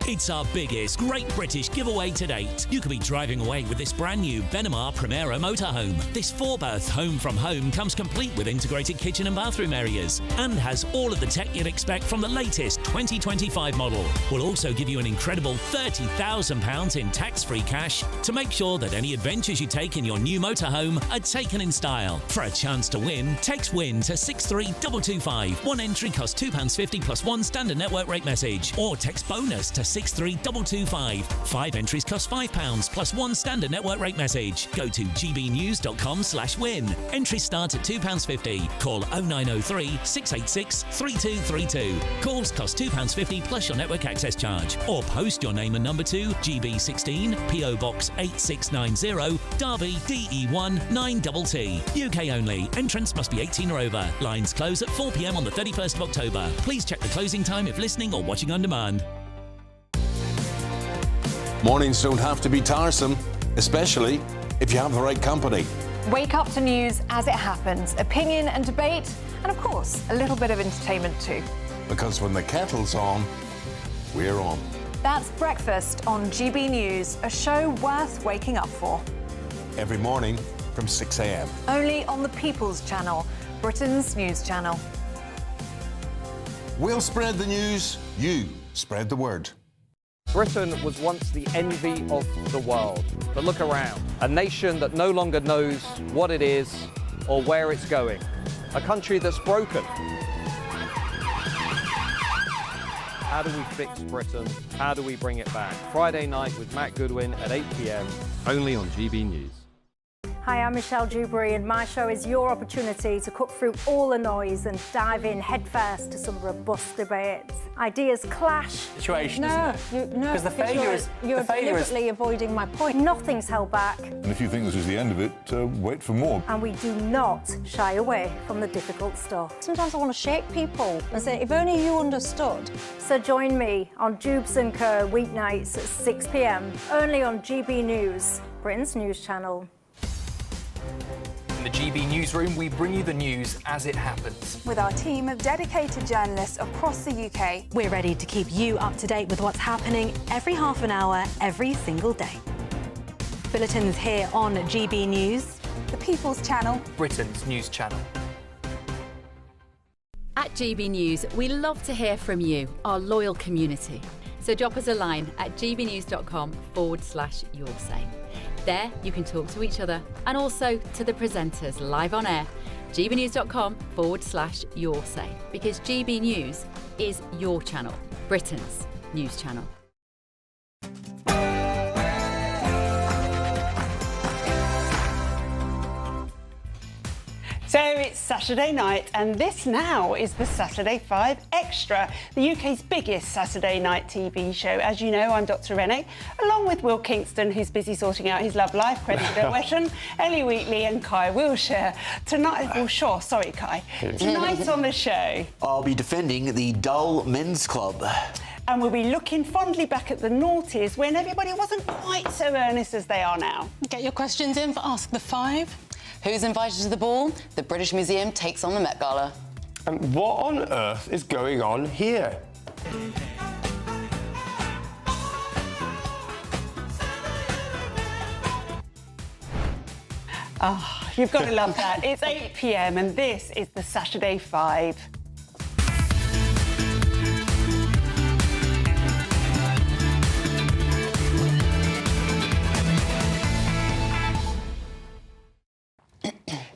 It's our biggest Great British giveaway to date. You could be driving away with this brand new Benamar Primera motorhome. This 4-berth home from home comes complete with integrated kitchen and bathroom areas and has all of the tech you'd expect from the latest 2025 model. We'll also give you an incredible £30,000 in tax-free cash to make sure that any adventures you take in your new motorhome are taken in style. For a chance to win, text WIN to 63225. One entry costs £2.50 plus 1 standard network rate message, or text BONUS to 63225. 5 entries cost £5 plus 1 standard network rate message. Go to gbnews.com/win. Entries start at £2.50. Call 0903 686 3232. Calls cost £2.50 plus your network access charge. Or post your name and number to GB16 PO Box 8690 Derby DE1 9TT. UK only. Entrance must be 18 or over. Lines close at 4 p.m. on the 31st of October. Please check the closing time if listening or watching on demand. Mornings don't have to be tiresome, especially if you have the right company. Wake up to news as it happens, opinion and debate, and of course, a little bit of entertainment too. Because when the kettle's on, we're on. That's Breakfast on GB News, a show worth waking up for. Every morning from 6 a.m. Only on the People's Channel, Britain's news channel. We'll spread the news, you spread the word. Britain was once the envy of the world. But look around. A nation that no longer knows what it is or where it's going. A country that's broken. How do we fix Britain? How do we bring it back? Friday night with Matt Goodwin at 8 p.m. only on GB News. Hi, I'm Michelle Dewberry, and my show is your opportunity to cut through all the noise and dive in headfirst to some robust debates. Ideas clash. Situation, isn't it? No, because the failure is you're deliberately avoiding my point. Nothing's held back, And if you think this is the end of it, wait for more. and we do not shy away from the difficult stuff. Sometimes I want to shake people and say, if only you understood. So join me on Jubes & Co. weeknights at 6 p.m. only on GB News, Britain's news channel. In the GB newsroom, we bring you the news as it happens. With our team of dedicated journalists across the UK, we're ready to keep you up to date with what's happening every half an hour, every single day. Bulletins here on GB News, the People's Channel, Britain's news channel. At GB News, we love to hear from you, our loyal community. So drop us a line at gbnews.com/yoursay. There, you can talk to each other and also to the presenters live on air. gbnews.com/yoursay, because GB News is your channel, Britain's news channel. So it's Saturday night, and this now is the Saturday 5 Extra, the UK's biggest Saturday night TV show. As you know, I'm Dr. Rennie, along with Will Kingston, who's busy sorting out his love life, Cressida Weston, Ellie Wheatley and Kai Wilshire. Tonight on the show... I'll be defending the Dull Men's Club. And we'll be looking fondly back at the noughties when everybody wasn't quite so earnest as they are now. Get your questions in for Ask the Five. Who's invited to the ball? The British Museum takes on the Met Gala. And what on earth is going on here? Oh, you've got to love that. It's 8 p.m. and this is the Saturday 5.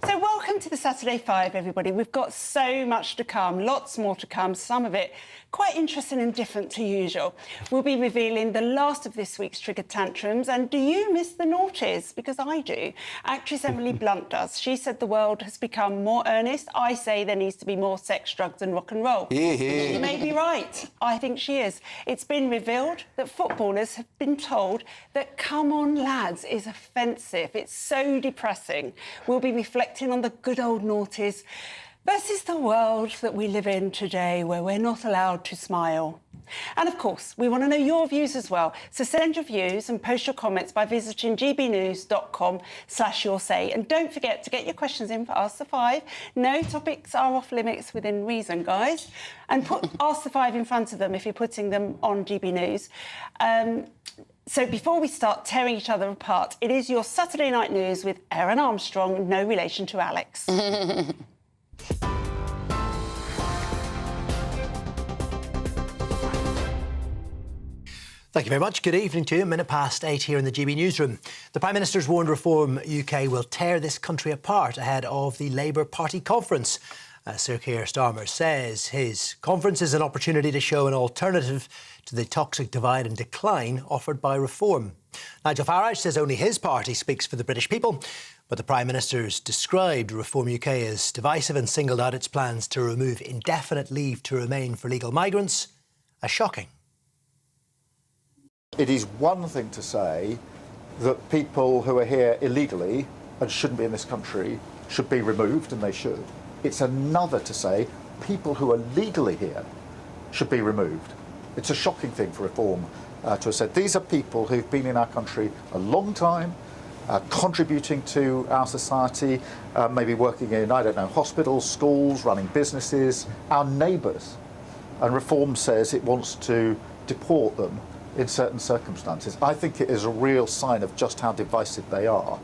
So welcome to the Saturday 5, everybody. We've got so much to come, lots more to come, some of it quite interesting and different to usual. We'll be revealing the last of this week's trigger tantrums, and do you miss the noughties? Because I do. Actress Emily Blunt does. She said the world has become more earnest. I say there needs to be more sex, drugs and rock and roll. She may be right. I think she is. It's been revealed that footballers have been told that "come on lads" is offensive. It's so depressing. We'll be reflecting on the good old noughties versus the world that we live in today, where we're not allowed to smile. And of course, we want to know your views as well. So send your views and post your comments by visiting gbnews.com/yoursay. And don't forget to get your questions in for Ask the Five. No topics are off limits within reason, guys. And put Ask the Five in front of them if you're putting them on GB News. So before we start tearing each other apart, it is your Saturday night news with Aaron Armstrong, no relation to Alex. Thank you very much. Good evening to you. 8:08 here in the GB newsroom. The Prime Minister's warned Reform UK will tear this country apart ahead of the Labour Party conference. Sir Keir Starmer says his conference is an opportunity to show an alternative to the toxic divide and decline offered by Reform. Nigel Farage says only his party speaks for the British people, but the Prime Minister's described Reform UK as divisive and singled out its plans to remove indefinite leave to remain for legal migrants as shocking. It is one thing to say that people who are here illegally and shouldn't be in this country should be removed, and they should. It's another to say people who are legally here should be removed. It's a shocking thing for Reform to have said. These are people who've been in our country a long time, contributing to our society, maybe working in, I don't know, hospitals, schools, running businesses, our neighbours. And Reform says it wants to deport them in certain circumstances. I think it is a real sign of just how divisive they are.